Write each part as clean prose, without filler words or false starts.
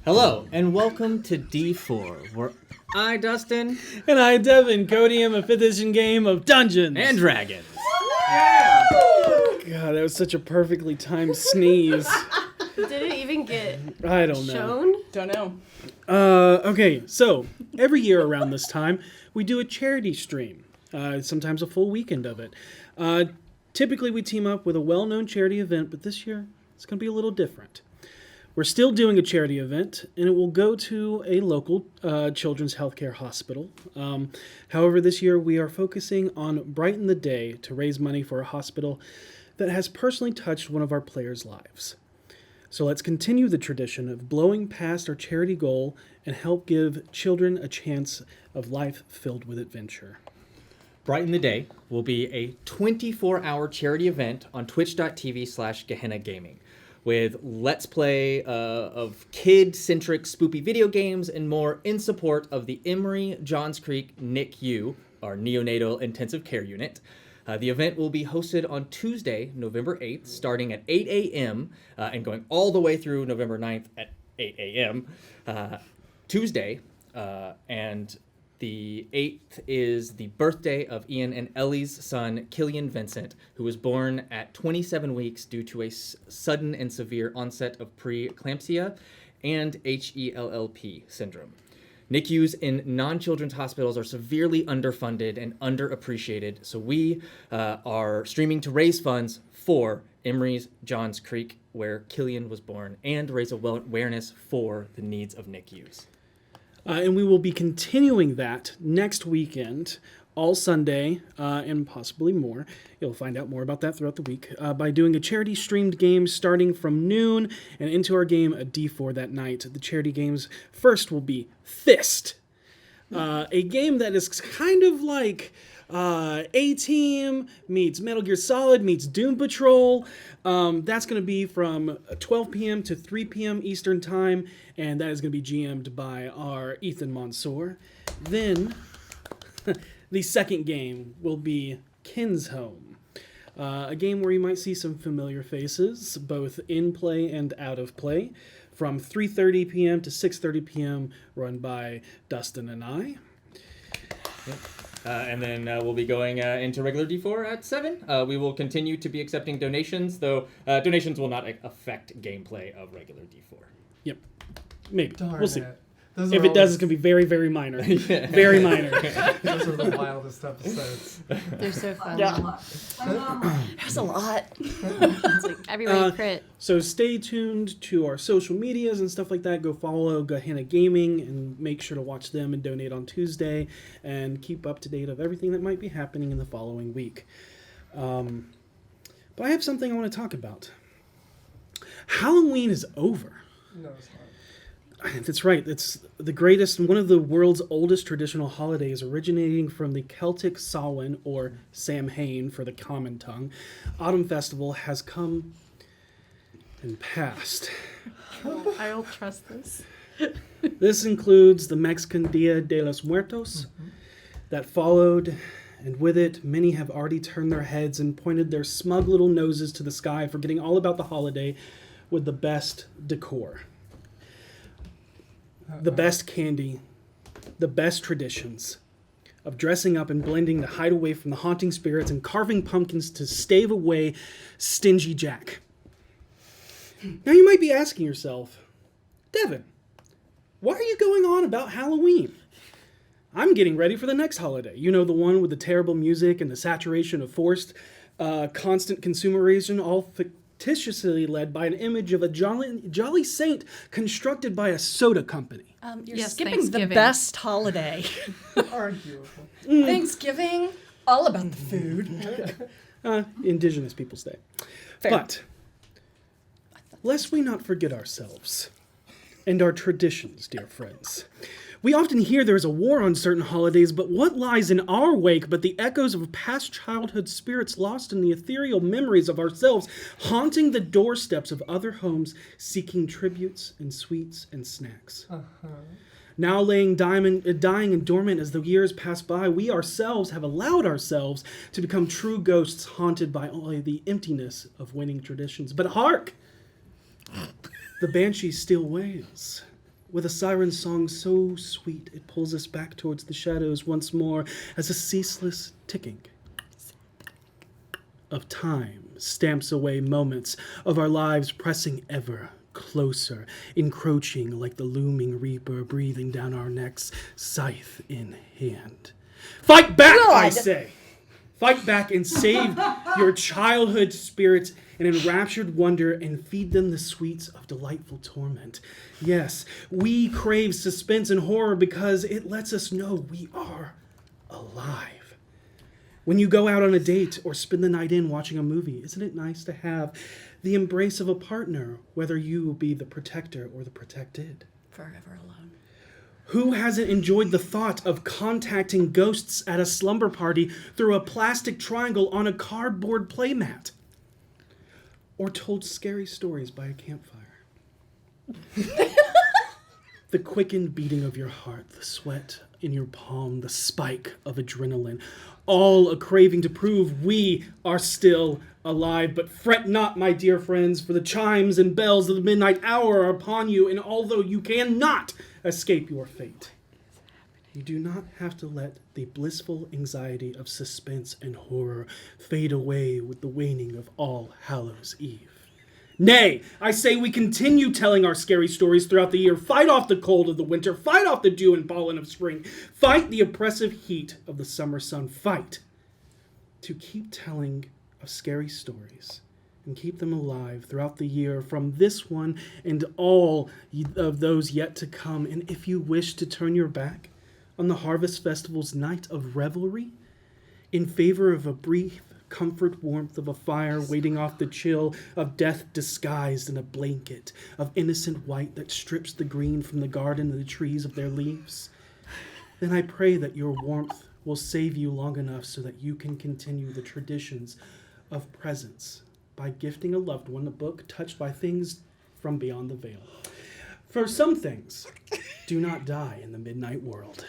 Hello, and welcome to D4, where I, Dustin, And I, Devin, Codium, a 5th edition game of Dungeons and Dragons. Yeah! God, that was such a perfectly timed sneeze. Did it even get I don't know. shown? Don't know. Okay, so every year around this time, we do a charity stream, sometimes a full weekend of it. Typically, we team up with a well-known charity event, but this year, it's going to be a little different. We're still doing a charity event, and it will go to a local children's healthcare hospital. However, this year we are focusing on Brighten the Day to raise money for a hospital that has personally touched one of our players' lives. So let's continue the tradition of blowing past our charity goal and help give children a chance of life filled with adventure. Brighten the Day will be a 24-hour charity event on twitch.tv/Gehenna Gaming, with Let's Play of kid-centric spoopy video games and more in support of the Emory Johns Creek NICU, our neonatal intensive care unit. The event will be hosted on Tuesday, November 8th, starting at 8 a.m. And going all the way through November 9th at 8 a.m. Tuesday. And the 8th is the birthday of Ian and Ellie's son, Killian Vincent, who was born at 27 weeks due to a sudden and severe onset of preeclampsia and HELLP syndrome. NICUs in non-children's hospitals are severely underfunded and underappreciated, so we are streaming to raise funds for Emory's Johns Creek, where Killian was born, and raise awareness for the needs of NICUs. And we will be continuing that next weekend, all Sunday, and possibly more. You'll find out more about that throughout the week by doing a charity streamed game starting from noon and into our game a D4 that night. The charity games first will be Fist, a game that is kind of like A-Team meets Metal Gear Solid meets Doom Patrol. That's going to be from 12 p.m. to 3 p.m. Eastern Time, and that is going to be GM'd by our Ethan Mansour. Then the second game will be Kinsholm, a game where you might see some familiar faces, both in play and out of play, from 3:30 p.m. to 6:30 p.m., run by Dustin and I. Yep. And then we'll be going into regular D4 at 7. We will continue to be accepting donations, though donations will not affect gameplay of regular D4. Yep. Maybe. Darn we'll see. it. If it does, it's going to be very, very minor. Yeah. Very minor. Those are the wildest episodes. They're so fun. Yeah. There's a lot. It's like everybody crit. So stay tuned to our social medias and stuff like that. Go follow Gehenna Gaming and make sure to watch them and donate on Tuesday and keep up to date of everything that might be happening in the following week. But I have something I want to talk about. Halloween is over. No, it's not. That's right. It's the greatest and one of the world's oldest traditional holidays, originating from the Celtic Samhain, or Samhain for the common tongue. Autumn Festival has come and passed. I don't trust this. This includes the Mexican Dia de los Muertos that followed, and with it, many have already turned their heads and pointed their smug little noses to the sky, forgetting all about the holiday with the best decor. The best candy, the best traditions of dressing up and blending to hide away from the haunting spirits and carving pumpkins to stave away Stingy Jack. Now you might be asking yourself, Devin, why are you going on about Halloween? I'm getting ready for the next holiday. You know, the one with the terrible music and the saturation of forced, constant consumerism, all fictitiously led by an image of a jolly saint constructed by a soda company. You're Yes, skipping the Thanksgiving. best holiday. Arguable. Thanksgiving, all about the food. Indigenous Peoples Day. Fair. But lest we not forget ourselves and our traditions, dear friends. We often hear there is a war on certain holidays, but what lies in our wake but the echoes of past childhood spirits lost in the ethereal memories of ourselves, haunting the doorsteps of other homes, seeking tributes and sweets and snacks. Now laying dying and dormant as the years pass by, we ourselves have allowed ourselves to become true ghosts haunted by only the emptiness of waning traditions. But hark! The banshee still wails. with a siren song so sweet it pulls us back towards the shadows once more as a ceaseless ticking of time stamps away moments of our lives pressing ever closer, encroaching like the looming reaper breathing down our necks, scythe in hand. Fight back, I say! Fight back and save your childhood spirits in enraptured wonder and feed them the sweets of delightful torment. Yes, we crave suspense and horror because it lets us know we are alive. When you go out on a date or spend the night in watching a movie, isn't it nice to have the embrace of a partner, whether you be the protector or the protected? Forever alone. Who hasn't enjoyed the thought of contacting ghosts at a slumber party through a plastic triangle on a cardboard playmat? Or told scary stories by a campfire? The quickened beating of your heart, the sweat in your palm, the spike of adrenaline, all a craving to prove we are still alive. But fret not, my dear friends, for the chimes and bells of the midnight hour are upon you, and although you cannot escape your fate, you do not have to let the blissful anxiety of suspense and horror fade away with the waning of All Hallows Eve. Nay, I say we continue telling our scary stories throughout the year. Fight off the cold of the winter. Fight off the dew and pollen of spring. Fight the oppressive heat of the summer sun. Fight to keep telling of scary stories and keep them alive throughout the year from this one and all of those yet to come. And if you wish to turn your back on the Harvest Festival's night of revelry in favor of a brief comfort warmth of a fire waiting off the chill of death disguised in a blanket of innocent white that strips the green from the garden and the trees of their leaves, then I pray that your warmth will save you long enough so that you can continue the traditions of presence by gifting a loved one a book touched by things from beyond the veil. For some things do not die in the midnight world.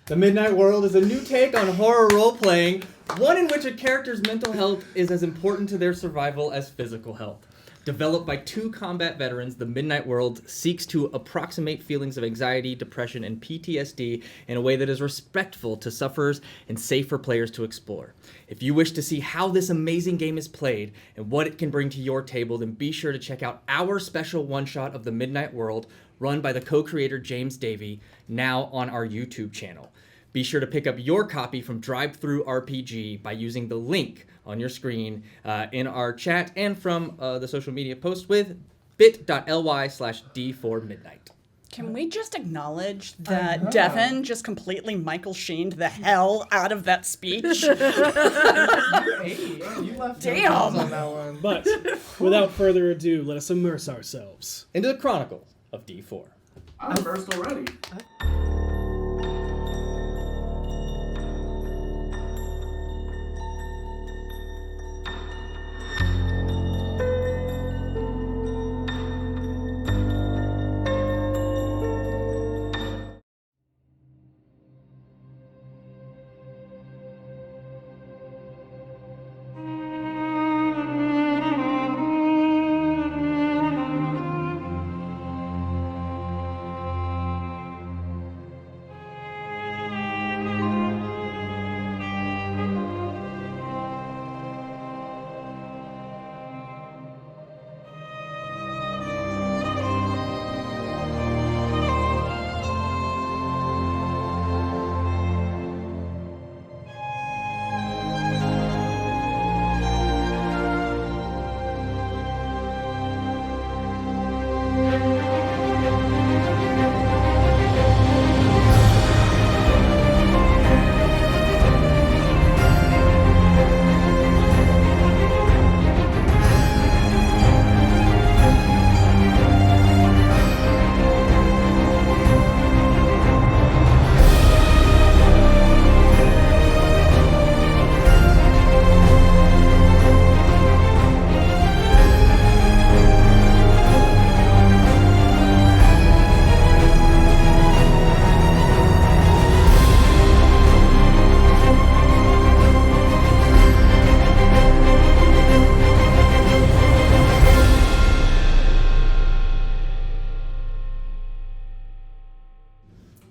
The Midnight World is a new take on horror role-playing, one in which a character's mental health is as important to their survival as physical health. Developed by two combat veterans, The Midnight World seeks to approximate feelings of anxiety, depression, and PTSD in a way that is respectful to sufferers and safe for players to explore. If you wish to see how this amazing game is played and what it can bring to your table, then be sure to check out our special one-shot of The Midnight World, run by the co-creator James Davey, now on our YouTube channel. Be sure to pick up your copy from Drive-Thru RPG by using the link on your screen in our chat and from the social media post with bit.ly/D4midnight. Can we just acknowledge that Devin just completely Michael Sheened the hell out of that speech? You left Damn. no on that one. But without further ado, let us immerse ourselves. Into the Chronicles of D4. I'm immersed already.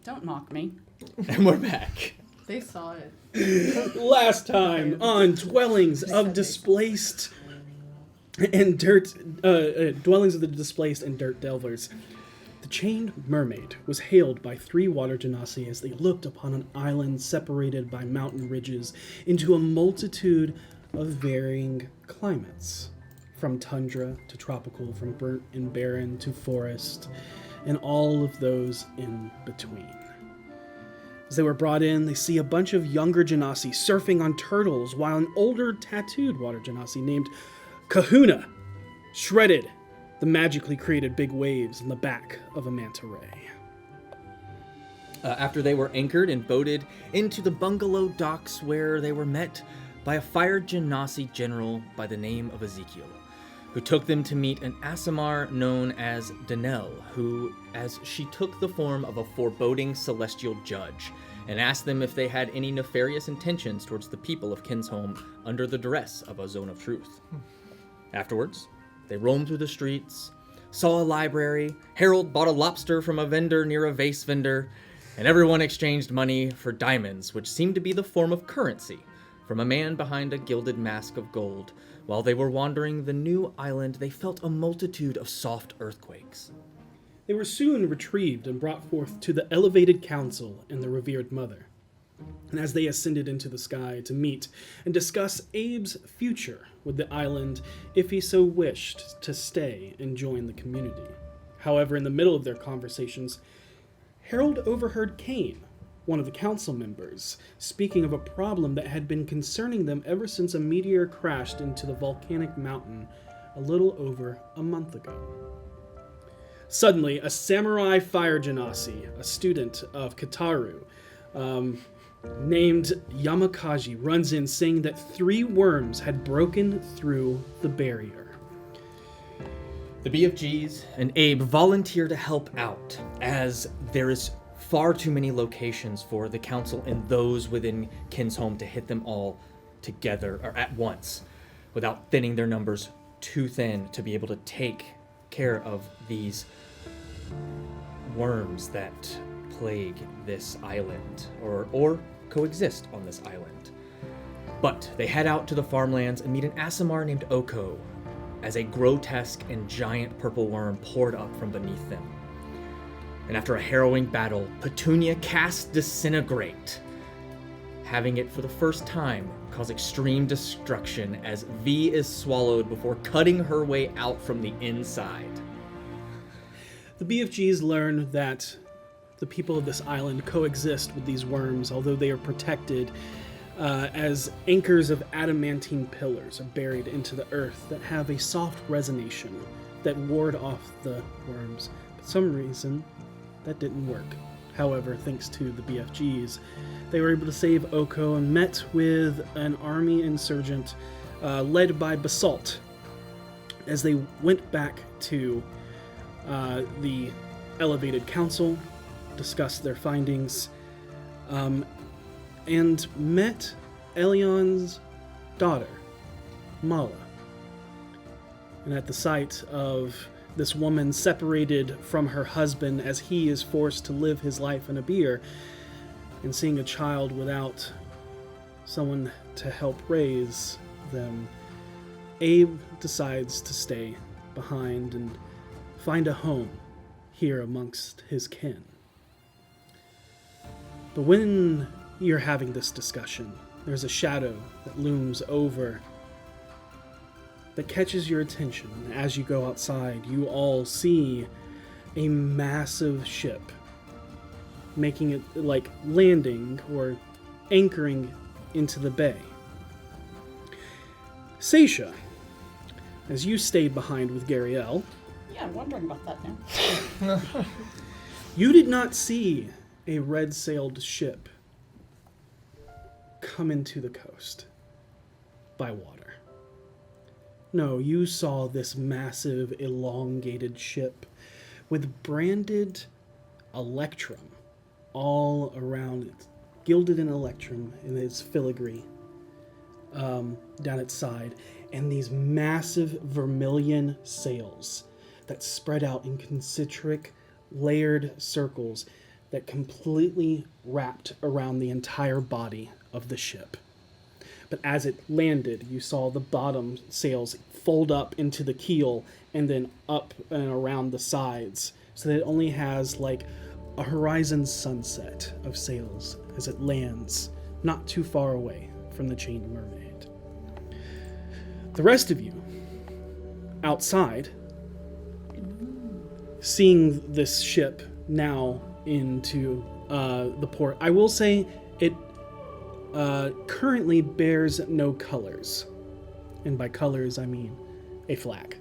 Don't mock me. And we're back. They saw it. Last time on Dwellings of Displaced and Dirt, Dwellings of the Displaced and Dirt Delvers. The chained mermaid was hailed by 3 water genasi as they looked upon an island separated by mountain ridges into a multitude of varying climates, from tundra to tropical, from burnt and barren to forest, and all of those in between. As they were brought in, they see a bunch of younger genasi surfing on turtles, while an older tattooed water genasi named Kahuna shredded the magically created big waves in the back of a manta ray. After they were anchored and boated into the bungalow docks, where they were met by a fire genasi general by the name of Ezekiel, who took them to meet an Aasimar known as Danelle, who, as she took the form of a foreboding celestial judge, and asked them if they had any nefarious intentions towards the people of Kinsholm under the duress of a zone of truth. Afterwards, they roamed through the streets, saw a library, Harold bought a lobster from a vendor near a vase vendor, and everyone exchanged money for diamonds, which seemed to be the form of currency, from a man behind a gilded mask of gold. While they were wandering the new island, they felt a multitude of soft earthquakes. They were soon retrieved and brought forth to the elevated council and the revered mother. And as they ascended into the sky to meet and discuss Abe's future with the island, if he so wished to stay and join the community. However, in the middle of their conversations, Harold overheard Kane, one of the council members, speaking of a problem that had been concerning them ever since a meteor crashed into the volcanic mountain a little over a month ago. Suddenly, a samurai fire genasi, a student of Kataru, named Yamakaji, runs in saying that 3 worms had broken through the barrier. The BFGs and Abe volunteer to help out, as there is far too many locations for the council and those within Kinsholm to hit them all together or at once, without thinning their numbers too thin to be able to take care of these worms that plague this island, or coexist on this island. But they head out to the farmlands and meet an Aasimar named Oko, as a grotesque and giant purple worm poured up from beneath them. And after a harrowing battle, Petunia casts Disintegrate, having it for the first time cause extreme destruction as V is swallowed before cutting her way out from the inside. The BFGs learn that the people of this island coexist with these worms, although they are protected as anchors of adamantine pillars are buried into the earth that have a soft resonation that ward off the worms. For some reason, that didn't work. However, thanks to the BFGs, they were able to save Oko and met with an army insurgent led by Basalt as they went back to the elevated council, discussed their findings, and met Elion's daughter, Mala. And at the sight of this woman separated from her husband as he is forced to live his life in a beer, and seeing a child without someone to help raise them, Abe decides to stay behind and find a home here amongst his kin. But when you're having this discussion, there's a shadow that looms over that catches your attention. And as you go outside, you all see a massive ship making it like landing or anchoring into the bay. Seisha, as you stayed behind with Gariel, Yeah, I'm wondering about that now. you did not see a red-sailed ship come into the coast by water. No, you saw this massive, elongated ship with branded electrum all around it, gilded in electrum in its filigree down its side, and these massive vermilion sails that spread out in concentric, layered circles that completely wrapped around the entire body of the ship. But as it landed, you saw the bottom sails fold up into the keel and then up and around the sides, so that it only has like a horizon sunset of sails as it lands not too far away from the Chained Mermaid. The rest of you, outside, seeing this ship now into the port, I will say it currently bears no colors. And by colors, I mean a flag.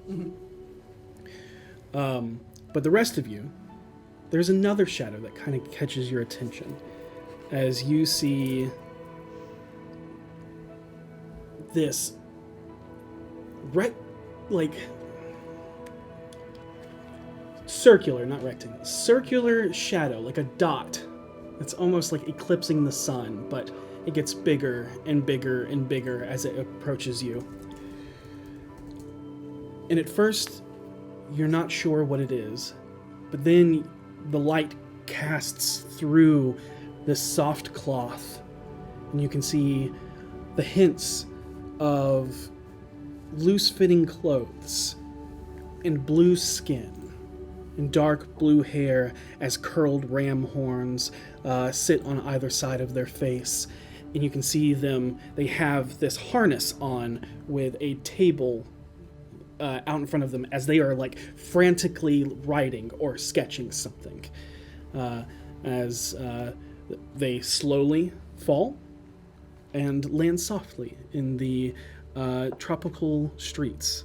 But the rest of you, there's another shadow that kind of catches your attention as you see this circular, not rectangle, circular shadow, like a dot that's almost like eclipsing the sun, but it gets bigger and bigger and bigger as it approaches you. And at first, you're not sure what it is, but then the light casts through this soft cloth, and you can see the hints of loose-fitting clothes and blue skin and dark blue hair as curled ram horns sit on either side of their face. And you can see them, they have this harness on with a table out in front of them as they are like frantically writing or sketching something. As they slowly fall and land softly in the tropical streets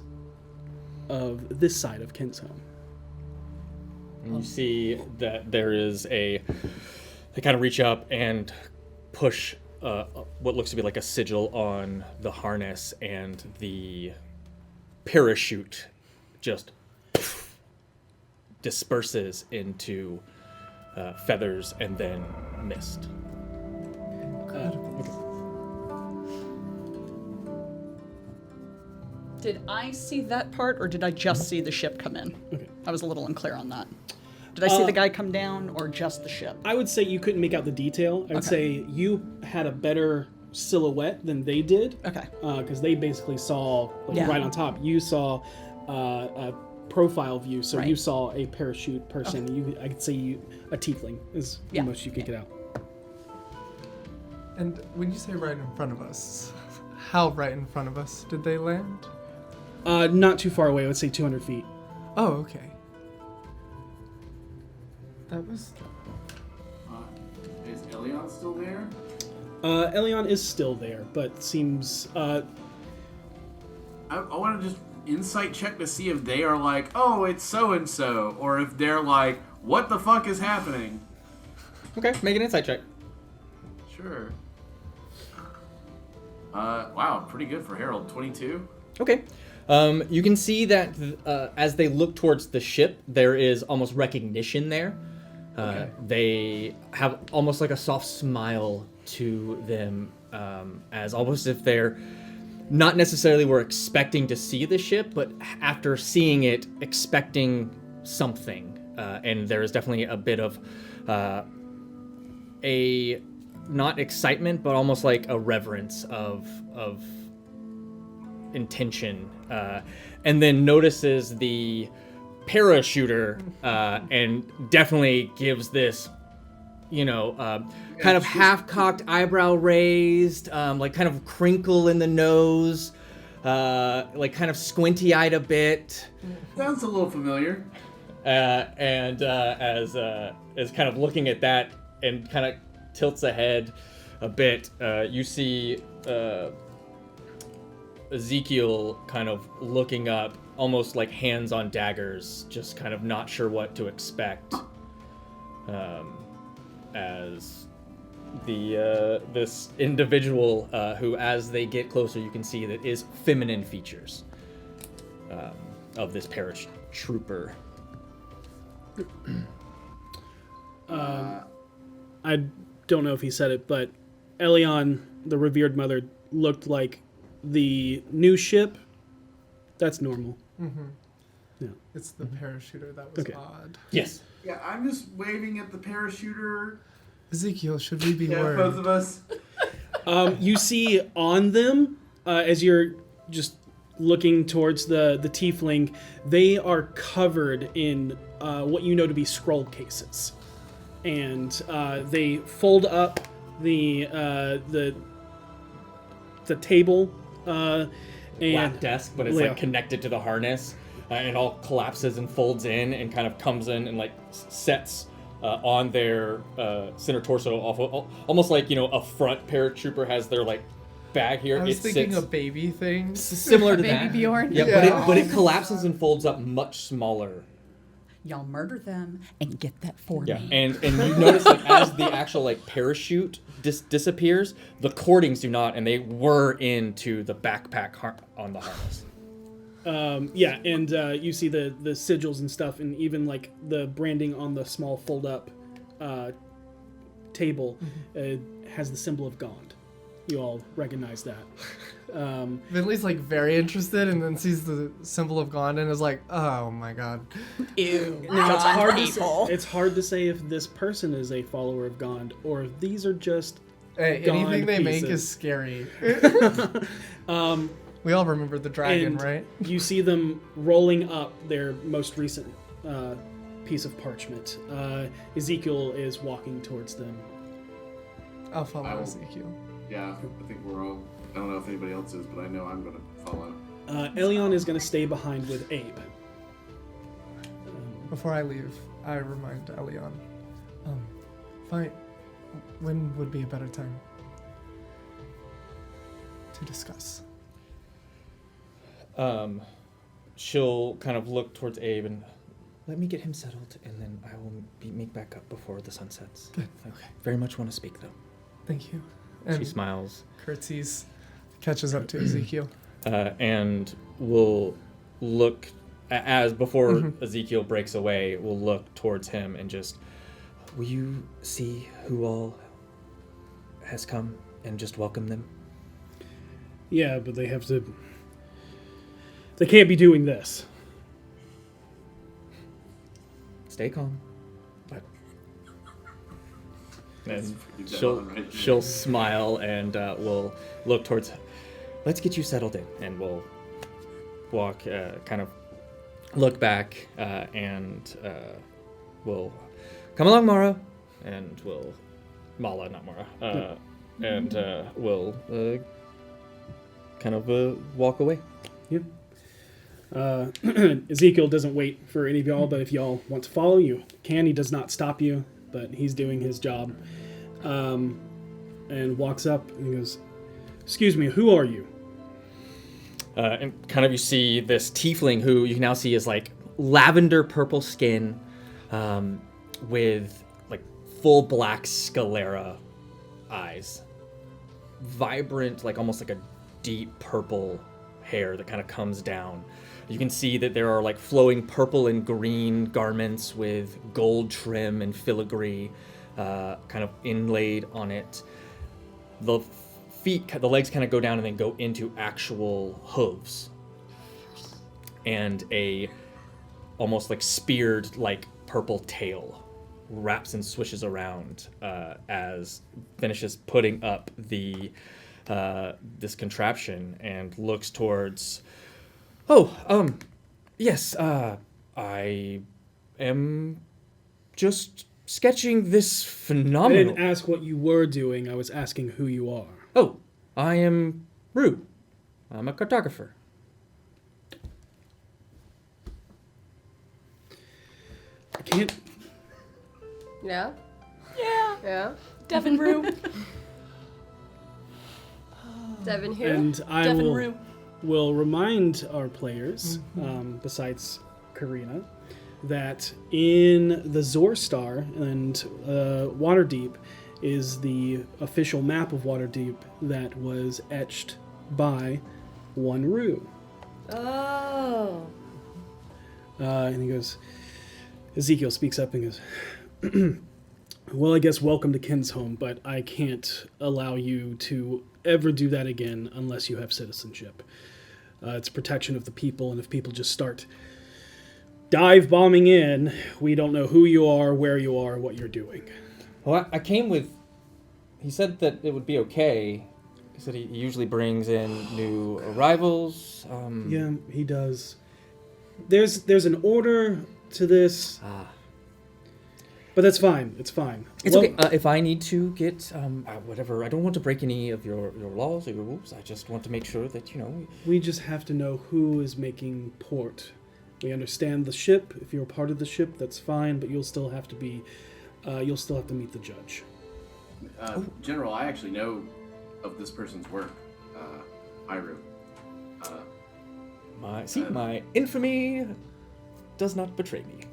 of this side of Kent's home. And you see that there is they kind of reach up and push what looks to be like a sigil on the harness, and the parachute just disperses into feathers and then mist. Did I see that part, or did I just see the ship come in? Okay. I was a little unclear on that. Did I see the guy come down, or just the ship? I would say you couldn't make out the detail. I would say you had a better silhouette than they did. Okay. Because they basically saw Yeah. right on top. You saw a profile view, so Right. you saw a parachute person. I could say a tiefling is the most you could get out. And when you say right in front of us, how right in front of us did they land? Not too far away. I would say 200 feet. Oh, okay. That was... Is Elion still there? Elion is still there, but seems... I want to just insight check to see if they are like, oh, it's so-and-so, or if they're like, what the fuck is happening? Okay, make an insight check. Sure. Wow, pretty good for Harold. 22? Okay. You can see that as they look towards the ship, there is almost recognition there. Okay. They have almost like a soft smile to them, as almost if they're not necessarily were expecting to see the ship, but after seeing it, expecting something. And there is definitely a bit of a not excitement, but almost like a reverence of intention, and then notices the parachuter and definitely gives this, kind of half-cocked eyebrow raised, like kind of crinkle in the nose, like kind of squinty-eyed a bit. Sounds a little familiar. And as kind of looking at that and kind of tilts ahead a bit, you see Ezekiel kind of looking up, almost like hands on daggers, just kind of not sure what to expect, as this individual who, as they get closer, you can see that is feminine features of this paratrooper. I don't know if he said it, but Elion, the revered mother, looked like the new ship. That's normal. Mm-hmm. Yeah. It's the parachuter that was Okay. odd. Yes. Yeah, I'm just waving at the parachuter. Ezekiel, should we be Yeah, worried? both of us. You see on them, as you're just looking towards the tiefling, they are covered in what you know to be scroll cases, and they fold up the table and Black desk, but it's Yeah. like connected to the harness, and it all collapses and folds in and kind of comes in and like sets on their center torso, almost like a front paratrooper has their like bag here. I was It thinking sits a baby thing. similar to Baby that. Bjorn. Yeah, Yeah. but it collapses and folds up much smaller. Y'all murder them and get that for Yeah, me. and you notice like as the actual like parachute disappears, the cordings do not, and they whir into the backpack on the harness. yeah, and you see the sigils and stuff, and even like the branding on the small fold up table has the symbol of Gond. You all recognize that. Vinley's like very interested and then sees the symbol of Gond and is like, oh my god. Ew. Now, people. it's hard to say if this person is a follower of Gond or if these are just Hey, Gond anything they make pieces. is scary. We all remember the dragon, and right? you see them rolling up their most recent piece of parchment. Ezekiel is walking towards them. I'll follow I will- Ezekiel. Yeah, I think we're all. I don't know if anybody else is, but I know I'm gonna follow. Elion is going to stay behind with Abe. Before I leave, I remind Elion. Fine. When would be a better time to discuss? She'll kind of look towards Abe and let me get him settled, and then I will make back up before the sun sets. Good. I Okay. very much want to speak, though. Thank you. She And smiles. curtsies, catches up to Ezekiel. And we'll look as before Ezekiel breaks away. We'll look towards him and just, will you see who all has come and just welcome them? Yeah, but they have to. They can't be doing this. Stay calm. But and pretty dead she'll on right there. she'll smile and we'll look towards. Let's get you settled in, and we'll walk, kind of look back, and we'll come along, Mara, and we'll Mala, not Mara, and we'll kind of walk away. Ezekiel doesn't wait for any of y'all, but if y'all want to follow, you can. He does not stop you, but he's doing his job. And walks up and he goes, "Excuse me, who are you?" And kind of you see this tiefling who you can now see is like lavender purple skin, with like full black sclera eyes, vibrant, like almost like a deep purple hair that kind of comes down. You can see that there are like flowing purple and green garments with gold trim and filigree kind of inlaid on it. The legs kind of go down and then go into actual hooves. And a almost like speared like purple tail wraps and swishes around as finishes putting up the this contraption and looks towards. Yes, I am just sketching this I phenomenal. didn't ask what you were doing. I was asking who you are. Oh, I am Rue. I'm a cartographer. I can't. Yeah? Yeah. Yeah? Devin Rue. Devin here? And I Devin Rue. will remind our players, besides Karina, that in the Zor Star and Waterdeep is the official map of Waterdeep that was etched by one Rue. Oh. And he goes, Ezekiel speaks up and goes, well, I guess welcome to Kinsholm, but I can't allow you to ever do that again unless you have citizenship. It's protection of the people, and if people just start dive bombing in. We don't know who you are, where you are, what you're doing. Well, I came with. He said that it would be okay. He said he usually brings in new arrivals. Yeah, he does. There's an order to this, but that's fine. It's fine. It's okay. If I need to get whatever, I don't want to break any of your laws or your rules. I just want to make sure that, We just have to know who is making port. We understand the ship. If you're part of the ship, that's fine, but you'll still have to be. You'll still have to meet the judge. General, I actually know of this person's work, Iru. My infamy does not betray me.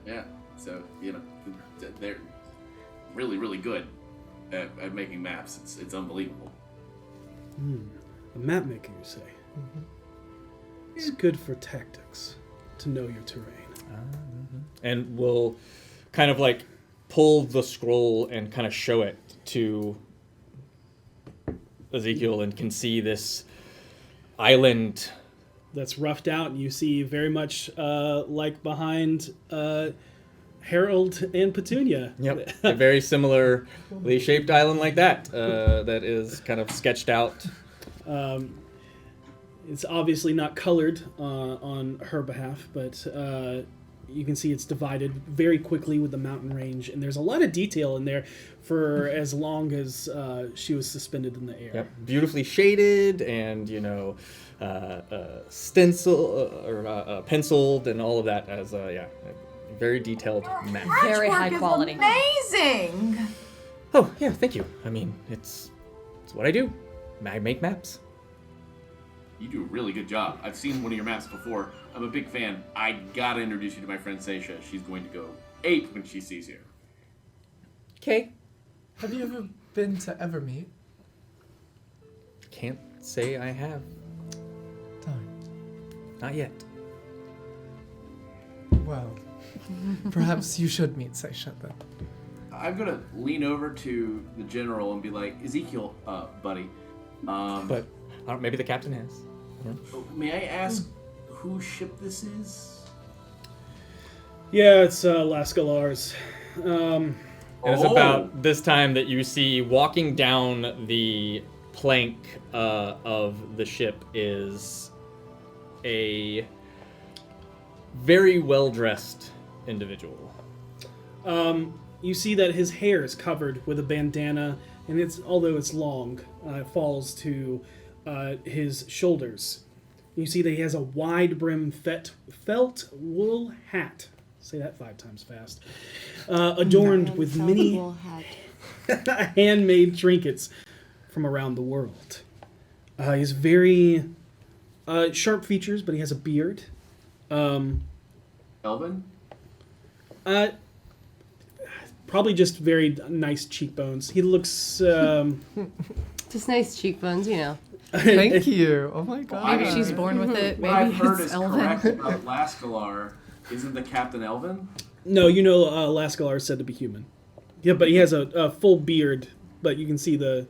Yeah, so, they're really, really good at making maps. It's unbelievable. A map maker, you say? It's good for tactics, to know your terrain. And we'll kind of like pull the scroll and kind of show it to Ezekiel and can see this island. That's roughed out, and you see very much like behind Harold and Petunia. Yep, a very similarly shaped island like that. That is kind of sketched out. It's obviously not colored on her behalf, but you can see it's divided very quickly with the mountain range, and there's a lot of detail in there for as long as she was suspended in the air. Yep, beautifully shaded and stencil or penciled and all of that as a very detailed map. Very high quality. Amazing. Oh yeah, thank you. I mean, it's what I do. I make maps. You do a really good job. I've seen one of your maps before. I'm a big fan. I gotta introduce you to my friend Seisha. She's going to go ape when she sees you. Okay. Have you ever been to Evermeet? Can't say I have. Darn. Not yet. Well, perhaps you should meet Seisha then. I'm gonna lean over to the general and be like, Ezekiel, buddy. But maybe the captain has. May I ask whose ship this is? Yeah, it's Lascalar's. And it's about this time that you see walking down the plank of the ship is a very well-dressed individual. You see that his hair is covered with a bandana, and although it's long, it falls to his shoulders. You see that he has a wide-brim felt wool hat. Say that 5 times fast. Adorned with many handmade trinkets from around the world. He has very sharp features, but he has a beard. Elvin? Probably just very nice cheekbones. He looks... Just nice cheekbones, Thank you. Oh my god. Maybe she's born with it. What I've Maybe heard it's is Elvin. correct about Lascalar. Isn't the captain Elvin? No, Lascalar is said to be human. Yeah, but he has a full beard, but you can see the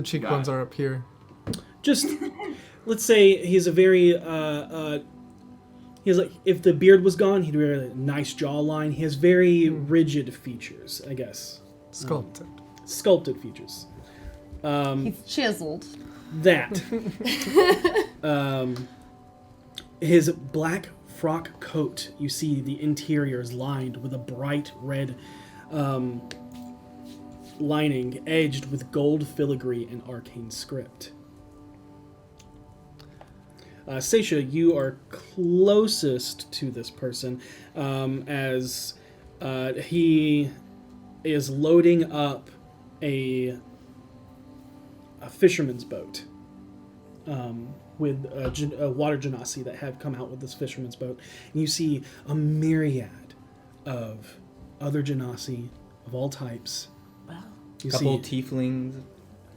cheekbones are up here. just let's say he's a very he's like, if the beard was gone, he'd wear a nice jawline. He has very rigid features, I guess. Sculpted. Sculpted features. He's chiseled. That. His black frock coat, you see the interior is lined with a bright red lining edged with gold filigree and arcane script. Seisha, you are closest to this person as he is loading up a fisherman's boat with a water genasi that have come out with this fisherman's boat. And you see a myriad of other genasi of all types. Wow. You Couple see tieflings,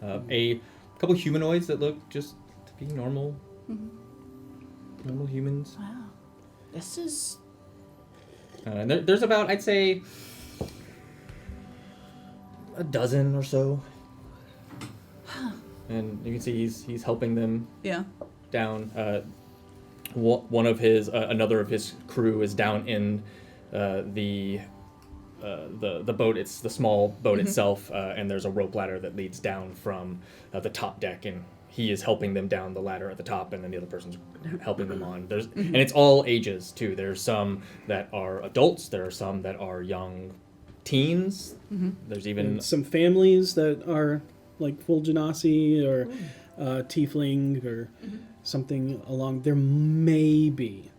a couple humanoids that look just to be normal. Normal humans. Wow. This is... And there's about, I'd say, a dozen or so. And you can see he's helping them Yeah. down. one of his another of his crew is down in the boat. It's the small boat itself, and there's a rope ladder that leads down from the top deck, and he is helping them down the ladder at the top, and then the other person's helping them on. And it's all ages too. There's some that are adults. There are some that are young teens. There's even And some families that are like full genasi or tiefling or something along. There may be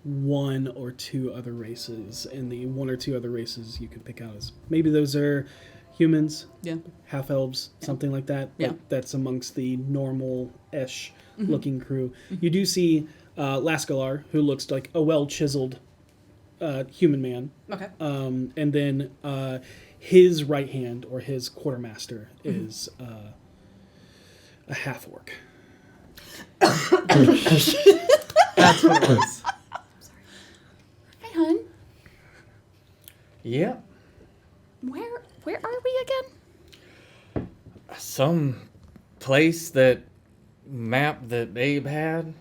one or two other races, and the one or two other races you could pick out as maybe those are humans, Yeah. half elves, something like that. Yeah. Like that's amongst the normal-ish looking crew. You do see Lascalar, who looks like a well-chiseled human man. Okay. And then his right hand, or his quartermaster, is a half-orc. That's what it was. Hey, hun. yeah, Where are we again? some place that map that Abe had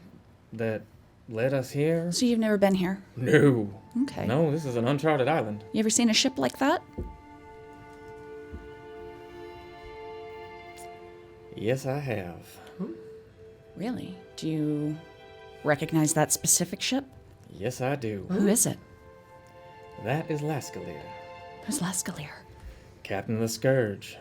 that led us here. So you've never been here? No. Okay. No, this is an uncharted island. You ever seen a ship like that? Yes, I have. Really? Do you recognize that specific ship? Yes, I do. Who is it? That is Lascalier, Who's Lascalier? Captain of the Scourge.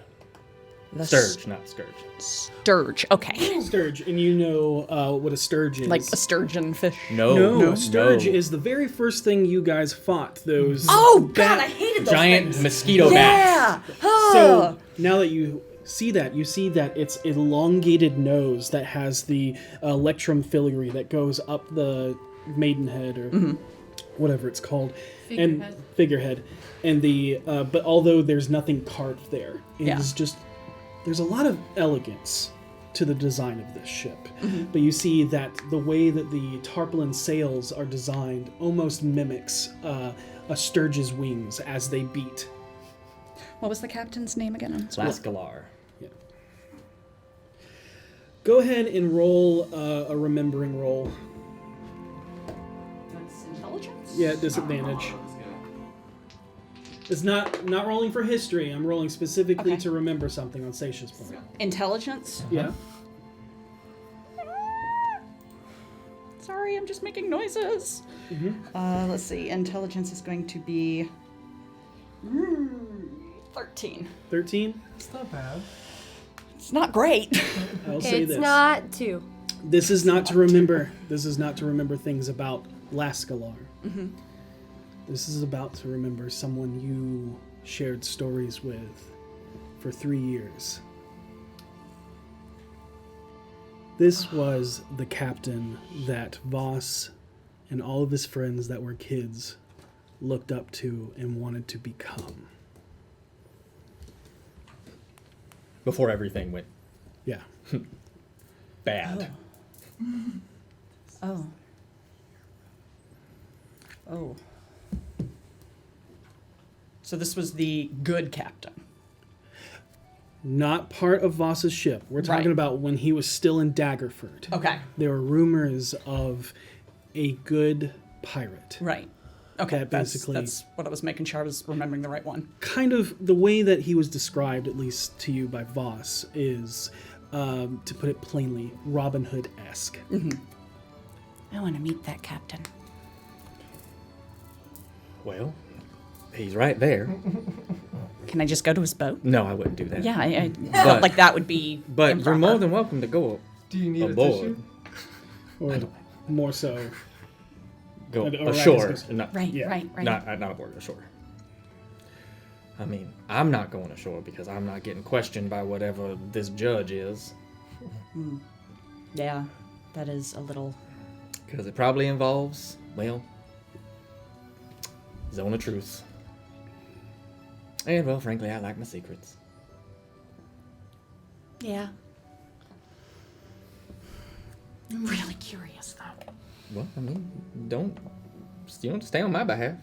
The Sturge, not Scourge. Sturge. Okay. Sturge, and you know what a sturge is. Like a sturgeon fish. No, Sturge is the very first thing you guys fought. Those Oh, God, I hated those giant things. mosquito bats. Yeah. So now that you see that it's elongated nose that has the electrum filigree that goes up the maidenhead or whatever it's called, and figurehead, and the but although there's nothing carved there, it is just there's a lot of elegance to the design of this ship. But you see that the way that the tarpaulin sails are designed almost mimics a sturge's wings as they beat. What was the captain's name again? I'm sorry. Lascalar. Go ahead and roll a remembering roll. That's intelligence? Yeah, disadvantage. It's not rolling for history. I'm rolling specifically Okay. to remember something on Seisha's part. Intelligence? Yeah. Sorry, I'm just making noises. Let's see. Intelligence is going to be 13. 13. It's not bad. It's not great. I'll say It's this. not 2. This is not to remember. This is not to remember things about Lascalar. This is about to remember someone you shared stories with for 3 years. This was the captain that Voss and all of his friends that were kids looked up to and wanted to become. Before everything went Yeah. bad. Oh. Oh. So this was the good captain. Not part of Voss's ship. We're talking Right. about when he was still in Daggerford. Okay. There were rumors of a good pirate. Right. Okay. That That's basically- that's what I was making sure I was remembering the right one. Kind of the way that he was described, at least to you by Voss, is, to put it plainly, Robin Hood-esque. I want to meet that captain. Well, he's right there. Can I just go to his boat? No, I wouldn't do that. Yeah, I But- felt like that would be But improper. you're more than welcome to go Do you need a aboard. tissue? Or more so. Go Or ashore. Raggers. Not, Right, Yeah. right. not aboard ashore. I mean, I'm not going ashore because I'm not getting questioned by whatever this judge is. Yeah, that is a little. Because it probably involves, well, zone of truth. And, well, frankly, I like my secrets. Yeah. I'm really curious, though. Well, I mean, don't stay on my behalf.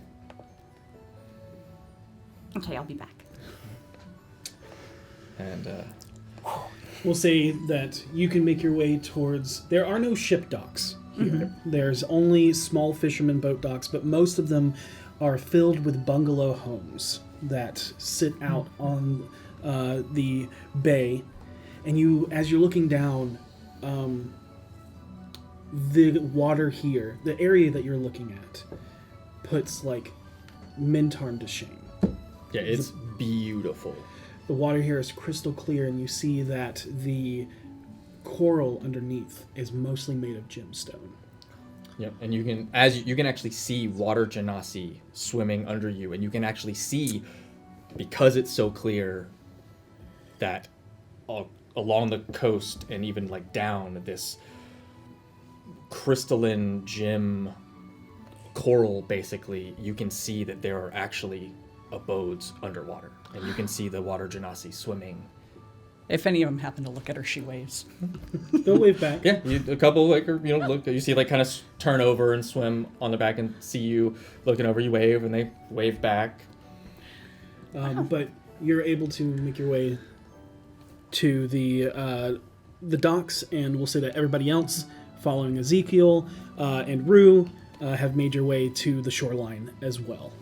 Okay, I'll be back. And, We'll say that you can make your way towards... There are no ship docks here. There's only small fisherman boat docks, but most of them are filled with bungalow homes that sit out on the bay. And you, as you're looking down, the water here, the area that you're looking at, puts like Mintarn to shame. Yeah, it's beautiful. The water here is crystal clear, and you see that the coral underneath is mostly made of gemstone. Yep, and you can you can actually see water genasi swimming under you, and you can actually see, because it's so clear, that along the coast and even like down this crystalline gem coral, basically, you can see that there are actually abodes underwater, and you can see the water genasi swimming. If any of them happen to look at her, she waves. They'll wave back. Yeah, a couple like look. You see like kind of turn over and swim on the back and see you looking over. You wave and they wave back. But you're able to make your way to the docks, and we'll say that everybody else, following Ezekiel and Rue, have made your way to the shoreline as well.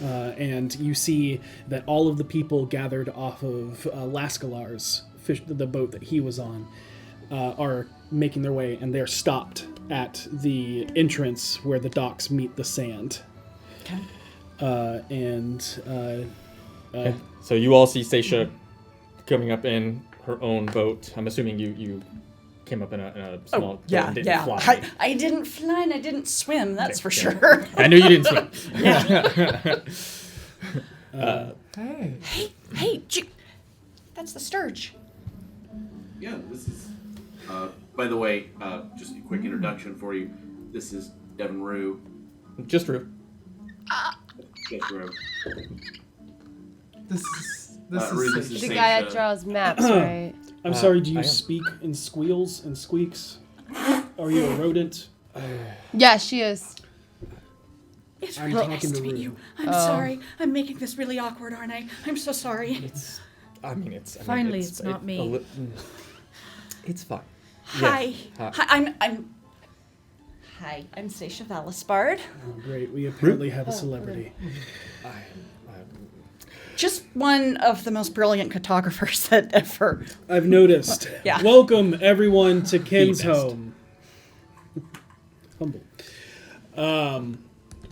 And you see that all of the people gathered off of Lascalar's the boat that he was on, are making their way, and they're stopped at the entrance where the docks meet the sand. Okay. Okay. So you all see Stacia coming up in her own boat. I'm assuming you came up in a small boat and didn't fly. I didn't fly and I didn't swim, that's for sure. I knew you didn't swim. Hey. Hey, that's the Sturge. Yeah, this is. By the way, just a quick introduction for you. This is Devin Rue. Just Rue. Just Rue. This is Rue, this is The guy that Stacia. draws maps, right? I'm sorry, do I you am. speak in squeals and squeaks? Are you a rodent? Yeah, she is. It's I'm really talking nice to to meet Rue. you. I'm sorry. I'm making this really awkward, aren't I? I'm so sorry. It's. Finally, it's not me. It's fine. Hi. Yes. Hi. Hi. I'm Stacia Valispard. Oh, great. We apparently have a celebrity. Just one of the most brilliant cartographers that ever. I've noticed. Yeah. Welcome, everyone, to Ken's best. home. Humble.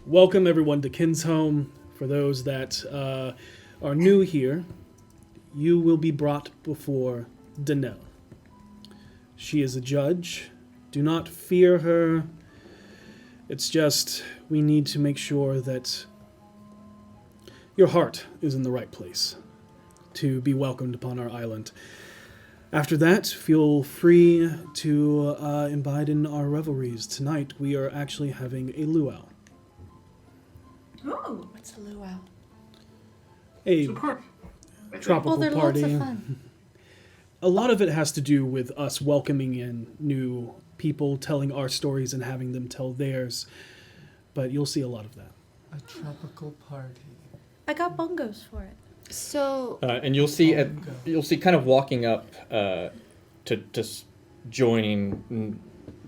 Welcome, everyone, to Ken's home. For those that are new here, you will be brought before Danelle. She is a judge. Do not fear her. It's just we need to make sure that your heart is in the right place to be welcomed upon our island. After that, feel free to imbibe in our revelries. Tonight, we are actually having a luau. Oh, what's a luau? A Support. tropical Well, there are party. lots of fun. A lot of it has to do with us welcoming in new people, telling our stories and having them tell theirs. But you'll see a lot of that. a tropical party. I got bongos for it. So, And you'll see kind of walking up to joining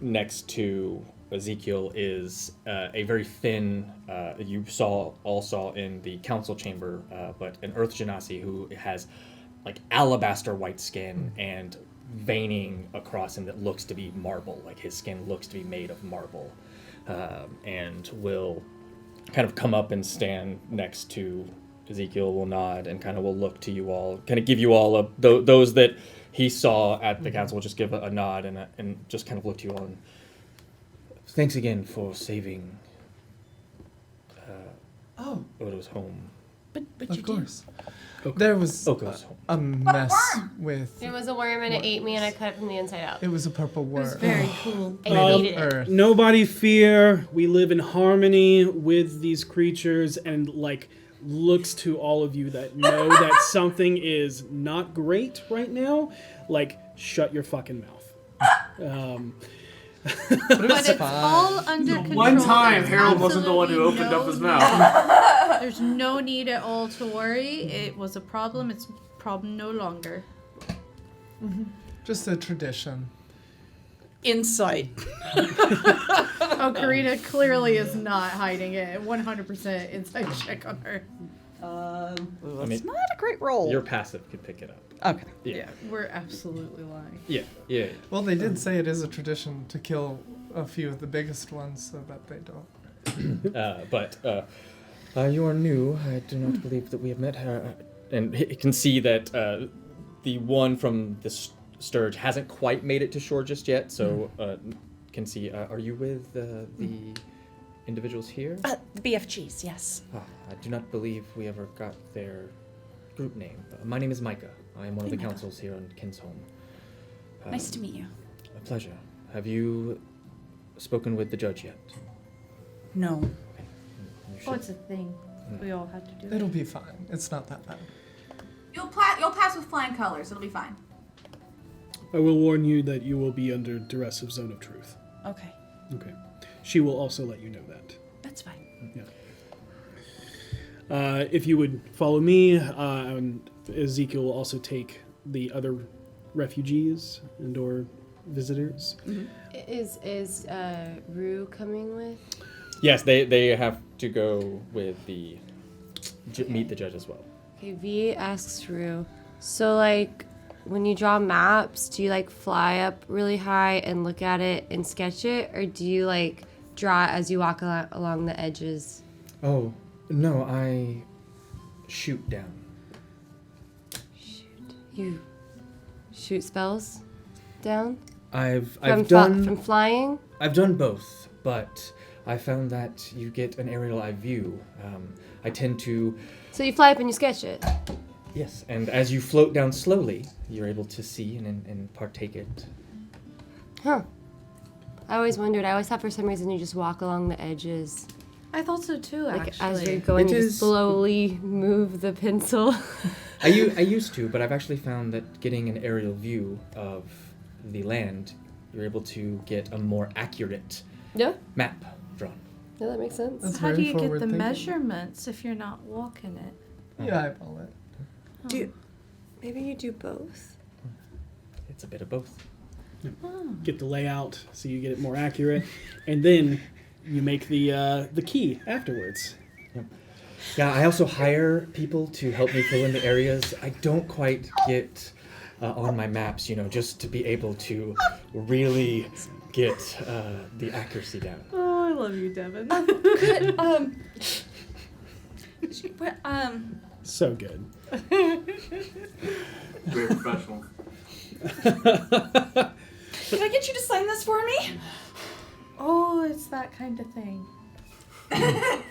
next to Ezekiel is a very thin. You all saw in the council chamber, but an Earth Genasi who has like alabaster white skin and veining across him that looks to be marble. Like his skin looks to be made of marble, and will kind of come up and stand next to Ezekiel. Will nod and kind of will look to you all, kind of give you all those that he saw at the council will just give a nod and just kind of look to you all. And thanks again for saving Odo's home. But Of you course. Okay. There was Oko's home. a mess with. it was a worm and it ate me and I cut it from the inside out. It was a purple worm. It was very cool. And I Made hated of it. earth. Nobody fear. We live in harmony with these creatures, and like looks to all of you that know that something is not great right now. Like, shut your fucking mouth. But But it's all under control. One time, There's Harold wasn't the one who absolutely opened up his no mouth. need- There's no need at all to worry. It was a problem. It's a problem no longer. Just a tradition. Insight. Oh, Karina clearly is not hiding it. 100% inside check on her. It's not a great roll. Your passive could pick it up. Okay. Yeah. We're absolutely lying. Yeah. Well, they did say it is a tradition to kill a few of the biggest ones so that they don't. But you are new. I do not believe that we have met her. And he can see that the one from the Sturge hasn't quite made it to shore just yet, so can see. Are you with the individuals here? The BFGs, yes. I do not believe we ever got their group name. My name is Micah. I am one of the Micah. councils here on Kinsholm. Nice to meet you. A pleasure. Have you spoken with the judge yet? No. You Oh, should- it's a thing. We all have to do It'll it. be fine. It's not that bad. You'll pass with flying colors. It'll be fine. I will warn you that you will be under duress of Zone of Truth. Okay, Okay. She will also let you know that. that's fine. If you would follow me, and Ezekiel will also take the other refugees and or visitors. Is Rue coming with? Yes, they have to go with the meet the judge as well. Okay, V asks Rue. So like, when you draw maps, do you like fly up really high and look at it and sketch it, or do you like draw it as you walk along the edges? Oh, no, I shoot down. You shoot spells down I've from done flying. I've done both, but I found that you get an aerial eye view. I tend to So you fly up and you sketch it. yes, and as you float down slowly, you're able to see and partake it. Huh. I always wondered. I always thought for some reason you just walk along the edges. I thought so too, Like actually. as you're going, It you is- slowly move the pencil. I used to, but I've actually found that getting an aerial view of the land, you're able to get a more accurate Yeah, map drawn. yeah, that makes sense. That's How do very you get the forward thinking. measurements if you're not walking it? You eyeball it. Maybe you do both. It's a bit of both. Get the layout so you get it more accurate, and then you make the key afterwards. Yeah, I also hire people to help me fill in the areas I don't quite get on my maps, just to be able to really get the accuracy down. Oh, I love you, Devin. So good. Very professional. Can I get you to sign this for me? Oh, it's that kind of thing.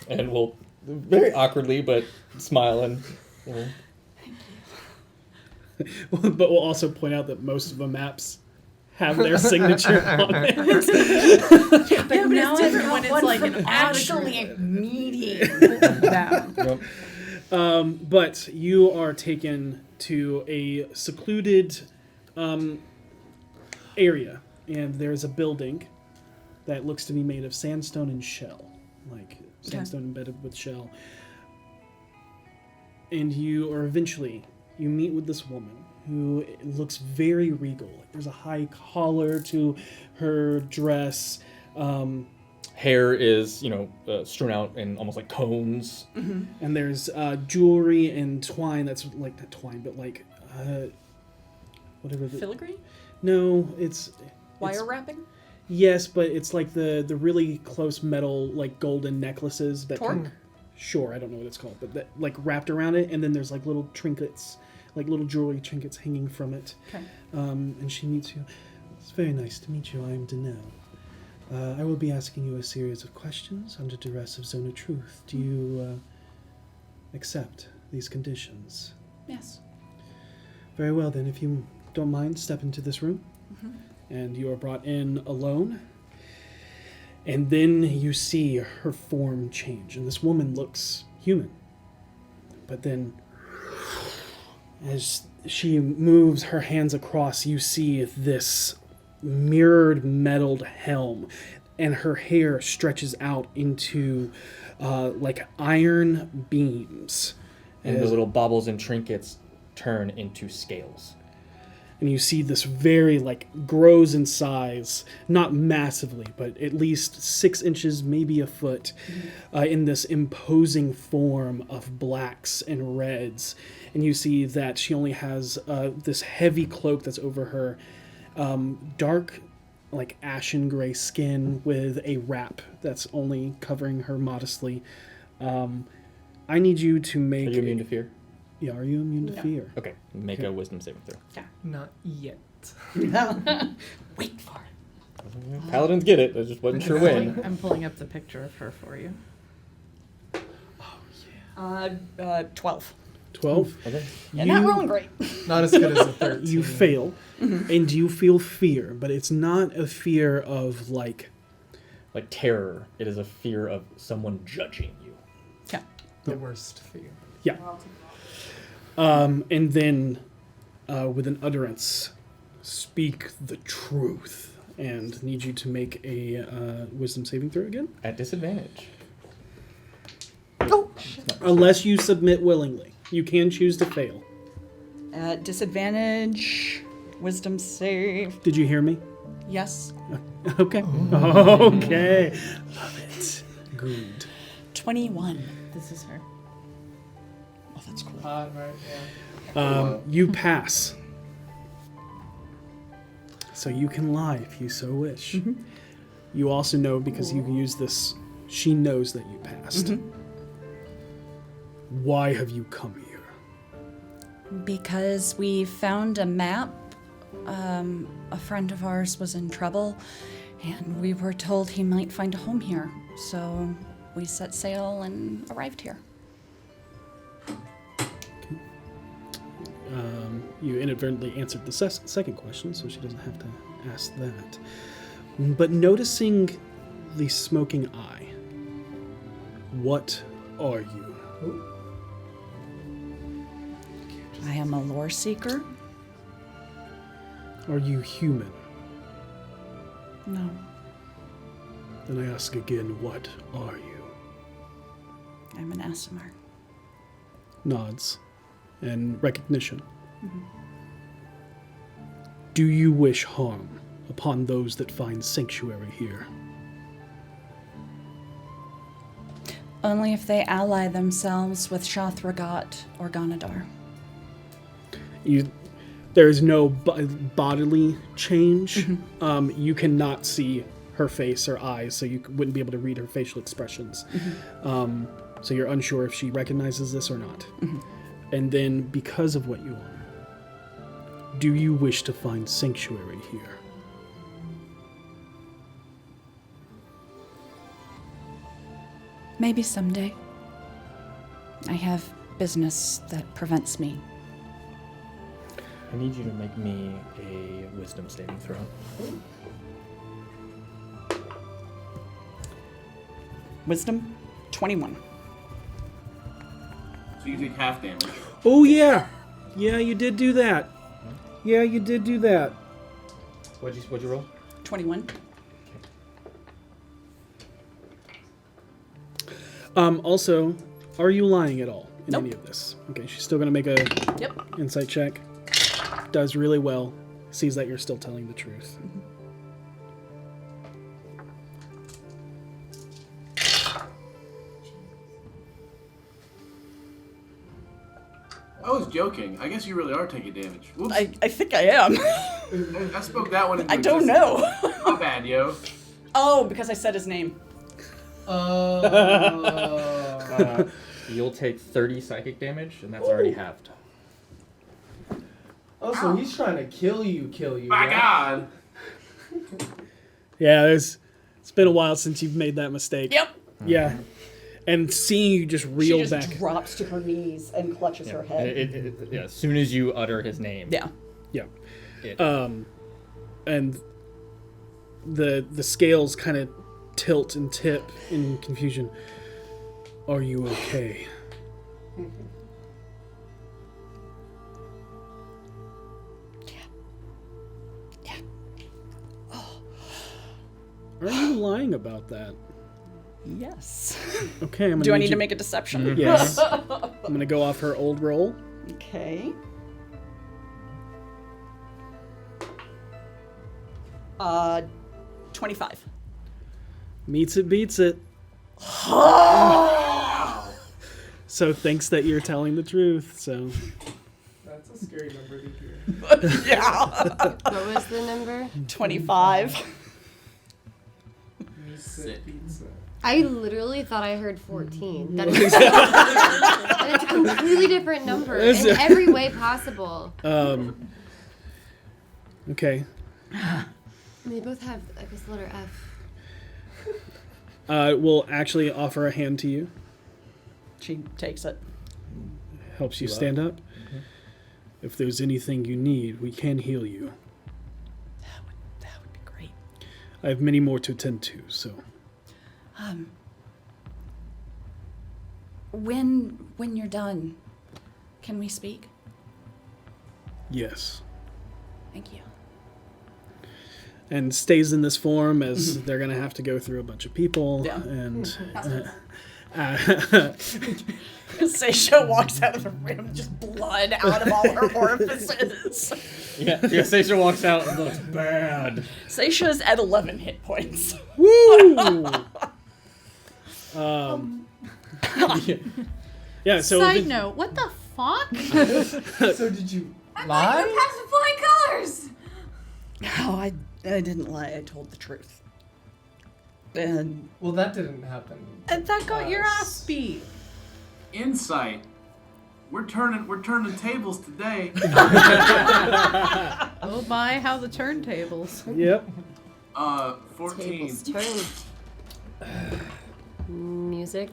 And we'll very awkwardly, but smile and. But we'll also point out that most of the maps have their signature on it. But now it's different when it's like an actually meeting them. But you are taken to a secluded area, and there's a building that looks to be made of sandstone and shell, like sandstone embedded with shell. And you meet with this woman who looks very regal. Like there's a high collar to her dress. Hair is, strewn out in almost like cones. And there's jewelry and twine that's like, not twine, but like, whatever. Filigree? No, it's Wire wrapping? Yes, but it's like the really close metal, like golden necklaces that Torque? Sure, I don't know what it's called, but that like wrapped around it, and then there's like little trinkets, like little jewelry trinkets hanging from it. Okay. And she meets you. It's very nice to meet you. I am Danelle. I will be asking you a series of questions under duress of Zone of Truth. Do you accept these conditions? Yes. Very well, then, if you don't mind, step into this room. And you are brought in alone. And then you see her form change. And this woman looks human. But then, as she moves her hands across, you see this mirrored metaled helm. And her hair stretches out into like iron beams. And the little baubles and trinkets turn into scales. and you see this very grows in size, not massively, but at least 6 inches, maybe a foot, in this imposing form of blacks and reds. And you see that she only has this heavy cloak that's over her, dark, ashen gray skin with a wrap that's only covering her modestly. I need you to make. Are you immune to fear? Yeah, are you immune to fear? Okay, make a wisdom saving throw. Not yet. Wait for it. Paladins get it. I just wasn't sure when. I'm pulling up the picture of her for you. 12. 12? Okay. Yeah, not rolling great. Not as good as a 13. You fail, and you feel fear, but it's not a fear of Like terror. It is a fear of someone judging you. Yeah. The worst fear. Yeah. And then, with an utterance, speak the truth, and need you to make a wisdom saving throw again. At disadvantage. Oh, Unless you submit willingly. You can choose to fail. At disadvantage, wisdom save. Did you hear me? Yes. Okay. Okay. Love it. Good. 21. This is her. Oh, that's cool. Right, yeah. You pass. So you can lie if you so wish. You also know, because you use this, she knows that you passed. Why have you come here? Because we found a map. A friend of ours was in trouble, and we were told he might find a home here. So we set sail and arrived here. You inadvertently answered the second question, so she doesn't have to ask that. But noticing the smoking eye, what are you? I am a lore seeker. Are you human? No, Then I ask again, what are you? I'm an Aasimar. Nods and recognition. Do you wish harm upon those that find sanctuary here? Only if they ally themselves with Shathragat or Ganadar. There is no bodily change. You cannot see her face or eyes, so you wouldn't be able to read her facial expressions. So you're unsure if she recognizes this or not. And then, because of what you are, do you wish to find sanctuary here? Maybe someday. I have business that prevents me. I need you to make me a wisdom saving throw. Wisdom, 21. So you take half damage. Oh, yeah. Yeah, you did do that. Yeah, you did do that. What'd you roll? 21. Also, are you lying at all in Nope. any of this? Okay, she's still going to make a Yep. insight check. Does really well. Sees that you're still telling the truth. I was joking. I guess you really are taking damage. Whoops. I think I am. I spoke that one into I don't know. My bad, yo. Oh, because I said his name. You'll take 30 psychic damage, and that's already halved. Oh, so he's trying to kill you, My right? God. Yeah, it's been a while since you've made that mistake. Yep. Yeah. And seeing you just reel She just back. drops to her knees and clutches her head. Yeah, as soon as you utter his name. Yeah. Yeah. It, And the scales kind of tilt and tip in confusion. Are you okay? Yeah. Are you lying about that? Yes. Okay, I'm gonna Do I need you- to make a deception? Yes. I'm gonna go off her old roll. Okay. 25. Meets it, beats it. So thanks that you're telling the truth. So That's a scary number to hear. Yeah. What was the number? 25. Sit. Pizza. I literally thought I heard 14. That is so and it's a completely different number in every way possible. Okay. They both have, I guess, the letter F. We'll actually offer a hand to you. She takes it. Helps you stand up. Mm-hmm. If there's anything you need, we can heal you. That would be great. I have many more to attend to, so. When you're done, can we speak? Yes. Thank you. And stays in this form as they're going to have to go through a bunch of people. Yeah. And Seisha walks out of the room, just blood out of all her orifices. Yeah, Seisha walks out and looks bad. Seisha's at 11 hit points. woo! Yeah, so Side note, what the fuck? So did you I thought lie? you were passing flying colors. Oh, I didn't lie. I told the truth. And Well, that didn't happen. And that got your ass beat. Insight. We're turning tables today. Oh my, how the turntables. Yep. 14. Tables turn. Music.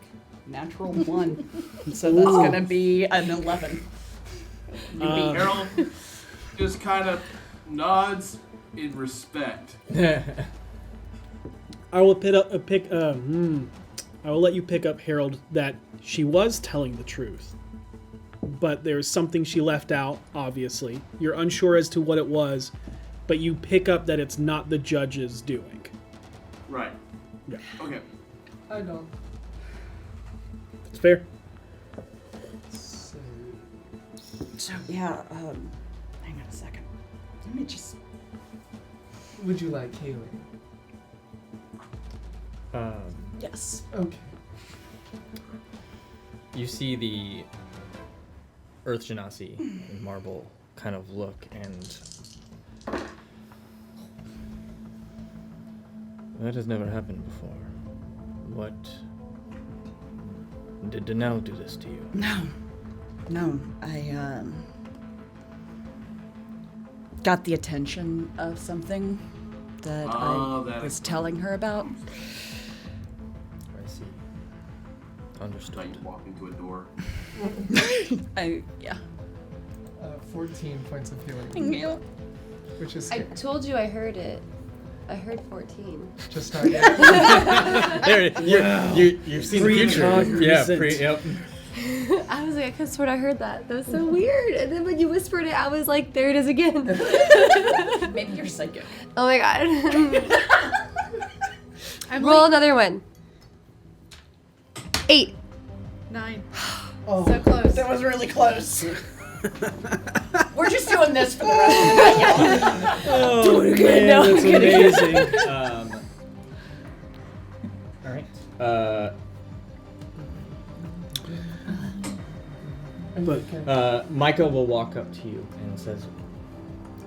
natural 1. So that's going to be an 11. Harold just kind of nods in respect. I will I will let you pick up, Harold, that she was telling the truth. But there's something she left out, obviously. You're unsure as to what it was, but you pick up that it's not the judge's doing. Right. Yeah. Okay. I don't. It's fair. So, So, yeah, hang on a second. Let me just... would you like healing? Yes. Okay. You see the Earth Genasi in marble kind of look, and that has never happened before. What did Danelle do this to you? No, I, got the attention of something that I was telling her about. I see. Like Understood. you walk into a door. Yeah. 14 points of healing, Thank you. which is I scary. told you I heard it. I heard 14. Just not yet. There, you've seen the future. Yeah, yep. I was like, I could have sworn I heard that. That was so weird. And then when you whispered it, I was like, there it is again. Maybe you're psychic. Oh my god. I'm Roll like another one. 8. 9. Oh. So close. That was really close. We're just doing this for the rest of the night, y'all. Oh, man, No, that's I'm kidding. amazing. All right. But Micah will walk up to you and says,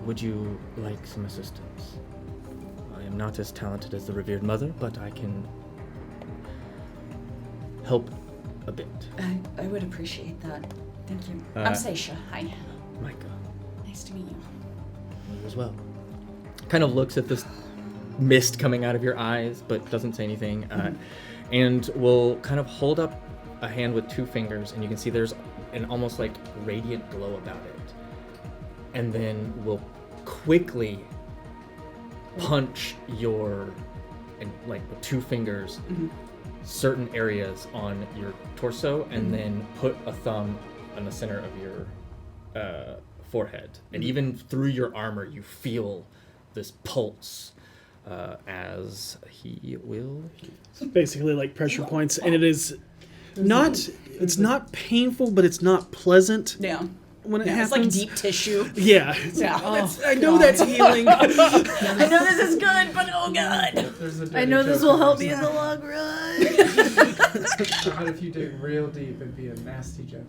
"Would you like some assistance? I am not as talented as the revered mother, but I can help a bit." I would appreciate that. Thank you. Uh, I'm Seisha. Hi. Micah, Nice to meet you. you as well. Kind of looks at this mist coming out of your eyes, but doesn't say anything, and will kind of hold up a hand with 2 fingers, and you can see there's an almost like radiant glow about it, and then will quickly punch and like with 2 fingers, certain areas on your torso, and then put a thumb on the center of your forehead, and even through your armor you feel this pulse as he will. it's basically like pressure points, and it is not. It's not painful, but it's not pleasant. Yeah. when it Yeah, it's happens. like deep tissue. Yeah. I know that's healing. I know this is good, but oh god. There's a I know dirty this joke will help in me in there. the long run. I bet if you dig real deep, it'd be a nasty joke.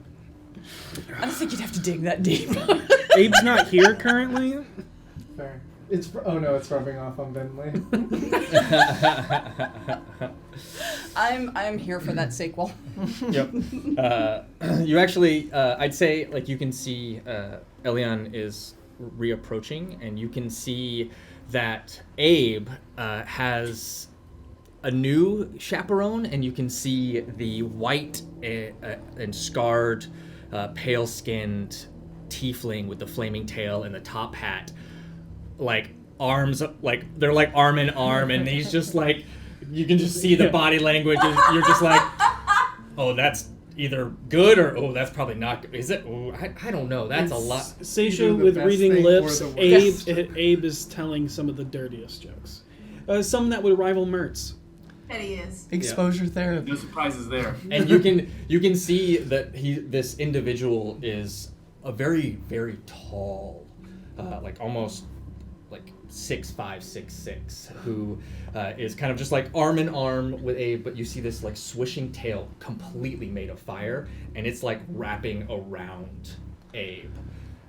I don't think you'd have to dig that deep. Abe's not here currently. Fair. Oh no, it's rubbing off on Bentley. I'm here for that sequel. Yep. You actually, I'd say, like, you can see Elion is reapproaching, and you can see that Abe has a new chaperone, and you can see the white and scarred, pale-skinned tiefling with the flaming tail and the top hat, like arms, like they're like arm in arm, and he's just like, you can just see the body language. You're just like, oh, that's either good or oh, that's probably not good. Is it? Oh, I don't know. That's a lot. Seisha Either the with best reading thing lips. or the Abe is telling some of the dirtiest jokes. Some that would rival Mertz. Bet he is. Exposure therapy. No surprises there. And you can see that this individual is a very, very tall, like almost like 6'5", 6'6", who is kind of just like arm in arm with Abe, but you see this like swishing tail completely made of fire, and it's like wrapping around Abe,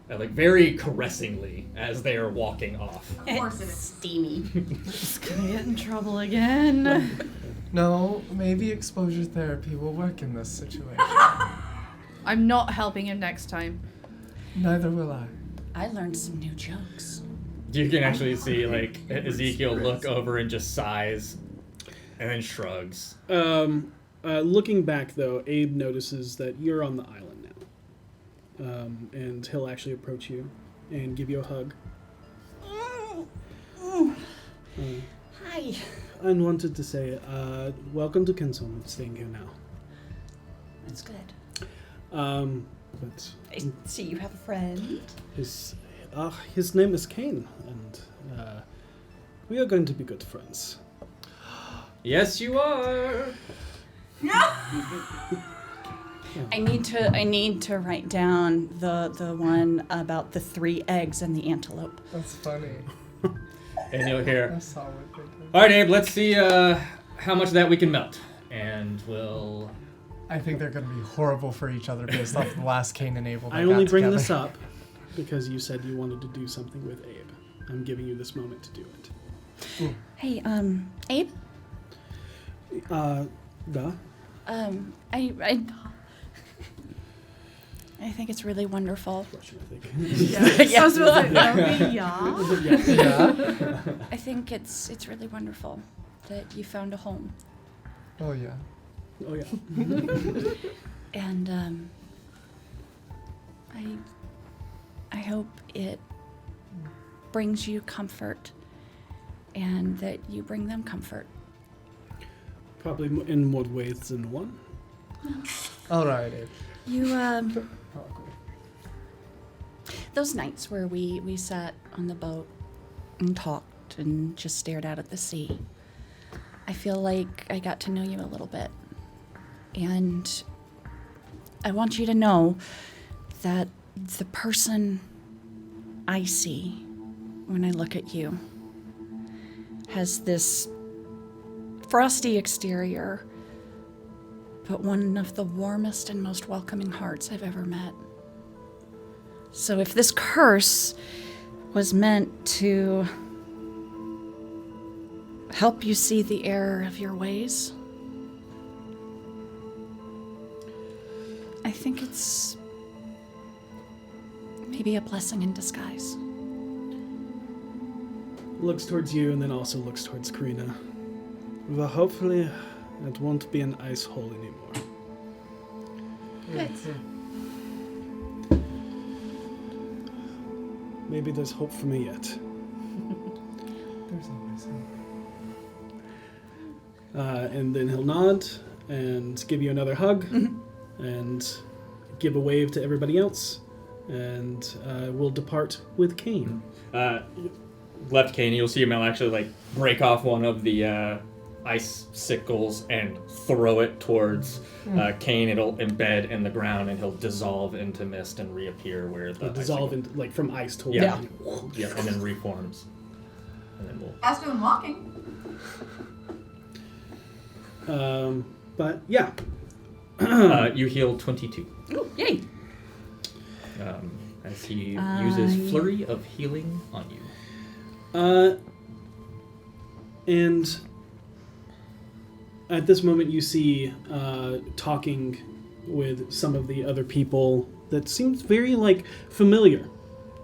like very caressingly as they are walking off. Of course it is. Steamy. Just gonna get in trouble again. No, maybe exposure therapy will work in this situation. I'm not helping him next time. Neither will I. I learned some new jokes. You can actually see like Ezekiel look over and just sighs, and then shrugs. Looking back though, Abe notices that you're on the island now, and he'll actually approach you and give you a hug. Hi. And wanted to say, welcome to Kinson, staying here now. That's good. But I see you have a friend. his name is Kane, and we are going to be good friends. Yes, you are. I need to write down the one about the 3 eggs and the antelope. That's funny. And you'll hear, I saw what they did. all right, Abe, let's see how much of that we can melt. And we'll... I think they're going to be horrible for each other based off the last Cain and Abel. I only bring this up because you said you wanted to do something with Abe. I'm giving you this moment to do it. Ooh. Hey, Abe? Duh. I think it's really wonderful. Russian, I think. Yeah. So yeah. I think it's really wonderful that you found a home. Oh, yeah. Oh yeah. And I hope it brings you comfort and that you bring them comfort. Probably in more ways than one. All right, Abe. You Oh, cool. those nights where we sat on the boat and talked and just stared out at the sea. I feel like I got to know you a little bit. And I want you to know that the person I see when I look at you has this frosty exterior, but one of the warmest and most welcoming hearts I've ever met. So if this curse was meant to help you see the error of your ways, I think it's maybe a blessing in disguise. Looks towards you and then also looks towards Karina. Well, hopefully it won't be an ice hole anymore. Good. Maybe there's hope for me yet. There's always hope. And then he'll nod and give you another hug and give a wave to everybody else. And we'll depart with Kane. left Kane, you'll see him actually like break off one of the icicles and throw it towards Kane. It'll embed in the ground and he'll dissolve into mist and reappear where the dissolve into, like, from ice to yeah. water. Yeah, and then reforms. And then we'll... Faster than walking. But yeah. You heal 22. Ooh, yay! As he uses Flurry of Healing on you. And at this moment you see talking with some of the other people that seems very, like, familiar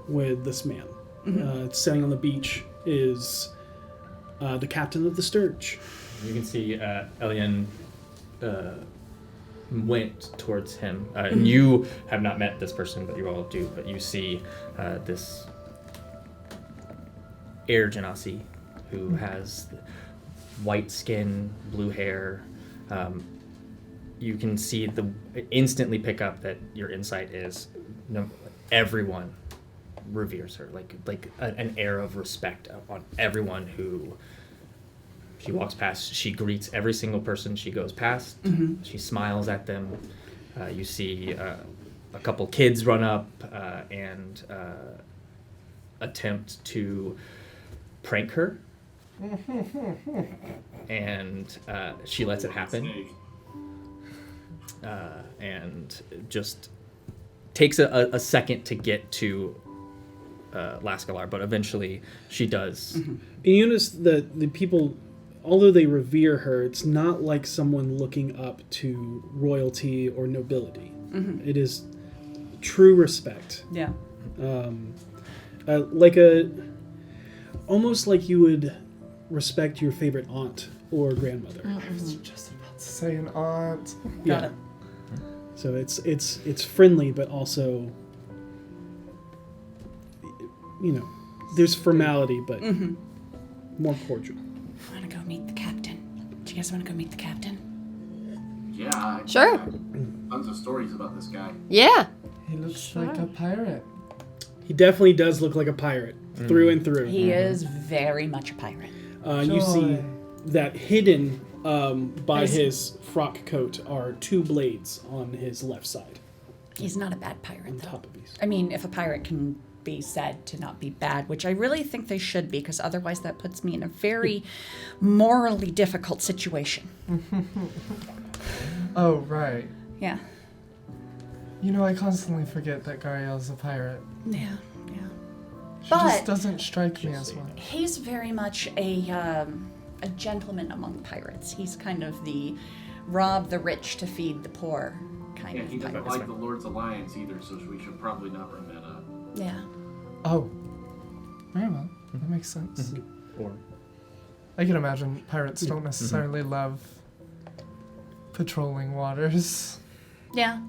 with this man. Sitting on the beach is the captain of the Sturge. You can see Elian went towards him. And you have not met this person, but you all do. But you see this Air Genasi who has white skin, blue hair. You can see instantly pick up that your insight is everyone reveres her, like an air of respect on everyone who she walks past. She greets every single person she goes past. She smiles at them. You see a couple kids run up and attempt to prank her. And she lets it happen. And just takes a second to get to Lascalar, but eventually she does. And you notice that the people, although they revere her, it's not like someone looking up to royalty or nobility. It is true respect. Yeah. Almost like you would respect your favorite aunt or grandmother. I was just about to say an aunt. Got it. So it's friendly, but also, there's formality, but more cordial. I want to go meet the captain. Do you guys want to go meet the captain? Yeah. Sure. Tons of stories about this guy. Yeah. He looks like a pirate. He definitely does look like a pirate, through and through. He is very much a pirate. You see that hidden by his frock coat are 2 blades on his left side. He's not a bad pirate, On though. top of these. I mean, if a pirate can be said to not be bad, which I really think they should be, because otherwise that puts me in a very morally difficult situation. Oh, right. Yeah. I constantly forget that Gariel's a pirate. Yeah. She But- just doesn't strike me as one. He's very much a gentleman among pirates. He's kind of the rob the rich to feed the poor kind Yeah, of he doesn't pirate. like the Lord's Alliance either, so we should probably not bring that up. Yeah. Oh. Very well. That makes sense. Or I can imagine pirates don't necessarily love patrolling waters. Yeah.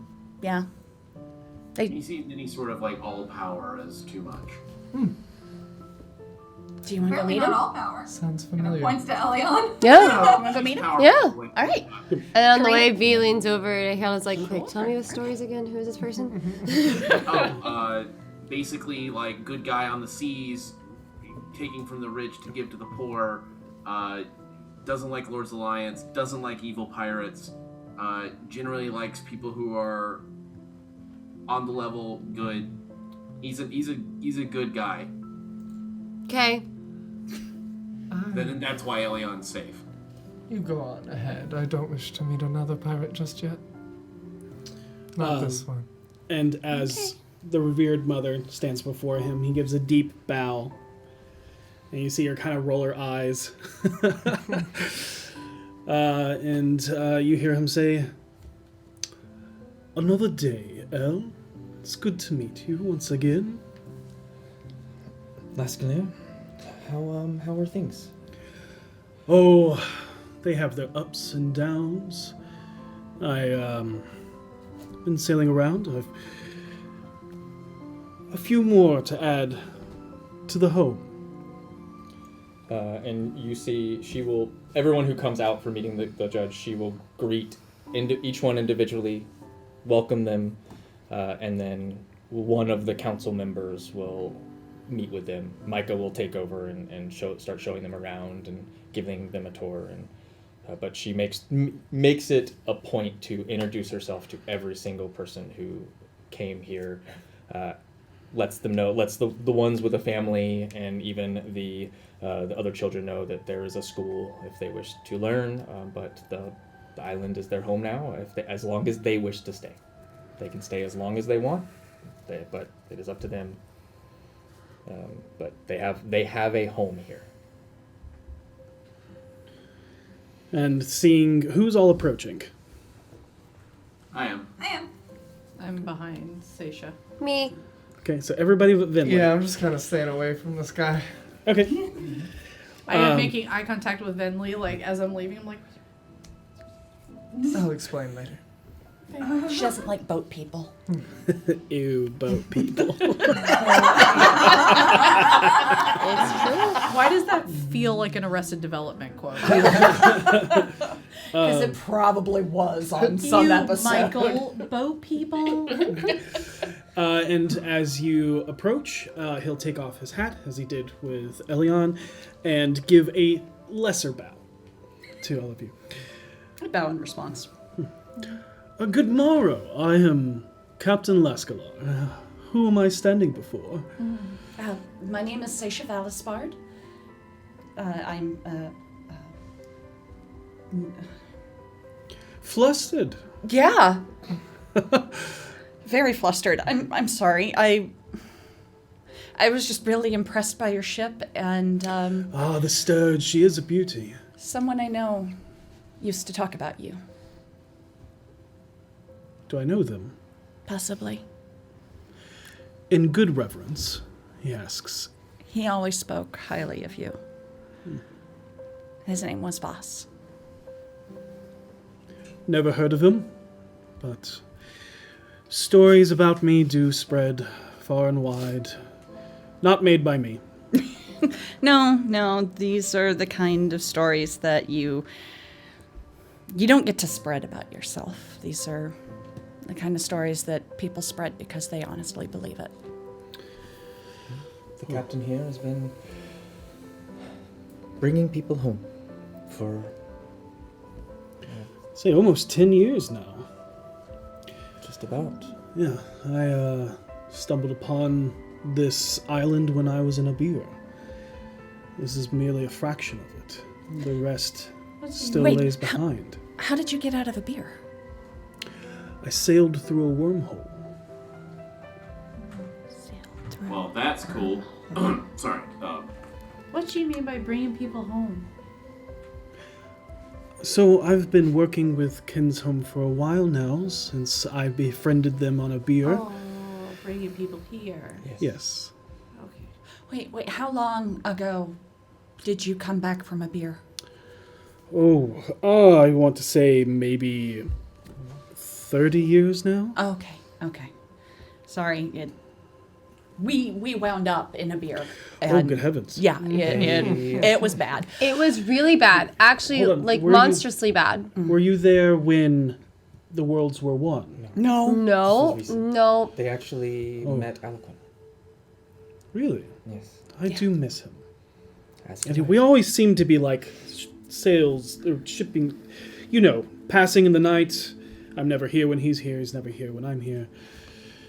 He sees any sort of all power as too much. Do you want to go Apparently meet not him? all power. Sounds And familiar. points to Elion. Yeah. You want to go meet him? Power Yeah. point. All right. And on the way, V leans over and Hannah's like, quick, tell me the stories again. Who is this person? Basically, good guy on the seas, taking from the rich to give to the poor, doesn't like Lord's Alliance, doesn't like evil pirates, generally likes people who are on the level good. He's a good guy. Okay. Then that's why Elion's safe. You go on ahead. I don't wish to meet another pirate just yet. Not this one. And as the revered mother stands before him, he gives a deep bow. And you see her kind of roll her eyes. And you hear him say, "Another day, El. It's good to meet you once again." Lascalar, how are things? Oh, they have their ups and downs. I been sailing around. I've a few more to add to the hoe. And you see, everyone who comes out for meeting the judge, she will greet each one individually, welcome them, and then one of the council members will meet with them. Micah will take over and start showing them around and giving them a tour. And but she makes it a point to introduce herself to every single person who came here. Lets the ones with a family and even the other children know that there is a school if they wish to learn. But the island is their home now. As long as they wish to stay, they can stay as long as they want. But it is up to them. But they have a home here. And seeing who's all approaching. I am. I'm behind Seisha. Me. Okay, so everybody but Vinley. Yeah, I'm just kind of staying away from this guy. Okay. I am making eye contact with Venley, like, as I'm leaving. I'm like, I'll explain later. She doesn't like boat people. Ew, boat people. It's true. why does that feel like an Arrested Development quote? Because it probably was on some You, episode. Michael, boat people. And as you approach, he'll take off his hat, as he did with Elion, and give a lesser bow to all of you. I bow in response. Good morrow. I am Captain Lascalar. Who am I standing before? My name is Seisha Valispard. I'm Flustered. Yeah. Very flustered. I'm sorry. I was just really impressed by your ship, and The Sturge. She is a beauty. someone I know used to talk about you. Do I know them? Possibly. In good reverence, he asks. He always spoke highly of you. His name was Voss. Never heard of him, but stories about me do spread far and wide. Not made by me. no, these are the kind of stories that you don't get to spread about yourself. These are the kind of stories that people spread because they honestly believe it. The captain here has been bringing people home for Say almost 10 years now. just about. Yeah, I stumbled upon this island when I was in Abir. This is merely a fraction of it. The rest still Wait, lays behind. How did you get out of a beer? I sailed through a wormhole. Well, that's cool. Sorry. What do you mean by bringing people home? So I've been working with Kinsholm for a while now, since I befriended them on Abir. Oh, bringing people here. Yes. Okay. Wait, how long ago did you come back from a beer? I want to say maybe 30 years now. Okay. Sorry, we wound up in a beer. Oh, good heavens. Yeah, it was bad. It was really bad. Actually, Hold on, like were you- monstrously bad. Were you there when the worlds were one? No. No. They actually met Alcuin. Really? Yes. I do miss him. As And did I. we always seem to be like sails or shipping, passing in the night. I'm never here when he's here. He's never here when I'm here.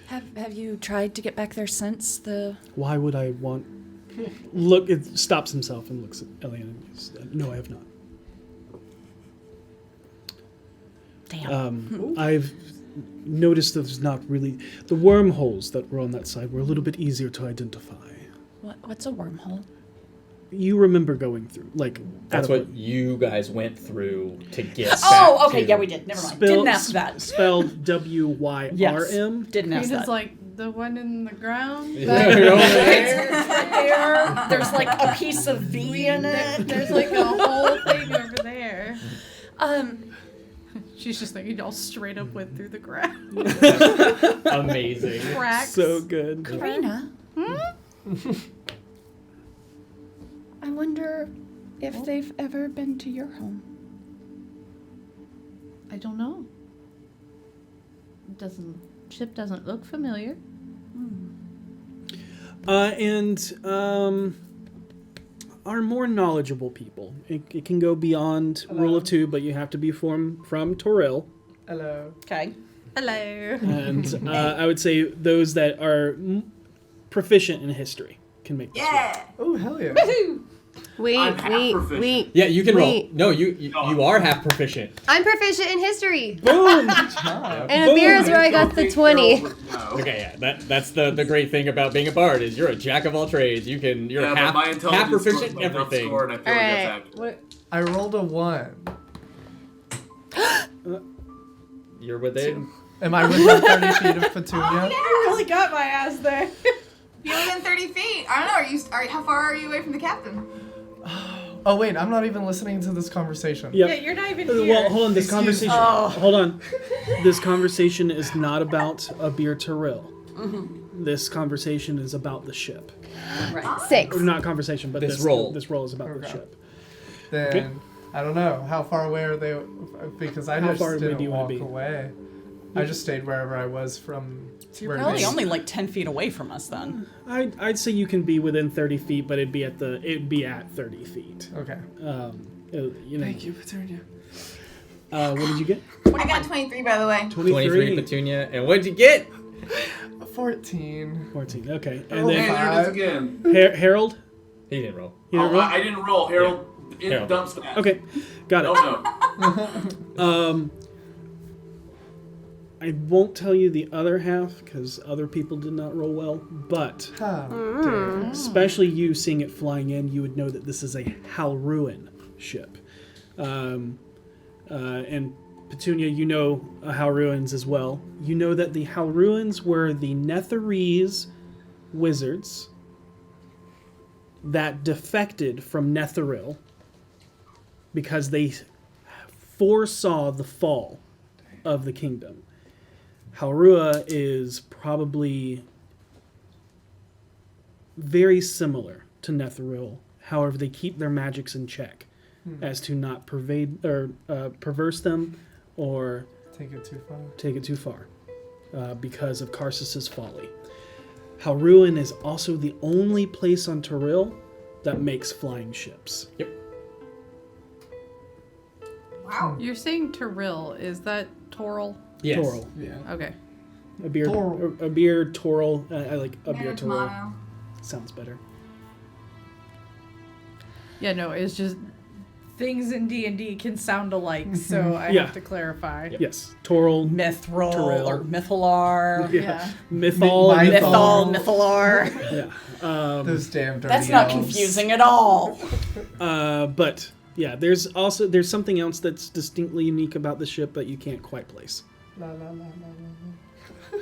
Have you tried to get back there since the... Why would I want... Look, it stops himself and looks at Elian and says, no, I have not. Damn. I've noticed that there's not really... The wormholes that were on that side were a little bit easier to identify. What's a wormhole? You remember going through, like... That's out of what you guys went through to get Oh, back okay, to- yeah, we did. Never mind. Didn't ask that. Spelled W-Y-R-M. Yes. Didn't ask Karina's that. like the one in the ground. There's like a piece of V in it. There's like a whole thing over there. Um, She's just thinking y'all straight up went through the ground. Amazing. Cracks. So good. Karina? I wonder if they've ever been to your home. I don't know. Ship doesn't look familiar. are more knowledgeable people. It can go beyond rule of two, but you have to be from Toril. Hello. Okay. Hello. And I would say those that are proficient in history can make this work. Yeah. Oh, hell yeah. Wait, I'm half wait, proficient. wait. Yeah, you can roll. Wait. No, you are half proficient. I'm proficient in history. Boom! And a beer is where I got the 20. No. Okay, yeah, that's the great thing about being a bard is you're a jack of all trades. You're Yeah, half, but my intelligence half proficient scores in went up everything. score, and I feel like that's Alright. accurate. I rolled a 1. You're within. Am I within 30 feet of Petunia? Oh, Really got my ass there. You're within 30 feet. I don't know. How far are you away from the captain? Oh, wait, I'm not even listening to this conversation. Yep. Yeah, you're not even here. Well, hold on. This Excuse me. conversation. Hold on. This conversation is not about a beer Toril. This conversation is about the ship. 6. Or not conversation, but This this roll. This roll is about the Okay. ship. Then, I don't know. How far away are they? Because I How just far away do didn't you wanna walk be? away. I just stayed wherever I was from. So you're where probably they- only like 10 feet away from us then. I'd say you can be within 30 feet, but it'd be at 30 feet. Okay. You know. Thank you, Petunia. What did you get? I got 23, by the way. 23 Petunia, and what'd you get? 14. 14. Okay, and Oh, then hey, there it is again. Harold. He didn't roll. You didn't Oh, roll? I didn't roll. Harold Harold. dumps that. Okay, got it. No. I won't tell you the other half because other people did not roll well, but especially you seeing it flying in, you would know that this is a Halruin ship. And Petunia, you know Halruins as well. You know that the Halruins were the Netherese wizards that defected from Netheril because they foresaw the fall of the kingdom. Halrua is probably very similar to Netheril. However, they keep their magics in check as to not perverse them or Take it too far. take it too far because of Karsus's folly. Halruin is also the only place on Toril that makes flying ships. Yep. Wow. You're saying Toril. Is that Toril? Yes. Toril. Yeah. Okay. A beer Toril. a beer Toril. I like a beer Marriage Toril. motto. Sounds better. Yeah, no, it's just things in D&D can sound alike, so I Yeah. have to clarify. Yes. Toril. Mithril Toril. or Mythalar. Yeah. Mythol. My- Mythal, Mythal. Mythalar. Yeah. Those damn dirty That's not elves. confusing at all. But yeah, there's something else that's distinctly unique about the ship that you can't quite place. La, la, la, la, la.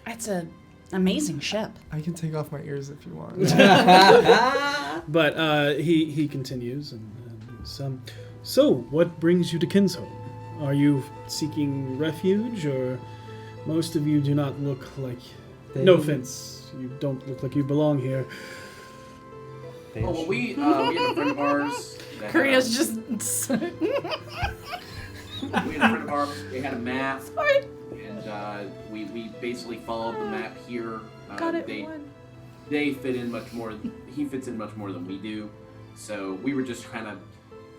It's an amazing ship. I can take off my ears if you want. But he continues and so what brings you to Kinsholm? Are you seeking refuge, or most of you do not look like? No offense, you don't look like you belong here. Oh, well, we have a friend of ours. that, Karina's just. We had a friend of ours. They had a map, and we basically followed the map here. Got it. They fit in much more. He fits in much more than we do. So we were just kind of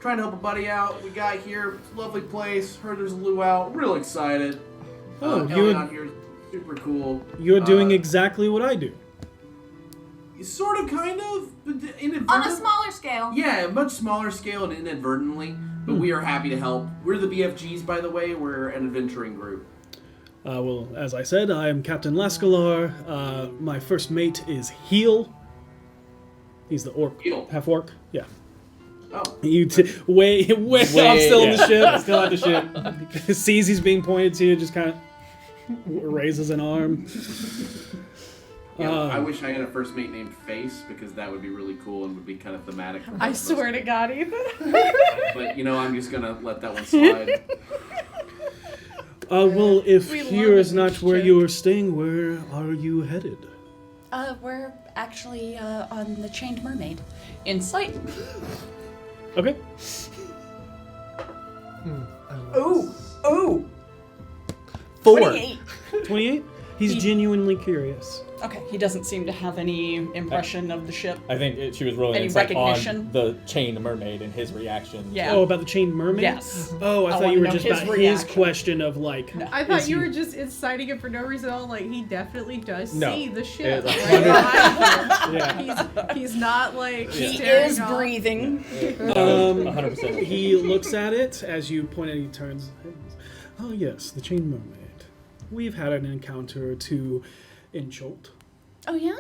trying to help a buddy out. We got here, lovely place. Heard there's a luau. Real excited. Oh, Ellie on here, is super cool. You're doing exactly what I do. Sort of, kind of, but inadvertently. On a smaller scale. Yeah, much smaller scale and inadvertently. But we are happy to help. We're the BFGs, by the way. We're an adventuring group. Well, as I said, I am Captain Lascalar. My first mate is Heel. He's the orc, Heel. half orc. Yeah. Oh. You way off, still in the ship. Still on the ship. Sees he's being pointed to, just kind of raises an arm. Yeah, I wish I had a first mate named Face, because that would be really cool and would be kind of thematic. For I both of swear us. to God, Ethan. But, I'm just going to let that one slide. Well, if We here love is it, not where ship. you are staying, where are you headed? We're actually on the Chained Mermaid. In sight. Okay. Ooh. 4. 28. 28? He's genuinely curious. Okay, he doesn't seem to have any impression of the ship. I think she was rolling Any insight recognition? on the chained mermaid and his reaction. Yeah. Oh, about the chained mermaid? Yes. Oh, I thought wanna you were know just his about his reaction. question of like. No. I thought Is you he- were just inciting it for no reason at all. Like, he definitely does No. see the ship. It's Right behind him. Yeah. He's not like He staring is off. breathing. 100%. He looks at it as you point at. He turns. Oh yes, the chained mermaid. We've had an encounter or two in Cholt. Oh yeah.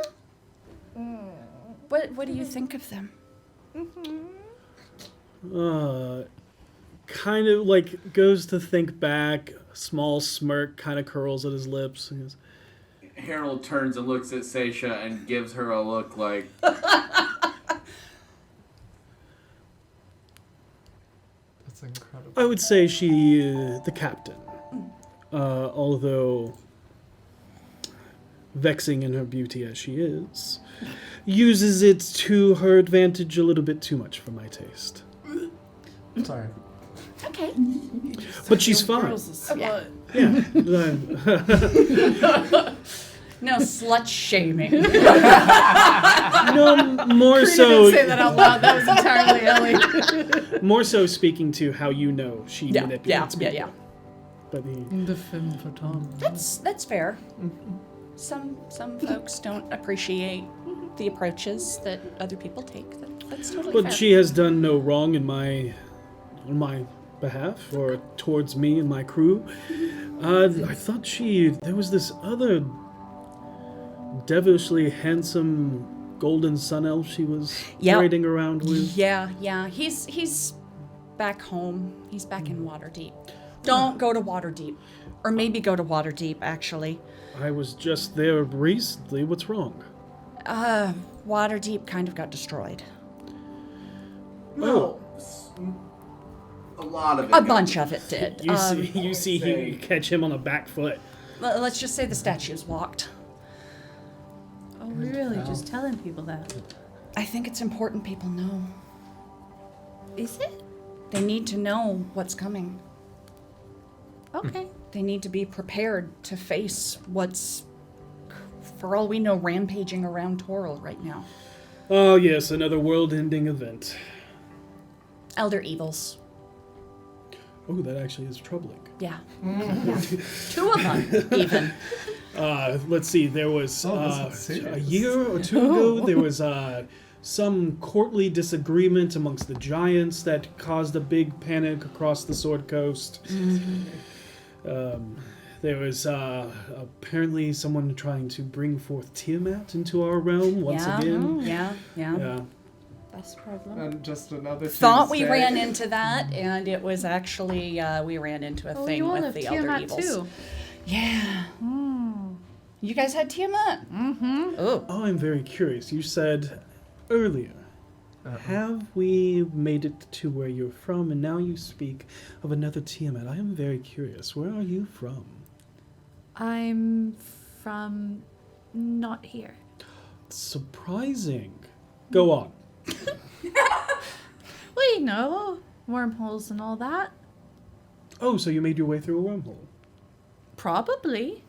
What do you think of them? Kind of like goes to think back. A small smirk kind of curls at his lips. And goes, Harold turns and looks at Seisha and gives her a look like, That's incredible. I would say she, the captain. Although vexing in her beauty as she is, uses it to her advantage a little bit too much for my taste. Sorry. Okay. But she's fine. Yeah. Yeah. No slut shaming. No, more Karina so. didn't say that out loud. That was entirely Ellie. More so speaking to how you know she manipulates people. Yeah. But he, The femme fatale. That's fair. Some folks don't appreciate the approaches that other people take. That's totally but fair. she has done no wrong on my behalf or towards me and my crew. I thought there was this other devilishly handsome golden sun elf she was Yep. parading around with. Yeah. He's back home. He's back in Waterdeep. Don't go to Waterdeep. Or maybe go to Waterdeep, actually. I was just there recently. What's wrong? Waterdeep kind of got destroyed. no. A lot of it. A bunch of it did. You see you catch him on a back foot. Let's just say the statues walked. Oh, really? Just telling people that. I think it's important people know. Is it? They need to know what's coming. Okay. They need to be prepared to face what's, for all we know, rampaging around Toril right now. Oh yes, another world-ending event. Elder evils. Oh, that actually is troubling. Yeah. Two of them, even. Let's see, there was this is a serious. year or two ago, there was some courtly disagreement amongst the giants that caused a big panic across the Sword Coast. There was apparently someone trying to bring forth Tiamat into our realm once again. Yeah. Yeah. That's a problem. And just another Thought we Tuesday. ran into that, and it was actually, we ran into a thing with the Elder Evils. Too. Yeah. You guys had Tiamat? Mm-hmm. Oh. Oh, I'm very curious. You said earlier, have we made it to where you're from, and now you speak of another Tiamat? I am very curious. Where are you from? I'm from not here. Surprising. Go on. Well, you know, wormholes and all that. Oh, so you made your way through a wormhole. Probably.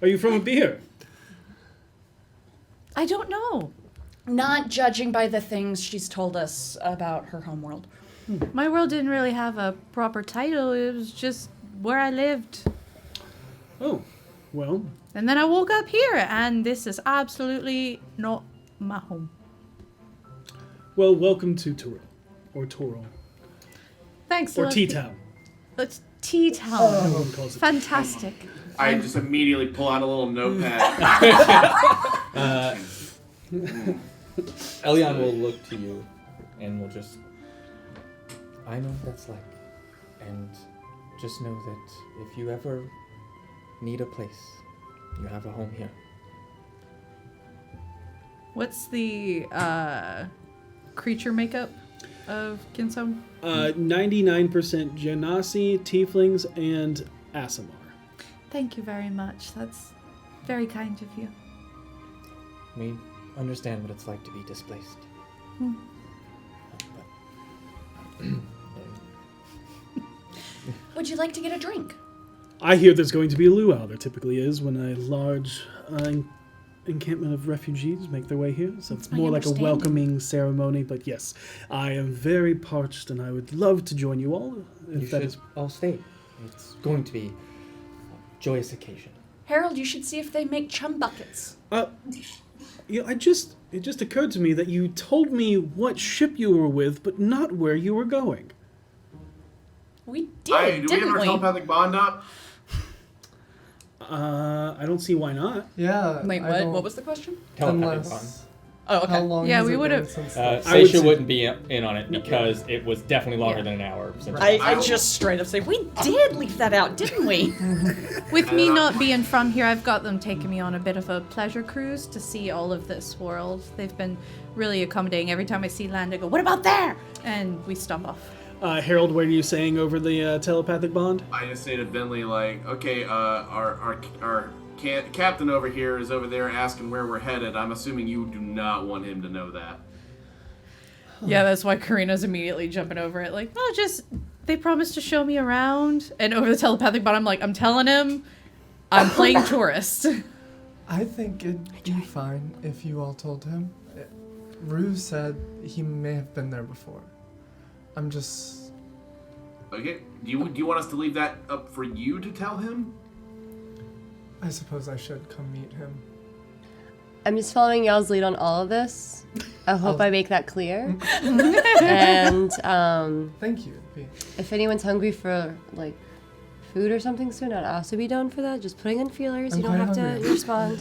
Are you from a beer? I don't know. Not judging by the things she's told us about her homeworld. My world didn't really have a proper title. It was just where I lived. Oh, well, And then I woke up here, and this is absolutely not my home. well, welcome to Toril. Or Toril. Thanks, Or Lucky. T-Town. It's T-Town. Everyone calls it Fantastic. I just immediately pull out a little notepad. Elion will look to you and will just, I know what that's like. And just know that if you ever need a place, you have a home here. What's the creature makeup of Kinsome? 99% Genasi, Tieflings, and Aasimar. Thank you very much. That's very kind of you. We understand what it's like to be displaced. Would you like to get a drink? I hear there's going to be a luau. There typically is when a large encampment of refugees make their way here. So it's my more like a understanding. welcoming ceremony. But yes, I am very parched, and I would love to join you all. If You that should is all stay. It's going to be a joyous occasion. Harold, you should see if they make chum buckets. it just occurred to me that you told me what ship you were with, but not where you were going. We Do we have didn't our we? telepathic bond up? I don't see why not. Yeah. Wait, I what? don't- What was the question? Telepathic bond. Unless. Oh, okay. How long Yeah, has we it would've- been since I would Seisha say- wouldn't be in on it because it was definitely longer than an hour. Since I just straight up say, we did leave that out, didn't we? With me not being from here, I've got them taking me on a bit of a pleasure cruise to see all of this world. They've been really accommodating. Every time I see land, I go, "What about there?" And we stop off. Harold, what are you saying over the telepathic bond? I just say to Bentley, like, okay, our captain over here is over there asking where we're headed. I'm assuming you do not want him to know that. Yeah, that's why Karina's immediately jumping over it. Like, oh, they promised to show me around. And over the telepathic bond, I'm like, I'm telling him, I'm playing tourist. I think it'd be fine if you all told him. Rue said he may have been there before. I'm just... Okay, do you want us to leave that up for you to tell him? I suppose I should come meet him. I'm just following y'all's lead on all of this. I hope I make that clear. And Thank you. if anyone's hungry for like food or something soon, I'd also be down for that. Just putting in feelers. I'm You don't quite have to hungry. respond.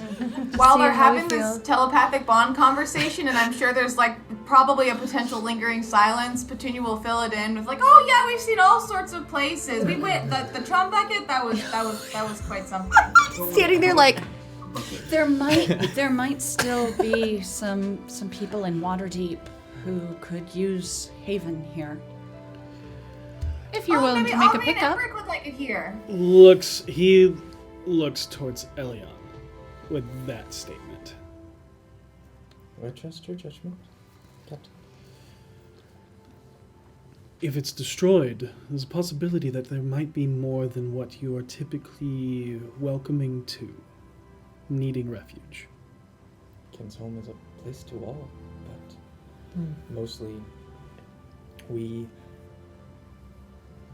While See they're how we having this feel. telepathic bond conversation, and I'm sure there's like probably a potential lingering silence, Petunia will fill it in with like, "Oh yeah, we've seen all sorts of places. We went the Trump bucket. That was quite something." Standing there like, There might still be some people in Waterdeep who could use Haven here. If you're willing maybe to make a Aubrey and pickup. Emric would like it here. He looks towards Elion with that statement. I trust your judgment, Captain. If it's destroyed, there's a possibility that there might be more than what you are typically welcoming to, needing refuge. Ken's home is a place to all, but mostly we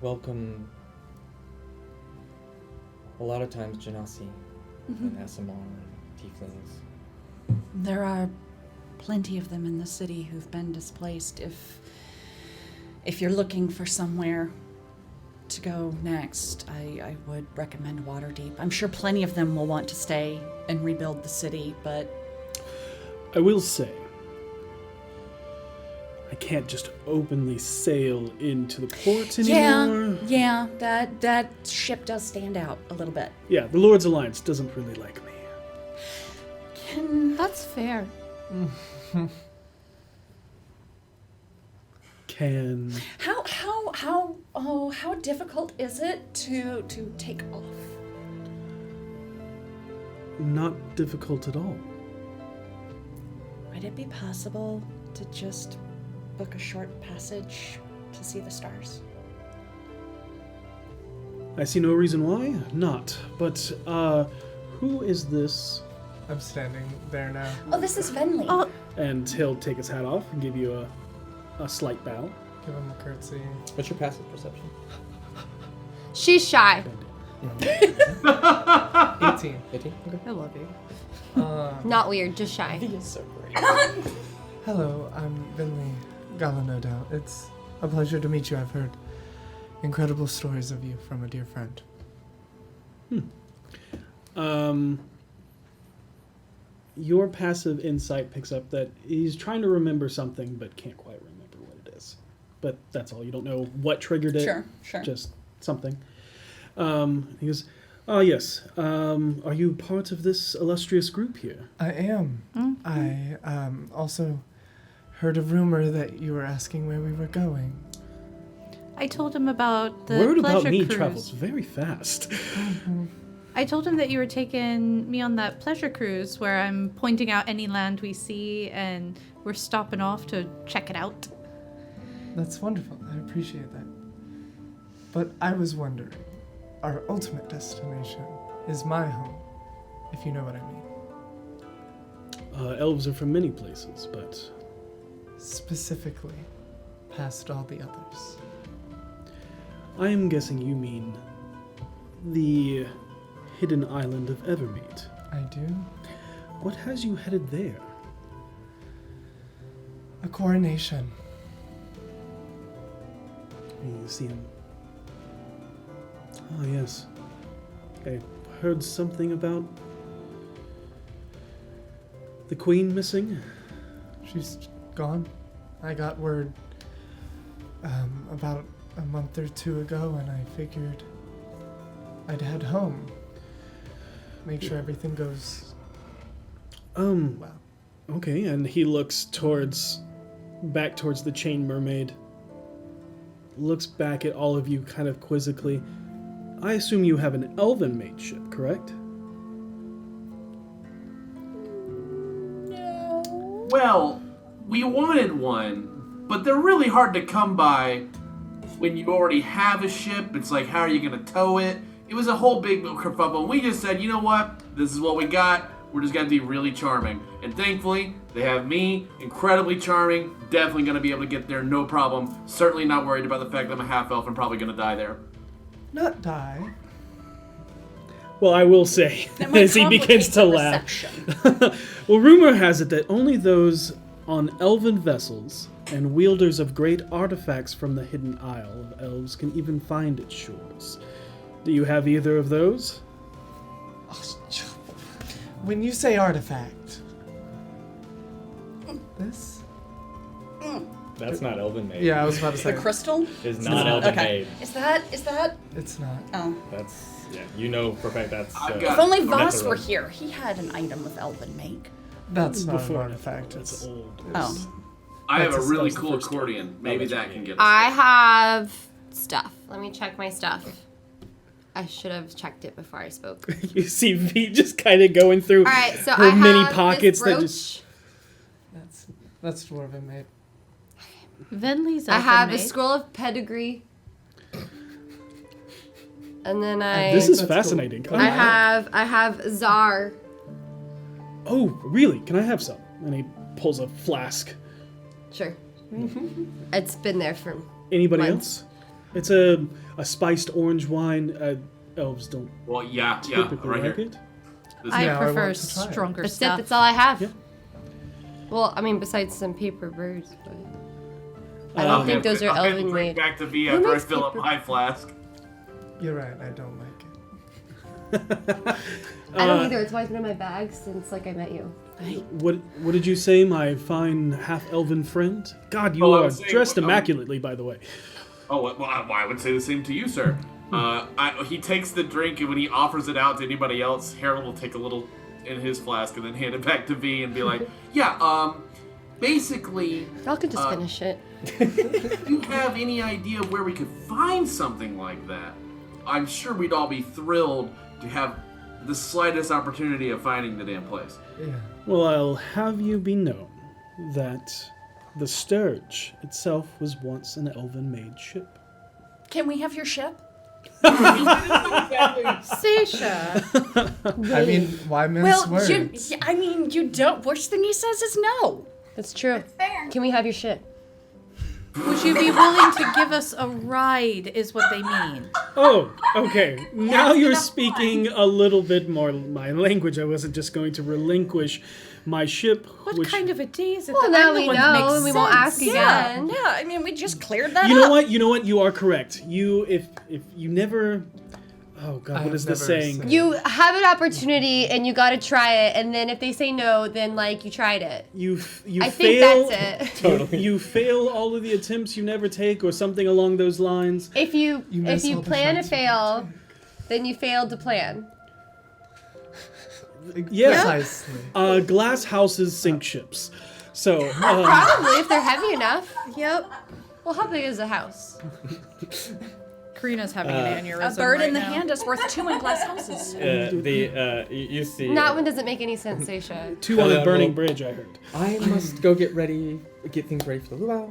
welcome a lot of times Genasi and Asimar and Tieflings. There are plenty of them in the city who've been displaced. If you're looking for somewhere to go next, I would recommend Waterdeep. I'm sure plenty of them will want to stay and rebuild the city, but I will say, I can't just openly sail into the port anymore. yeah, that ship does stand out a little bit. Yeah, the Lord's Alliance doesn't really like me. That's fair. Can How difficult is it to take off? not difficult at all. Would it be possible to just book a short passage to see the stars? I see no reason why not. But who is this? I'm standing there now. Oh, this is Venley. Oh, And he'll take his hat off and give you a slight bow. Give him a curtsy. What's your passive perception? she's shy. 18. 18? Okay. I love you. Not weird, just shy. He is so great. Hello, I'm Vinley Gala, no doubt. It's a pleasure to meet you. I've heard incredible stories of you from a dear friend. Your passive insight picks up that he's trying to remember something but can't quite remember what it is. But that's all. You don't know what triggered it. Sure. Just something. He goes, "Oh yes. Are you part of this illustrious group here?" I am. I also heard a rumor that you were asking where we were going. I told him about the Word pleasure about me cruise. travels very fast. I told him that you were taking me on that pleasure cruise where I'm pointing out any land we see and we're stopping off to check it out. That's wonderful. I appreciate that. But I was wondering, our ultimate destination is my home, if you know what I mean. Elves are from many places, but Specifically, past all the others. I am guessing you mean the hidden island of Evermeet. I do. What has you headed there? A coronation. You see him. Ah, yes. I heard something about the queen missing. She's gone. I got word about a month or two ago, and I figured I'd head home. Make sure everything goes well. Okay, and he looks back towards the chain mermaid. Looks back at all of you kind of quizzically. I assume you have an elven made ship, correct? Well, we wanted one, but they're really hard to come by when you already have a ship. It's like, how are you going to tow it? It was a whole big kerfuffle. We just said, you know what? This is what we got. We're just going to be really charming. And thankfully, they have me, incredibly charming, definitely going to be able to get there, no problem. Certainly not worried about the fact that I'm a half-elf and probably going to die there. Not die. Well, I will say, That might as he begins to laugh. reception. Well, rumor has it that only those on elven vessels and wielders of great artifacts from the hidden Isle of Elves can even find its shores. Do you have either of those? When you say artifact, this? That's not elven made. Yeah, I was about to say. The crystal? Is not elven made. Is that? It's not. Oh. That's you know for a fact that's. I've If only that's Voss a were rogue. here, he had an item of elven make. That's not Before an artifact. That's It's old. Oh. I have a That's really the cool first one. accordion. Maybe that's that right. can get us. I have stuff. Let me check my stuff. I should have checked it before I spoke. You see V just kind of going through All right, so her I have many pockets this that brooch. just. That's dwarven made. Venley's I have a made. scroll of pedigree. And then This is That's cool. fascinating. I have Czar. Oh, really? Can I have some? And he pulls a flask. Sure. It's been there for Anybody months. else? It's a spiced orange wine. Elves don't Well, yeah, typically right like here. it. This I Yeah, I prefer want to try it. stronger That's it. stuff. That's all I have. Yeah. Well, I mean, besides some paper birds, but I I'll don't think those are I'll have to elven bring made. back to V Who after I makes fill up paper- my flask. You're right. I don't like it. I don't either. It's why it's been in my bag since like I met you. What did you say, my fine half-elven friend? God, you Oh, I are was saying, dressed um, immaculately, by the way. Oh, well, I would say the same to you, sir. He takes the drink, and when he offers it out to anybody else, Harold will take a little in his flask and then hand it back to V and be like, yeah, basically, Y'all could just finish it. if you have any idea of where we could find something like that, I'm sure we'd all be thrilled to have the slightest opportunity of finding the damn place. Yeah. Well, I'll have you be known that the Sturge itself was once an elven-made ship. Can we have your ship? Seisha. I mean, why mince words? You don't. Worst thing he says is no. That's true. Fair. Can we have your shit? Would you be willing to give us a ride, is what they mean. Oh, okay. Now you're speaking a little bit more my language. I wasn't just going to relinquish my ship, What which... kind of a day is it Well, that now I'm the we one that know, makes and we won't ask sense? again. Yeah, I mean, we just cleared that You up. know what? You are correct. If you never... Oh, God, what is the never saying? said- You have an opportunity and you gotta try it, and then if they say no, then like you tried it. You I fail... think that's it. Totally. You fail all of the attempts you never take, or something along those lines. If you miss all the plan to shots you fail, then you failed to plan. Yeah. Precisely. Glass houses sink ships. So, Probably if they're heavy enough. Yep. Well, how big is a house? Karina's having an aneurysm. A bird right in the now. hand is worth two in glass houses. You see. That one doesn't make any sense, Seisha. 2 on a Hello. burning bridge, I heard. I must go get things ready for the luau.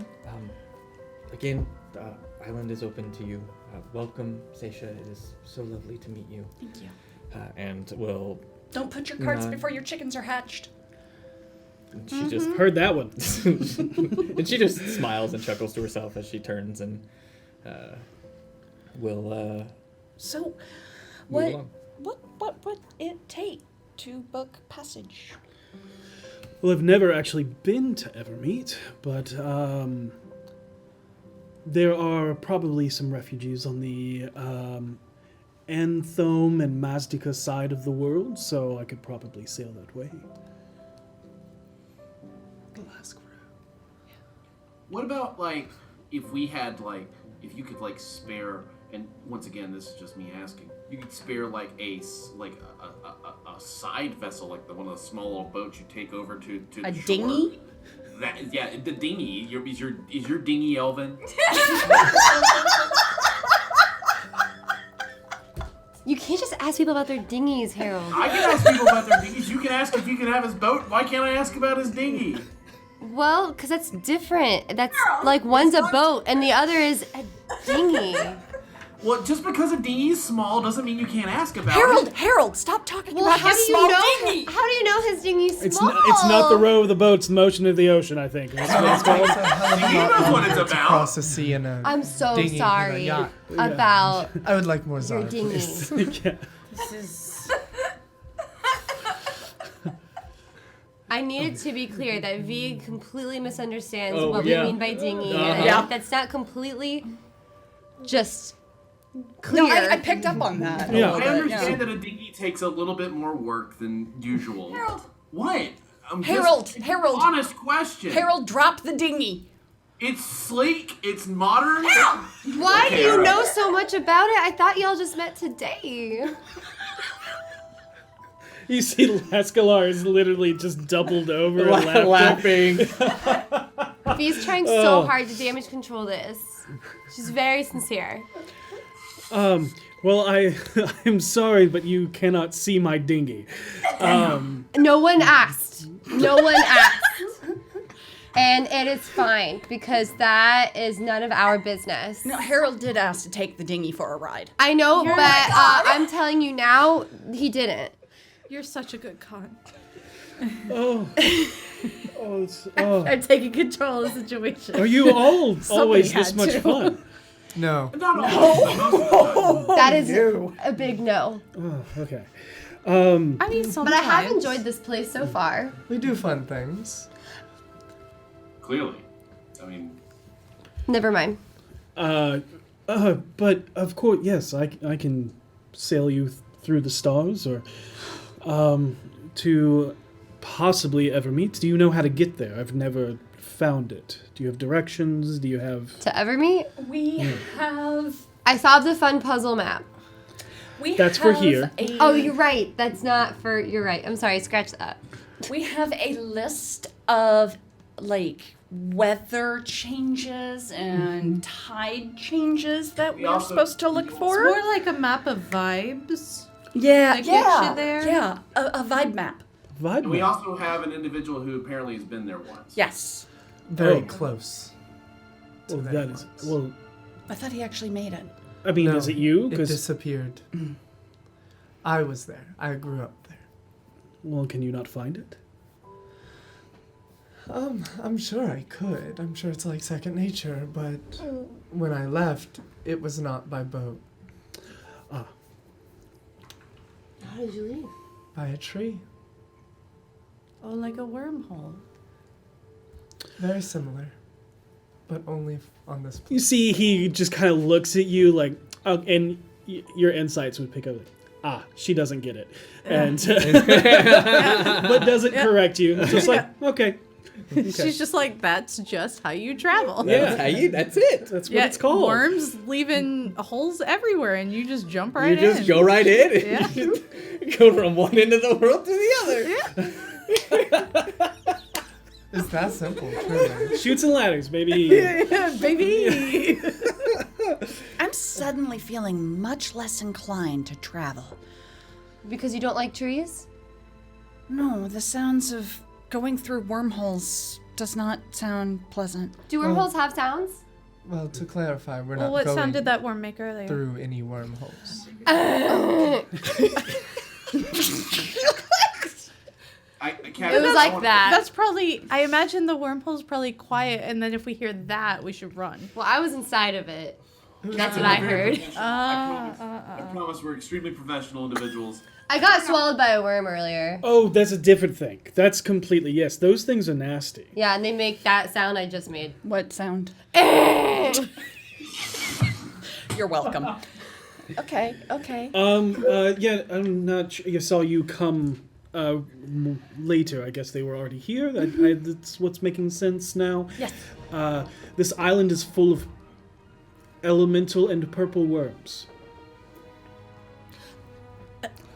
Again, the island is open to you Welcome, Seisha. It is so lovely to meet you. Thank you. And we'll... Don't put your cards Nah. before your chickens are hatched. And she just Heard that one. and she just smiles and chuckles to herself as she turns and will So, move along. what would it take to book passage? Well, I've never actually been to Evermeet, but there are probably some refugees on the Anthome and Mazdika side of the world, so I could probably sail that way. What about like if we had like if you could like spare, and once again this is just me asking, you could spare like a side vessel, like one of the small little boats you take over to A the shore. dinghy? That, yeah, the dinghy. Is your dinghy Elvin? You can't just ask people about their dinghies, Harold. I can ask people about their dinghies. You can ask if you can have his boat. Why can't I ask about his dinghy? Well, because that's different. That's like one's a boat and the other is a dinghy. Well, just because a dinghy is small doesn't mean you can't ask about it. Harold, stop talking Well, about how his do small you know? dinghy. How do you know his dinghy's It's small? it's not the row of the boat, it's the motion of the ocean, I think. That's what it's called. He knows what it's To about. cross the sea in a I'm so dinghy in a sorry yacht. about I would like more your Zara, dinghy. please. Yeah. This is. I need it to be clear that V completely misunderstands Oh, what yeah. we mean by dinghy. Uh-huh. And Yeah. that's not completely just clear. No, I picked up on that. Yeah. I Yeah. understand that a dinghy takes a little bit more work than usual. Harold. What? Harold, Honest question. Harold, drop the dinghy. It's sleek. It's modern. Why do you know so much about it? I thought y'all just met today. You see Lascalar is literally just doubled over and laughing. V's trying so hard to damage control this. She's very sincere. Well, I'm sorry, but you cannot see my dinghy. No one asked. No one asked. And it is fine because that is none of our business. No, Harold did ask to take the dinghy for a ride. I know, but I'm telling you now, he didn't. You're such a good con. I'm taking control of the situation. Are you all always had this much to. fun? No. Not all. That is a big no. Oh, okay. I mean, But sometimes. I have enjoyed this place so far. We do fun things. Clearly. I mean, Never mind. But of course, yes, I can sail you through the stars or to possibly Evermeet. Do you know how to get there? I've never found it. Do you have directions? Do you have... To Evermeet, We have. I solved the fun puzzle map. That's for here. Oh, you're right. That's not for. You're right. I'm sorry. Scratch that. We have a list of like weather changes and tide changes that We we're also- supposed to look It's for. more like a map of vibes. Yeah, that gets you there. Yeah, a vibe map. Vibe and we map. also have an individual who apparently has been there once. Yes. Very Oh. close. to Well, that that is... once. Well, I thought he actually made it. I mean, No, is it you? It Because... disappeared. I was there. I grew up there. Well, can you not find it? I'm sure I could. I'm sure it's like second nature, but when I left, it was not by boat. How did you leave? By a tree. Oh, like a wormhole. Very similar. But only on this You see, he just kind of looks at you like, and your insights would pick up, like, she doesn't get it, and but doesn't correct you. It's just like, okay, She's just like, that's just how you travel. Yeah. That's it. that's what it's called. Worms leaving holes everywhere, and you just jump right You just in. go right in. And Yeah. you just go from one end of the world to the other. It's that simple, truly. Shoots and ladders, baby. Yeah, baby. I'm suddenly feeling much less inclined to travel. Because you don't like trees? No, the sounds of going through wormholes does not sound pleasant. Do wormholes have sounds? Well, to clarify, we're Well, not what going sound did that worm make earlier? through any wormholes. It was like that. That's probably. I imagine the wormhole's probably quiet, and then if we hear that, we should run. Well, I was inside of it. That's what I heard. I promise we're extremely professional individuals. I got swallowed by a worm earlier. Oh, that's a different thing. That's completely, yes. Those things are nasty. Yeah, and they make that sound I just made. What sound? You're welcome. Okay. Yeah, I'm not sure. I saw you come later. I guess they were already here. That's what's making sense now. Yes. This island is full of elemental and purple worms.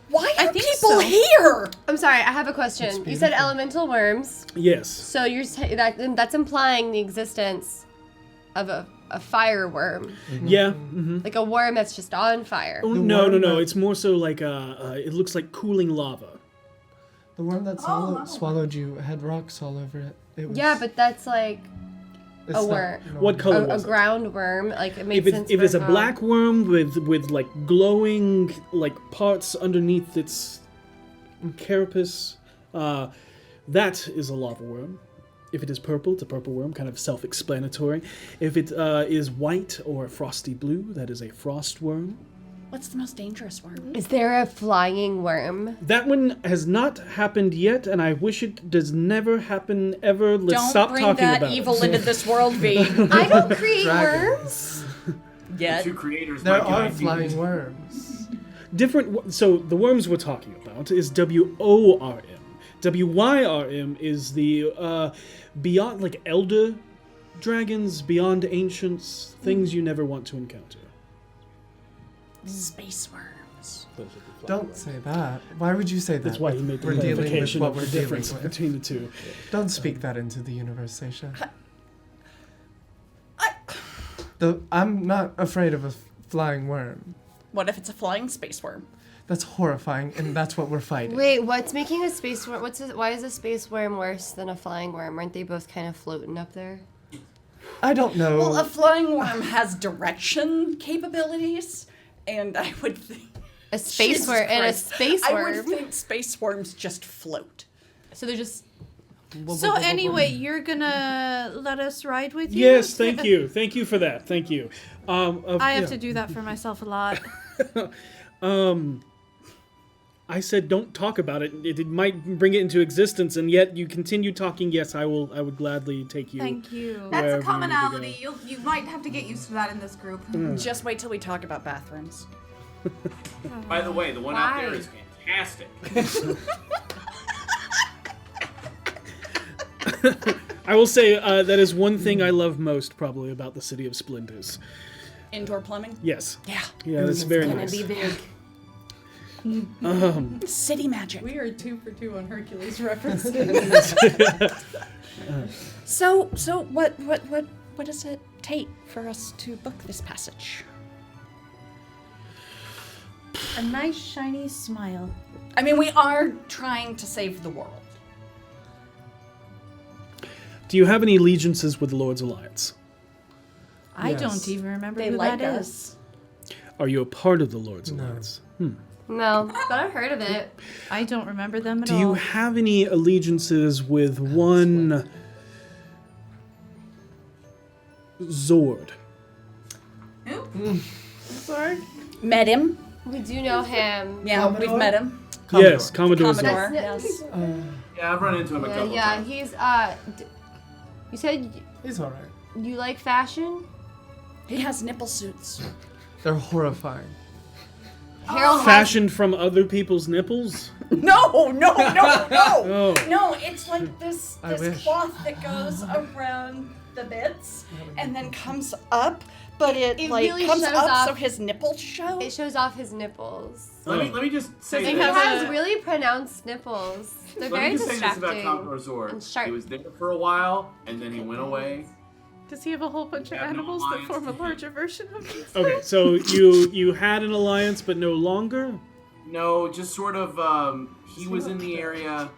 Why are think people so. here? I'm sorry, I have a question. You said elemental worms. Yes. So you're that's implying the existence of a fire worm. Mm-hmm. Yeah. Mm-hmm. Like a worm that's just on fire. Oh, no. It's more so like it looks like cooling lava. The worm that swallowed you had rocks all over it. It was, Yeah, but that's like it's a not worm. normal. What color A was it? ground worm. Like it makes sense. If for it's a how- black worm with like glowing like parts underneath its carapace, that is a lava worm. If it is purple, it's a purple worm, kind of self-explanatory. If it is white or frosty blue, that is a frost worm. What's the most dangerous worm? Is there a flying worm? That one has not happened yet, and I wish it does never happen ever. Let's Don't stop bring talking that about evil it. into this world, V. I don't create Dragons. worms. Yet. The two creators There might get are ideas. flying worms. So the worms we're talking about is WORM. WYRM is the beyond, like elder dragons, beyond ancients, things you never want to encounter. Space worms. Don't say that. Why would you say that? That's why he made the We're dealing with clarification what of we're the dealing difference with. between the two. Don't speak that into the universe, Seisha. I'm not afraid of a flying worm. What if it's a flying space worm? That's horrifying, and that's what we're fighting. Wait, what's making a space worm? Why is a space worm worse than a flying worm? Aren't they both kind of floating up there? I don't know. Well, a flying worm has direction capabilities, and I would think A space Jesus worm and a Christ. space I worm. would think space worms just float. So they're just. So anyway, you're gonna let us ride with you? Yes, thank you. Thank you for that. Thank you. I have to do that for myself a lot. I said don't talk about it. It might bring it into existence, and yet you continue talking. Yes, I will. I would gladly take you. Thank you. That's Wherever a you commonality. need to You might have to get used to that in this group. Just wait till we talk about bathrooms. By the way, the one out there Why? is fantastic. I will say that is one thing I love most, probably, about the City of Splendors. Indoor plumbing? Yes. Yeah. Yeah, that's very Gonna nice. be big. City magic. We are 2 for 2 on Hercules references. So what does it take for us to book this passage? A nice shiny smile. I mean, we are trying to save the world. Do you have any allegiances with the Lord's Alliance? I Yes. don't even remember They who like that us. is. Are you a part of the Lord's No. Alliance? No, but I've heard of it. I don't remember them at Do all. you have any allegiances with one Zord? Sorry. Met him. We do know him. Yeah, we've Commodore? met him. Yes, Commodore Zord. Commodore. That's- Yes. Yeah, I've run into him a couple Yeah, times. he's you said He's alright. you like fashion? He has nipple suits. They're horrifying. Harold has Fashioned from other people's nipples? No. Oh. No, it's like this I wish. cloth that goes around the bits and then comes up, but it like really comes shows up off- so his nipples show. it shows off his nipples. Let me just say He this. has really pronounced nipples. They're Let very me just say this about distracting. Commodore Zord. and sharp. He was there for a while, and then he went away. Does he have a whole bunch of Yeah, no animals that alliance form a to larger version of himself? Okay, so you had an alliance, but no longer? No, just sort of, he was in the area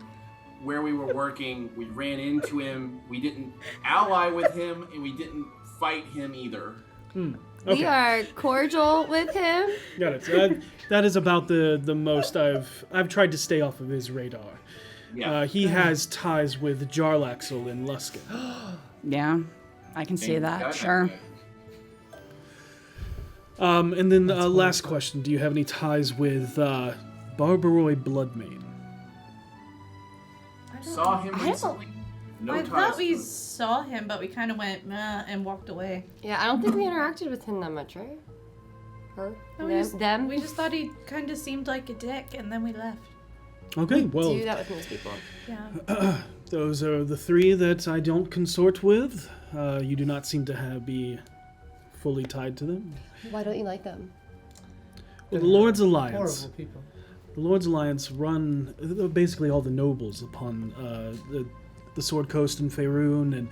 where we were working. We ran into him. We didn't ally with him, and we didn't fight him either. Okay. We are cordial with him. Got it. So that is about the most I've tried to stay off of his radar. Yeah. He has ties with Jarlaxle in Luskin. Yeah, I can see that. Sure. And then last question: do you have any ties with Barbaroi Bloodmane? Saw him recently. No I ties thought we to- saw him, but we kind of went meh and walked away. Yeah, I don't think we interacted with him that much, right? Her? No, Them? We just thought he kind of seemed like a dick, and then we left. Okay, well, Do that with most people. Yeah. those are the three that I don't consort with. You do not seem to be fully tied to them. Why don't you like them? Well, the Lord's Alliance. Horrible people. The Lord's Alliance run basically all the nobles upon the Sword Coast and Faerun,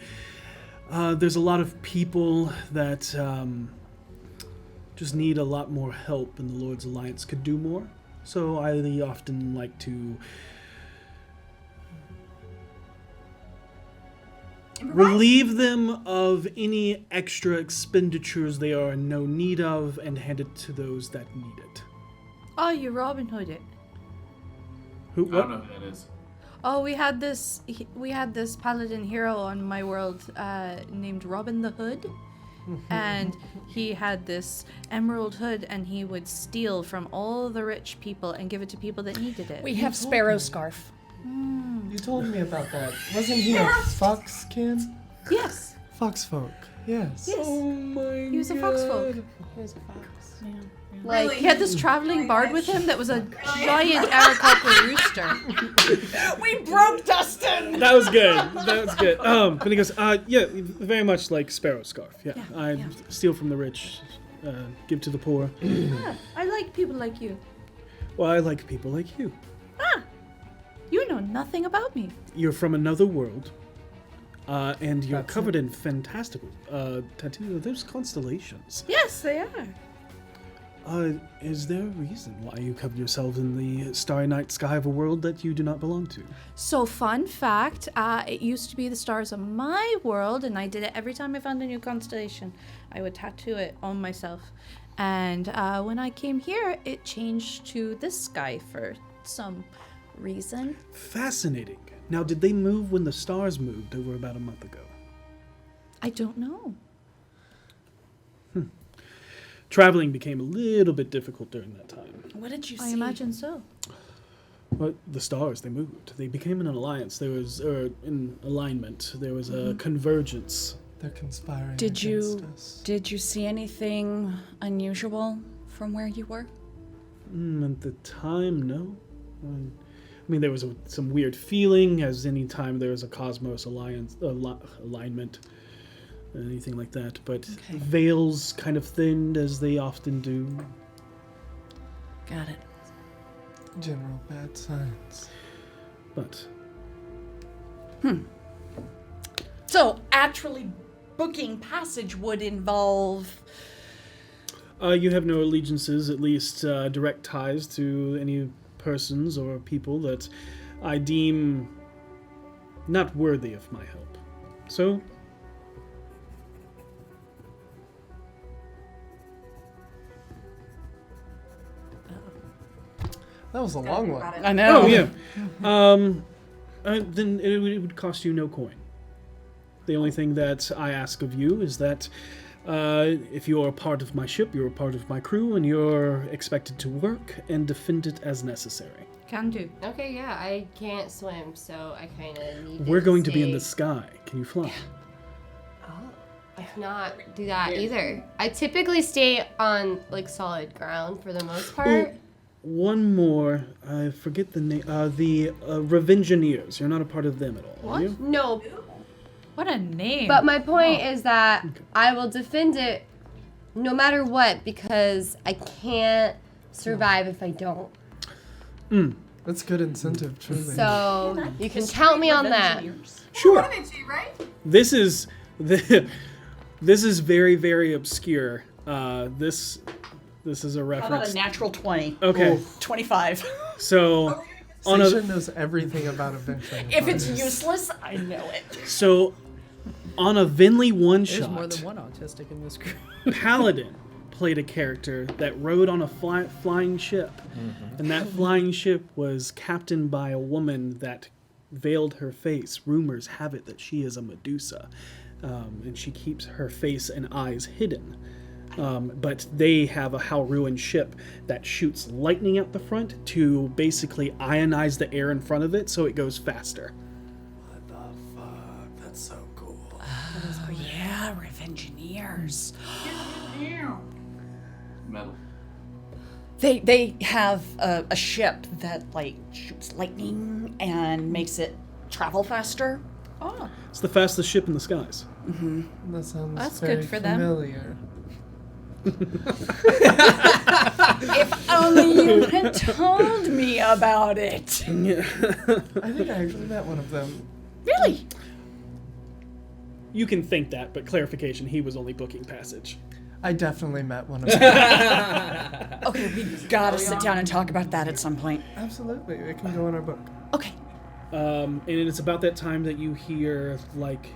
and there's a lot of people that just need a lot more help, and the Lord's Alliance could do more. So I often like to relieve them of any extra expenditures they are in no need of, and hand it to those that need it. Oh, you Robin Hood it. Who? I don't What? know who that is. Oh, we had this paladin hero on my world named Robin the Hood, and he had this emerald hood, and he would steal from all the rich people and give it to people that needed it. We have Sparrow Scarf. You told me about that. Wasn't he a foxkin? Yes, Foxfolk. Yes. Oh my he was a foxfolk. He was a fox. Yeah. Like, He had this traveling bard with him that was a giant Aarakocra rooster. We broke Dustin! That was good. That was good. But he goes, yeah, very much like Sparrow Scarf. Yeah, I steal from the rich, give to the poor. Yeah, I like people like you. Well, I like people like you. You know nothing about me. You're from another world, and you're That's covered in fantastical tattoos. There's constellations. Yes, they are. Is there a reason why you cover yourselves in the starry night sky of a world that you do not belong to? So, fun fact, it used to be the stars of my world, and I did it every time I found a new constellation. I would tattoo it on myself. And when I came here, it changed to this sky for some reason. Fascinating. Now, did they move when the stars moved over about a month ago? I don't know. Traveling became a little bit difficult during that time. What did you I see? imagine so. But the stars, they moved. They became an alliance. There was, in alignment. There was a convergence. They're conspiring Did against you us. did you see anything unusual from where you were? At the time, no. I mean, there was some weird feeling, as any time there was a cosmos alliance alignment, anything like that. But Okay. veils kind of thinned, as they often do. Got it. General bad signs. But So actually booking passage would involve you have no allegiances, at least direct ties to any persons or people that I deem not worthy of my help. So, That was a long one. I know. oh yeah, then it would cost you no coin. The only thing that I ask of you is that if you are a part of my ship, you're a part of my crew, and you're expected to work and defend it as necessary. Can do. okay, yeah, I can't swim, so I kind of need We're going to be in stay- the sky. Can you fly? Oh, I cannot do that either. I typically stay on, like, solid ground for the most part. One more. I forget the name. The Revengeneers. You're not a part of them at all, are you? No, What a name. but my point is that I will defend it no matter what because I can't survive if I don't. That's good incentive, truly. So you can count me on that. Sure. Energy, right? This is this is very, very obscure. This is a How about reference. a natural 20? Okay, 25. so on Station a knows everything about adventuring. If it's parties. useless, I know it. so On a Vinley There's one-shot, more than one autistic in this group. Paladin played a character that rode on a flying ship. And that flying ship was captained by a woman that veiled her face. Rumors have it that she is a Medusa. And she keeps her face and eyes hidden. But they have a Halruan ship that shoots lightning out the front to basically ionize the air in front of it so it goes faster. What the fuck? That's so cool. Oh, yeah, Revengineers. Metal. They have a ship that, like, shoots lightning and makes it travel faster. Oh, It's the fastest ship in the skies. That sounds That's very good for them. familiar. If only you had told me about it. I think I actually met one of them. Really? You can think that, but clarification, he was only booking passage. I definitely met one of them. Okay, we gotta sit down and talk about that at some point. Absolutely. It can go in our book. Okay. And it's about that time that you hear, like,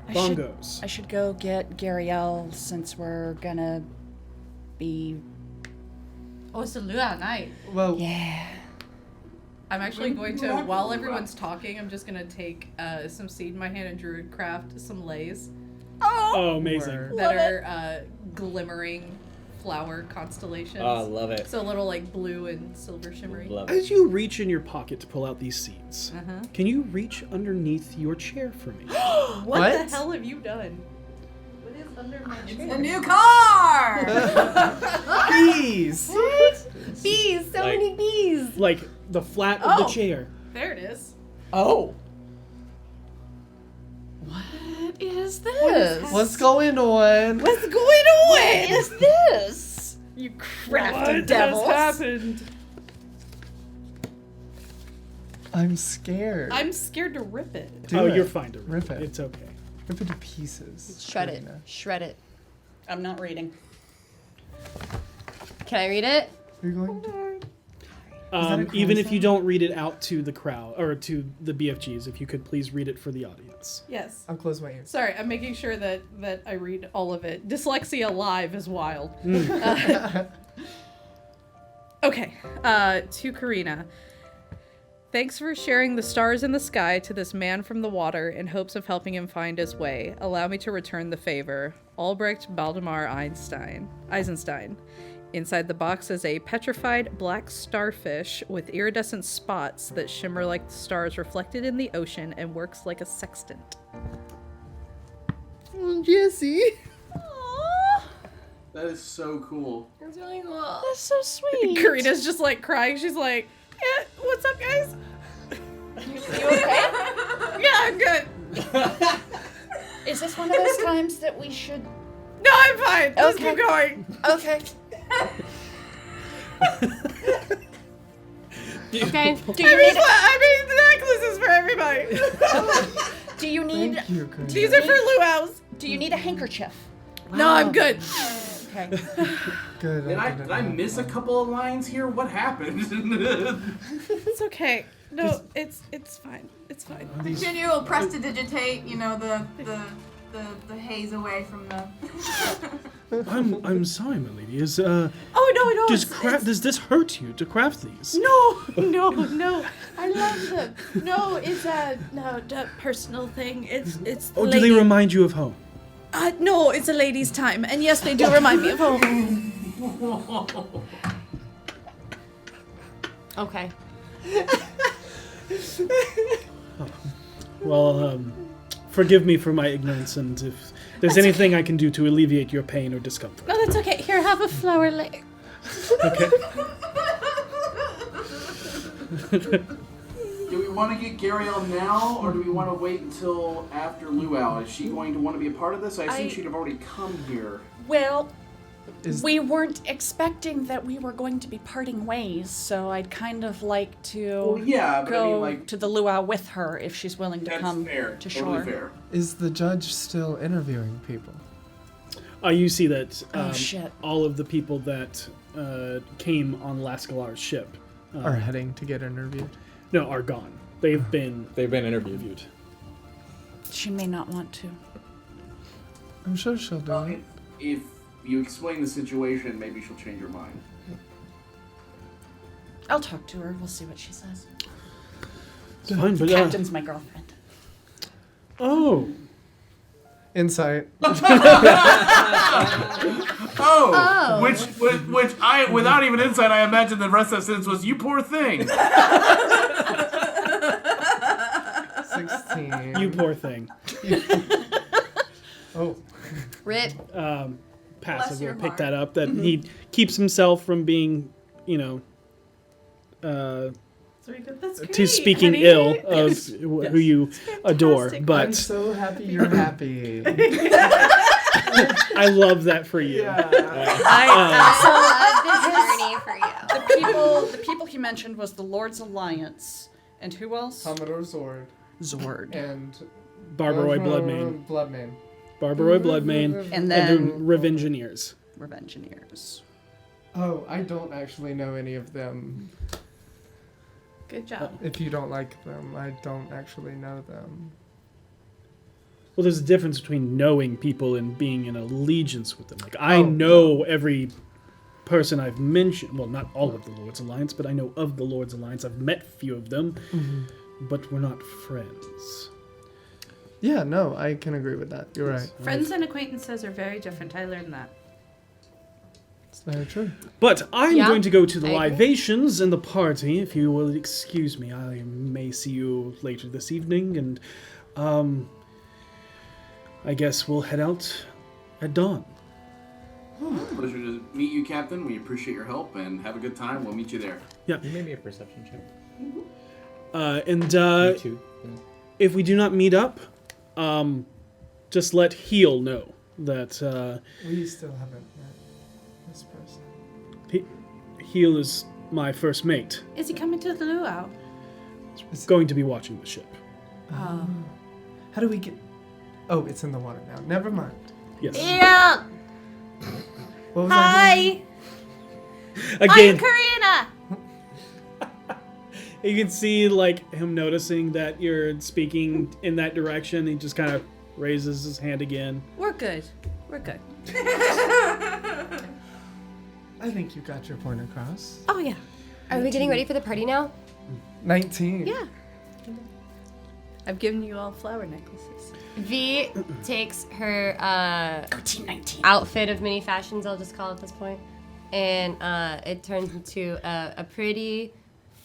bongos. I should go get Gariel since we're gonna be... oh, it's a luau night. Well, Yeah. I'm actually going to, while everyone's talking, I'm just going to take some seed in my hand and druid craft some lays Oh, amazing. Word. that are glimmering flower constellations. Oh, I love it. So a little like blue and silver shimmery. Love it. As you reach in your pocket to pull out these seeds, can you reach underneath your chair for me? What What? the hell have you done? What is under my A new car! bees! Bees, so Like- many bees. Like, the flat of the Oh. chair. There it is. Oh. What is this? What's going on? What's going on? What is this? You crafty devils. happened? I'm scared. I'm scared to rip it. Do Oh, it. you're fine to Rip it. It's okay. Rip it to pieces. Shred it. Karina. Shred it. I'm not reading. Can I read it? Are you going to? Even if you don't read it out to the crowd, or to the BFGs, if you could please read it for the audience. Yes. I'll close my ears. Sorry, I'm making sure that I read all of it. Dyslexia live is wild. Okay, to Karina. Thanks for sharing the stars in the sky to this man from the water in hopes of helping him find his way. Allow me to return the favor. Albrecht Baldemar Eisenstein. Inside the box is a petrified black starfish with iridescent spots that shimmer like the stars reflected in the ocean and works like a sextant. Jesse. That is so cool. That's really cool. That's so sweet. Karina's just like crying. She's like, "Yeah, what's up, guys? You okay? Yeah, I'm good. Is this one of those times that we should... No, I'm fine. Let's Okay. keep going." Okay. Okay. Do you need... I mean, the necklace is for everybody. Do you need... Thank you, Karina. These are for luau's. Do you need a handkerchief? No, I'm good. Okay. Good. Did I didn't miss a couple of lines here? What happened? It's okay. No, it's fine. It's fine. Continue will prestidigitate, you know, the haze away from the. I'm sorry, my lady. Is Oh no, does this hurt you to craft these? no. I love them. No, it's a personal thing. It's the Or do they remind you of home? No, it's a lady's time, and yes, they do remind me of home. Okay. Well, forgive me for my ignorance, and if there's anything I can do to alleviate your pain or discomfort. No, that's okay. Here, have a flower lay. Okay. Do we want to get Gariel now, or do we want to wait until after Luau? Is she going to want to be a part of this? I assume she'd have already come here. Well, Is- we weren't expecting that we were going to be parting ways, so I'd kind of like to Well, yeah, but go I mean, like, to the luau with her if she's willing to that's come fair. to Totally shore. fair. Is the judge still interviewing people? You see that shit. all of the people that came on Lascalar's ship Are heading to get interviewed? no, are gone. They've been They've been interviewed. She may not want to. I'm sure she'll do Well, it. if you explain the situation, maybe she'll change her mind. I'll talk to her. We'll see what she says. It's fine, The but captain's my girlfriend. oh, Insight. Oh, which I, without even insight, I imagine the rest of that sentence was, "You poor thing." 16. you poor thing. Oh. Rip. Passive your will pick heart. that up. That he keeps himself from being, to speaking ill of who you adore. But I'm so happy you're happy. I love that for you. I love this journey for you. The people he mentioned was the Lord's Alliance. And who else? Commodore Zord. Zord. And Barbaroi Bloodmane. Bloodmane. Barbaroi Bloodmane. And then Revengeneers. Revengeneers. Oh, I don't actually know any of them. Good job. If you don't like them, I don't actually know them. Well, there's a difference between knowing people and being in allegiance with them. Like, I know every person I've mentioned. Well, not all of the Lord's Alliance, but I know of the Lord's Alliance. I've met a few of them, but we're not friends. Yeah, no, I can agree with that. You're right. Friends and acquaintances are very different. I learned that. It's very true. But I'm Yeah, going to go to the I agree. libations and the party. If you will excuse me, I may see you later this evening, and I guess we'll head out at dawn. Pleasure to meet you, Captain. We appreciate your help and have a good time. We'll meet you there. Yeah. You made me a perception check. And Me too. if we do not meet up, just let Heel know that We still haven't met this person. Heel is my first mate. Is he coming to the luau? Going to be watching the ship. Oh. How do we get... Oh, it's in the water now. Never mind. Yes. Yeah. What was I doing? Hi. Again, I'm Karina. you can see like him noticing that you're speaking in that direction. He just kind of raises his hand again. We're good. We're good. I think you got your point across. Oh yeah. Are we getting ready for the party now? 19. Yeah. I've given you all flower necklaces. V takes her 19. outfit of many fashions, I'll just call it at this point, and it turns into a pretty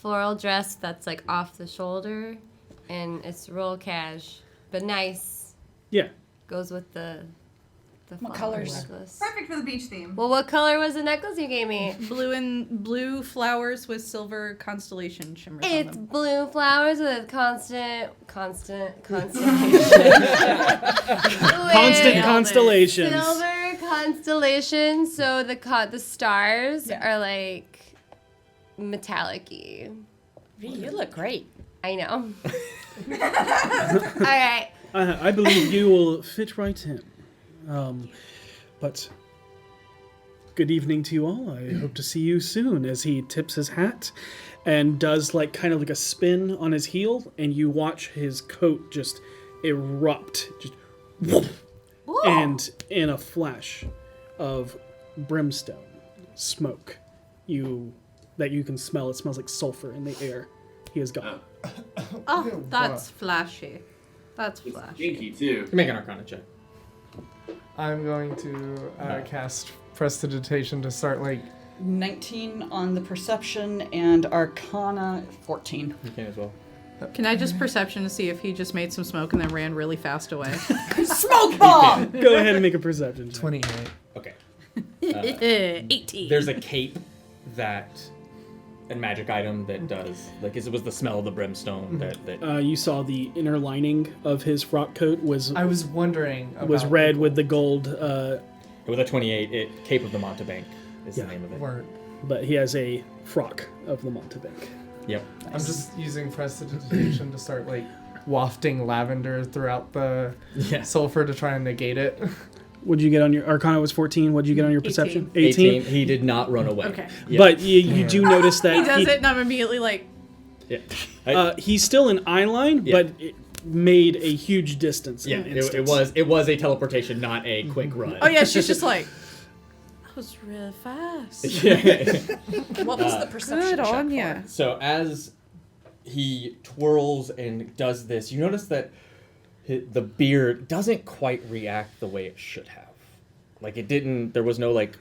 floral dress that's like off the shoulder, and it's real cash, but nice. Yeah. Goes with the What flower colors? necklace. Perfect for the beach theme. Well, what color was the necklace you gave me? Blue flowers with silver constellation shimmers on It's them. blue flowers with constant constellation. Constant constellations. Silver constellation, so the stars are like metallic-y. V, you look great. I know. All right. I believe you will fit right in. But good evening to you all. I hope to see you soon. As he tips his hat and does like kind of like a spin on his heel, and you watch his coat just erupt, just and in a flash of brimstone smoke, that you can smell. It smells like sulfur in the air. He is gone. Oh, that's flashy. That's It's flashy. stinky, too. Make an Arcana check. I'm going to cast Prestidigitation to start, like... 19 on the perception and Arcana 14. You can as well. Can I just perception to see if he just made some smoke and then ran really fast away? Smoke bomb! Go ahead and make a perception check. 28. Okay. 18. There's a cape and magic item that does, like, it was the smell of the brimstone that You saw the inner lining of his frock coat was I was wondering about red the with the gold, with a 28, Cape of the Montebank is the name of it. word. but he has a frock of the Montebank. Yep. I'm just using Prestidigitation to start, like, wafting lavender throughout the sulfur to try and negate it. What'd you get on your Arcana? Was 14. What'd you get on your perception? 18. He did not run away. Okay. Yep. But you do notice that He does it and I'm immediately like, Yeah. He's still in eye line, Yeah. but made a huge distance. Yeah, in an it instance. was a teleportation, not a quick run. Oh yeah, she's just like, that was real fast. What was the perception Good check on for? ya. So as he twirls and does this, you notice that the beard doesn't quite react the way it should have. Like it didn't. There was no like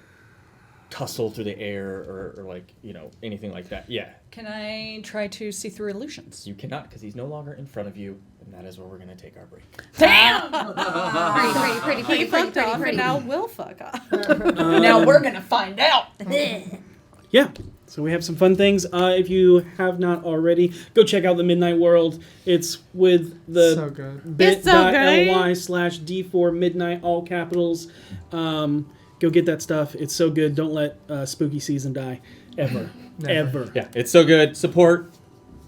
tussle through the air or like anything like that. Yeah, Can I try to see through illusions? you cannot because he's no longer in front of you, and that is where we're gonna take our break. Damn! He fucked off, and now we'll fuck off. Now we're gonna find out. Yeah. So we have some fun things. If you have not already, go check out the Midnight World. It's with the So good. bit.ly/D4 Midnight, all capitals. Go get that stuff. It's so good. Don't let spooky season die. Ever. Ever. Yeah, it's so good. Support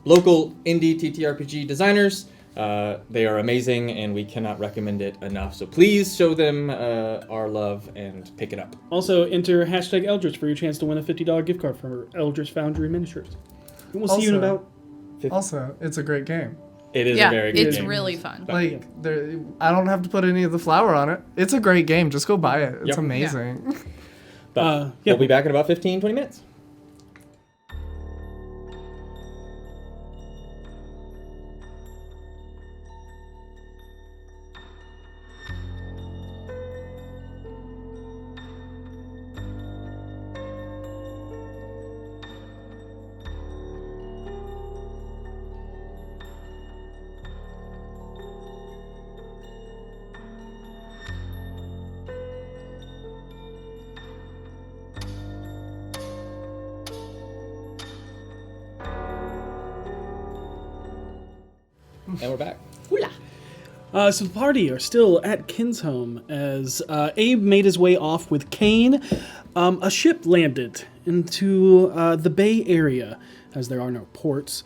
local indie TTRPG designers. They are amazing, and we cannot recommend it enough. So please show them our love and pick it up. Also, enter #Eldritch for your chance to win a $50 gift card from Eldritch Foundry Miniatures. And we'll see you in Also- about... Also, it's a great game. It is Yeah, a very good it's game. really fun. Like, I don't have to put any of the flour on it. It's a great game. Just go buy it. It's Yep. amazing. But yeah. we'll be back in about 15, 20 minutes. And we're back. So the party are still at Kinsholm as Abe made his way off with Kane. A ship landed into the Bay Area, as there are no ports.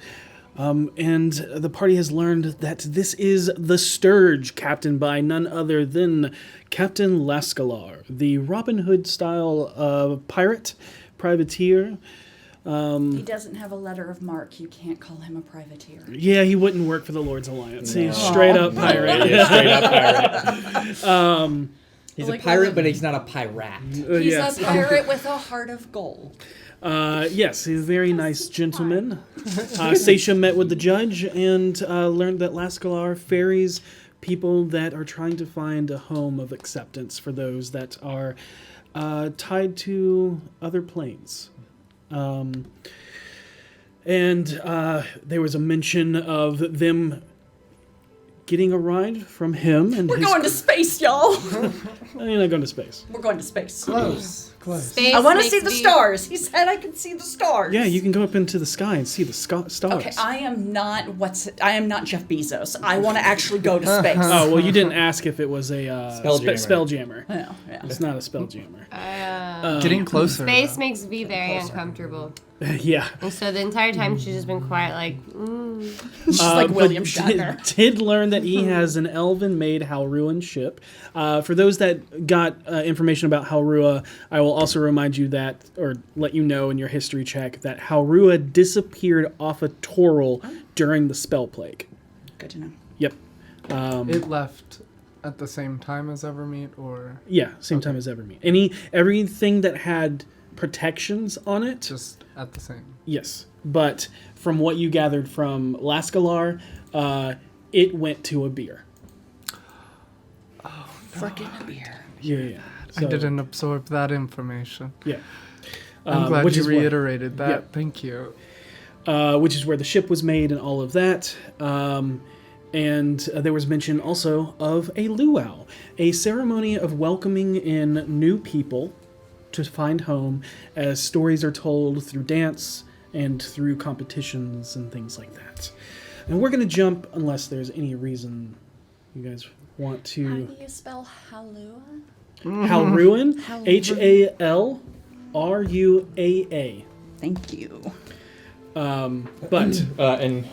And the party has learned that this is the Sturge, captained by none other than Captain Lascalar, the Robin Hood-style pirate, privateer. He doesn't have a letter of marque. You can't call him a privateer. Yeah, he wouldn't work for the Lord's Alliance. He's straight up pirate. Yeah, straight up pirate. He's Like a pirate, all but he's not a pirate. He's yes. a pirate with a heart of gold. Yes, he's a very nice gentleman. Seisha met with the judge and learned that Lascalar ferries people that are trying to find a home of acceptance for those that are tied to other planes. And there was a mention of them getting a ride from him and We're going to space, y'all. You're not going to space. We're going to space. Close. I want to see the stars. He said I could see the stars. Yeah, you can go up into the sky and see the stars. Okay, I am not Jeff Bezos. I want to actually go to space. Oh, well, you didn't ask if it was a Spelljammer. spelljammer. Oh, yeah. It's not a spelljammer. Getting closer. Space makes V very uncomfortable. Yeah. And so the entire time she's just been quiet, like, She's like but William Shatner. Did learn that he has an elven-made Halruan ship. For those that got information about Halrua, I will also remind you that, or let you know in your history check, that Halrua disappeared off a Toril during the Spell Plague. Good to know. Yep. It left at the same time as Evermeet, or Yeah, same time as Evermeet. Everything that had protections on it. just at the same? Yes, but from what you gathered from Lascalar, it went to a beer. Freaking a beer. Yeah. I So, didn't absorb that information. Yeah. I'm glad which you is what- reiterated that. yeah. Thank you. Which is where the ship was made and all of that. And there was mention also of a luau, a ceremony of welcoming in new people to find home, as stories are told through dance and through competitions and things like that. And we're going to jump, unless there's any reason you guys want How to... do you spell Halua? Halruan, Halruaa. Thank you. But And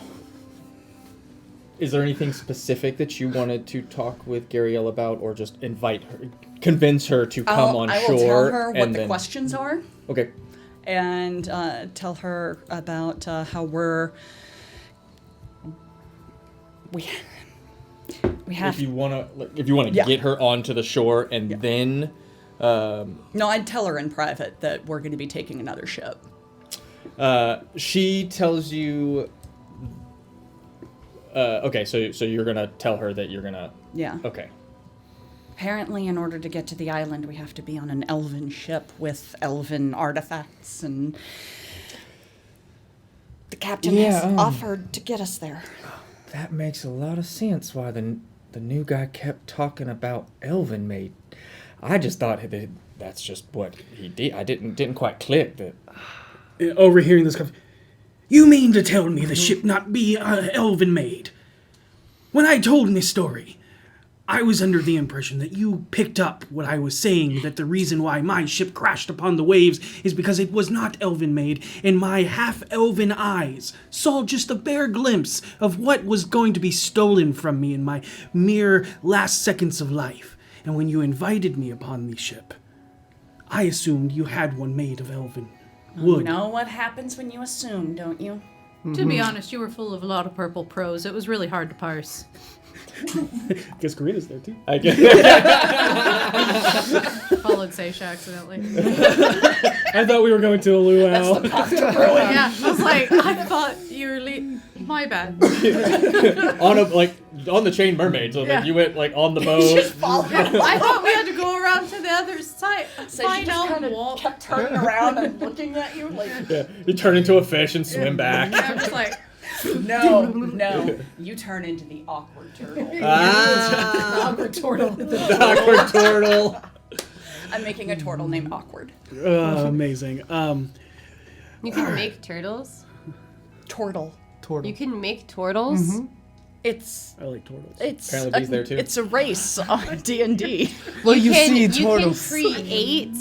is there anything specific that you wanted to talk with Gariel about, or just invite her, convince her to come on I shore? will tell her what and the then... questions are, Okay. and tell her about how We have. if you want to Yeah. get her onto the shore and then. No, I'd tell her in private that we're going to be taking another ship. She tells you. Okay, so you're gonna tell her that you're gonna. Yeah. Okay. Apparently, in order to get to the island, we have to be on an elven ship with elven artifacts, and the captain has offered to get us there. That makes a lot of sense. Why the new guy kept talking about elven maid. I just thought that that's just what he did. I didn't quite click that. Overhearing this, you mean to tell me the ship not be elven maid? When I told my story, I was under the impression that you picked up what I was saying, that the reason why my ship crashed upon the waves is because it was not elven made, and my half-elven eyes saw just a bare glimpse of what was going to be stolen from me in my mere last seconds of life. And when you invited me upon the ship, I assumed you had one made of elven wood. You know what happens when you assume, don't you? To be honest, you were full of a lot of purple prose. It was really hard to parse. I guess Karina's there too. I guess. Followed Seisha accidentally. I thought we were going to a luau. Yeah, I was like, I thought you were my bad. on the chained mermaid, so Yeah. that you went on the boat. I thought we had to go around to the other side. So she just kind of kept turning around and looking at you like... Yeah, you turn into a fish and swim back. I'm just like, No. You turn into the awkward turtle. The awkward turtle. The awkward turtle. I'm making a turtle named Awkward. Amazing. You can make turtles. Turtle. You can make turtles. It's... I like turtles. Apparently B's there too. It's a race on D&D. Well, you see You turtles. can create.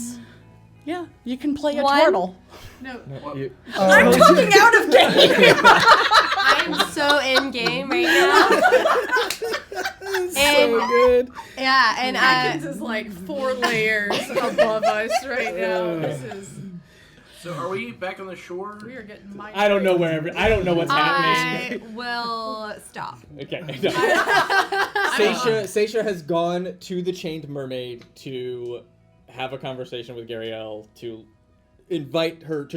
Yeah, you can play a One. turtle. no. I'm talking out of game! I'm so in game right now. And So good. yeah, and Atkins is like 4 layers above us right now. This is. So are we back on the shore? We are getting mighty. I don't know I don't know what's happening. I will stop. Okay. Seisha has gone to the chained mermaid to have a conversation with Gariel to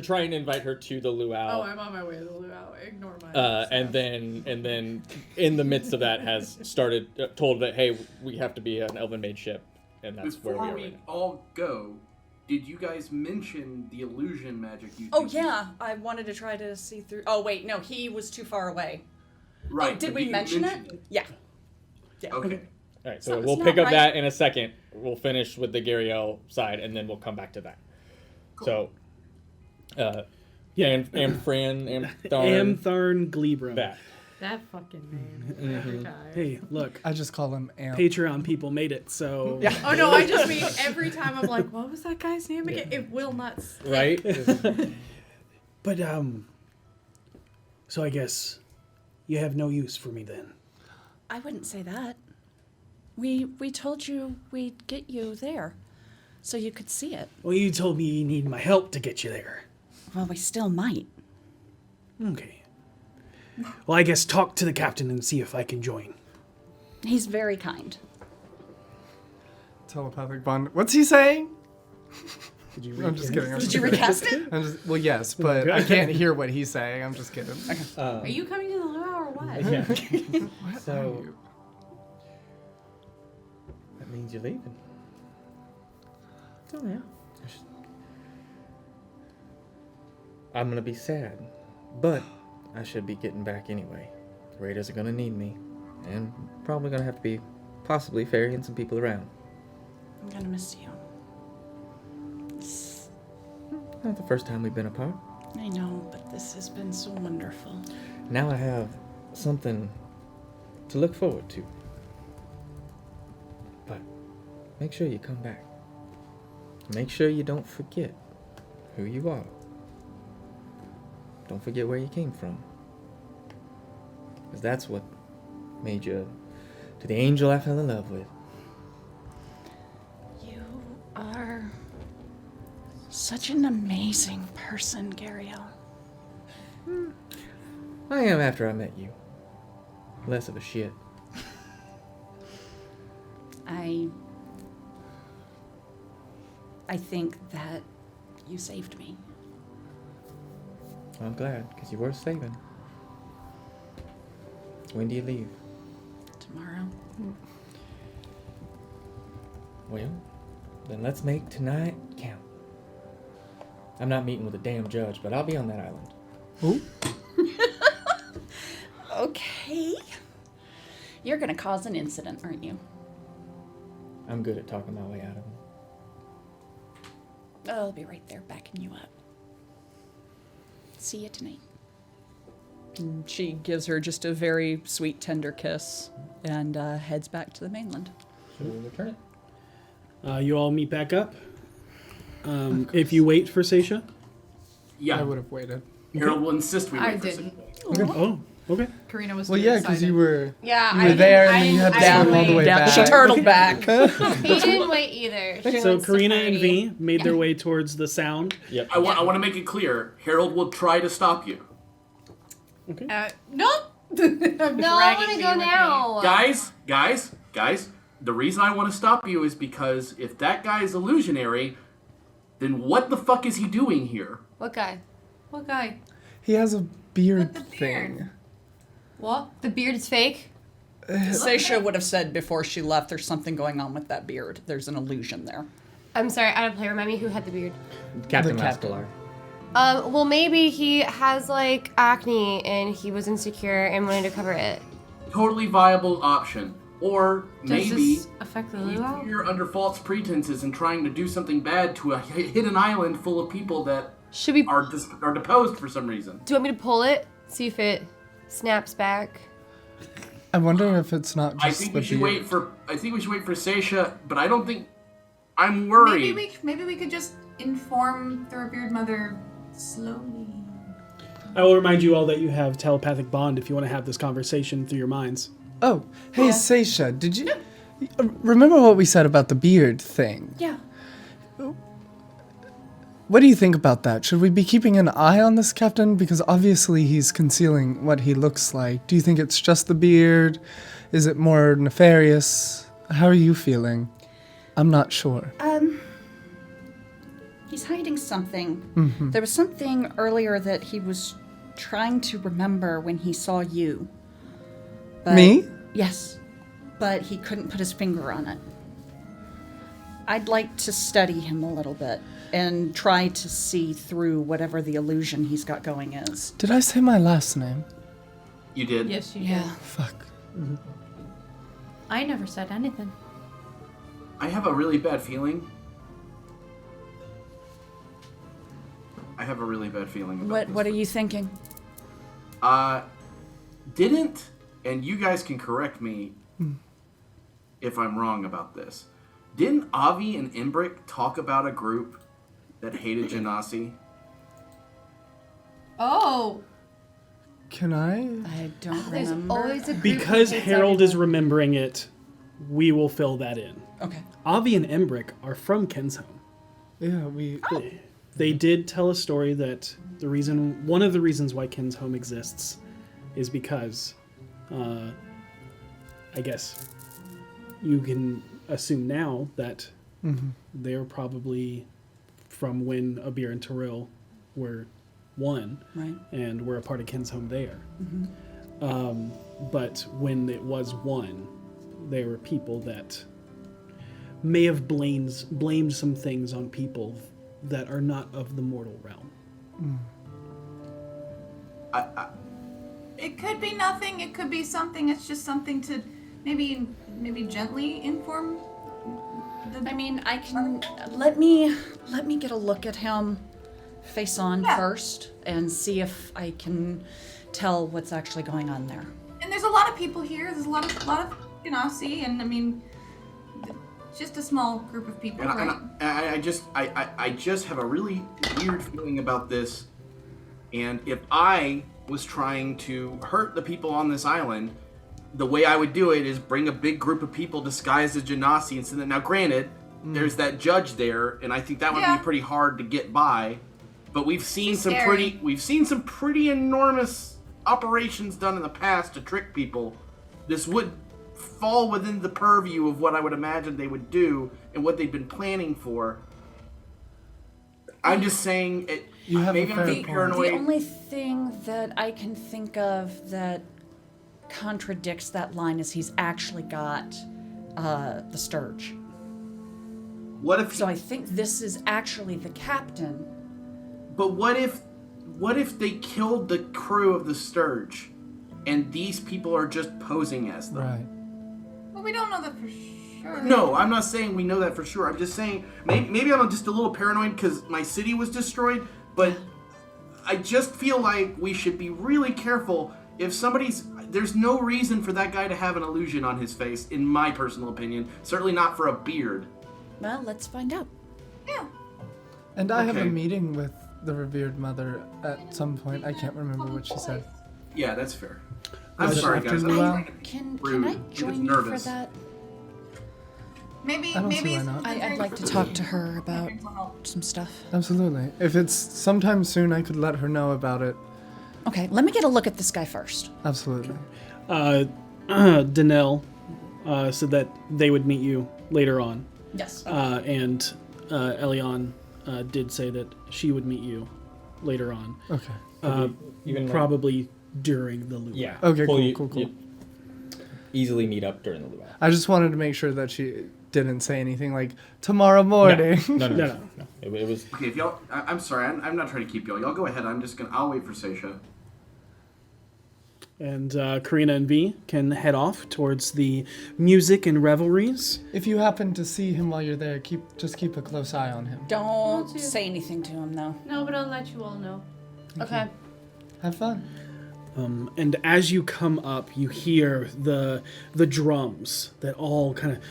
try and invite her to the luau. Oh, I'm on my way to the luau. Ignore my. And then in the midst of that has started told that hey, we have to be an elven made ship, and that's where Before we are. we Right now. all go, did you guys mention the illusion magic you Oh, think- yeah. I wanted to try to see through... Oh, wait. No, he was too far away. Right. Oh, did but we you mention mention it? Yeah. Okay. All right, so Something's we'll not pick up right. that in a second. We'll finish with the Gariel side, and then we'll come back to that. Cool. So, Amtharn, Amtharn Glebro. that. fucking name. Every time. Hey, look. I just call him Amp. Patreon people made it, so... Oh no, I just mean every time I'm like, what was that guy's name again? It will not. Right? But, so I guess you have no use for me then. I wouldn't say that. We told you we'd get you there, so you could see it. Well, you told me you need my help to get you there. Well, we still might. Okay. Well, I guess talk to the captain and see if I can join. He's very kind. Telepathic bond. What's he saying? Did you I'm just kidding. Did you recast it? Well, yes, but I can't hear what he's saying. I'm just kidding. Are you coming to the luau or what? Yeah. What are So you? that means you're leaving. Oh yeah. I'm gonna be sad, but I should be getting back anyway. The Raiders are gonna need me, and probably gonna have to be possibly ferrying some people around. I'm gonna miss you. It's- Not the first time we've been apart. I know, but this has been so wonderful. Now I have something to look forward to. But make sure you come back. Make sure you don't forget who you are. Don't forget where you came from. Because that's what made you to the angel I fell in love with. You are such an amazing person, Gariel. I am after I met you. Less of a shit. I think that you saved me. I'm glad, because you're worth saving. When do you leave? Tomorrow. Well, then let's make tonight count. I'm not meeting with a damn judge, but I'll be on that island. Oh, Okay. You're gonna cause an incident, aren't you? I'm good at talking my way out of them. I'll be right there backing you up. See you tonight. She gives her just a very sweet, tender kiss and heads back to the mainland. So we'll return it. You all meet back up. If you wait for Seisha. Yeah. I would have waited. Harold will insist we I wait for didn't. Okay. Oh, okay. Karina was Well, too yeah, excited. because you were Yeah, you were there and then you had to swim all the way back. She turtled back. He didn't wait either. She So wants to Karina and party. V made their way towards the sound. Yep. I want to make it clear. Harold will try to stop you. Nope. No, I want to go now. Guys. The reason I want to stop you is because if that guy is illusionary, then what the fuck is he doing here? What guy? What guy? He has a beard With the thing. beard. What? The beard is fake? Seisha would have said before she left, there's something going on with that beard. There's an illusion there. I'm sorry, I don't play. Remind me who had the beard. Captain The captain. Mascalar. Well, maybe he has, like, acne and he was insecure and wanted to cover it. Totally viable option. Or Does maybe this affect the luau? you're under false pretenses and trying to do something bad to a hidden island full of people that Should we... are deposed for some reason. Do you want me to pull it? See if it snaps back? I wonder if it's not just I think the we should beard. wait for Seisha, but I don't think I'm worried. Maybe we could just inform the revered mother slowly. I will remind you all that you have telepathic bond if you want to have this conversation through your minds. Oh, hey, Seisha, did you remember what we said about the beard thing? Yeah. What do you think about that? Should we be keeping an eye on this captain? Because obviously he's concealing what he looks like. Do you think it's just the beard? Is it more nefarious? How are you feeling? I'm not sure. He's hiding something. Mm-hmm. There was something earlier that he was trying to remember when he saw you. But, Me? Yes. But he couldn't put his finger on it. I'd like to study him a little bit and try to see through whatever the illusion he's got going is. Did I say my last name? You did? Yes, you Yeah. Fuck. I never said anything. I have a really bad feeling. About What are you thinking? Didn't, and you guys can correct me if I'm wrong about this, didn't Avi and Imbric talk about a group that hated Genasi? Oh. Can I? I don't There's remember. always a group Because that hates Harold is everyone. remembering it, we will fill that in. Okay. Avi and Embrick are from Kensholm. Yeah, we. They did tell a story that one of the reasons why Kensholm exists is because, I guess you can assume now that they're probably from when Abir and Terrell were one, Right. and were a part of Kensholm there. But when it was one, there were people that may have blamed some things on people that are not of the mortal realm. It could be nothing. It could be something. It's just something to maybe gently inform. I mean, I can let me get a look at him face on first and see if I can tell what's actually going on there. And there's a lot of people here. There's a lot of Genasi, and I mean, it's just a small group of people, And, right? I just have a really weird feeling about this. And if I was trying to hurt the people on this island, the way I would do it is bring a big group of people disguised as Genasi and send them. Now, granted, there's that judge there, and I think that would be pretty hard to get by. But we've seen some pretty enormous operations done in the past to trick people. This would fall within the purview of what I would imagine they would do and what they've been planning for. I'm just saying it. You have maybe a I'm fair being point. paranoid. The only thing that I can think of that contradicts that line is he's actually got the Sturge. What if? So I think this is actually the captain. But what if they killed the crew of the Sturge, and these people are just posing as them? Right. Well, we don't know that for sure. No, I'm not saying we know that for sure. I'm just saying maybe I'm just a little paranoid because my city was destroyed, but I just feel like we should be really careful if there's no reason for that guy to have an illusion on his face, in my personal opinion. Certainly not for a beard. Well, let's find out. Yeah. And I have a Okay. meeting with the revered mother at some point. I can't remember what she said. Yeah, that's fair. I'm Is it sorry, after guys. luau? Can Rude. I He was join you for nervous. that? Maybe I don't see maybe why not. I'd like to talk to her about some stuff. Absolutely. If it's sometime soon, I could let her know about it. Okay, let me get a look at this guy first. Absolutely. Danelle said that they would meet you later on. Yes. And Elion did say that she would meet you later on. Okay. Even Probably during the luau. Yeah. Okay, Well, cool. you easily meet up during the luau. I just wanted to make sure that she didn't say anything like tomorrow morning. No. It was. Okay, if y'all, I'm sorry, I'm not trying to keep y'all. Y'all go ahead. I'll wait for Seisha. And Karina and V can head off towards the music and revelries. If you happen to see him while you're there, just keep a close eye on him. Don't say anything to him, though. No, but I'll let you all know. Okay. Have fun. And as you come up, you hear the drums that all kind of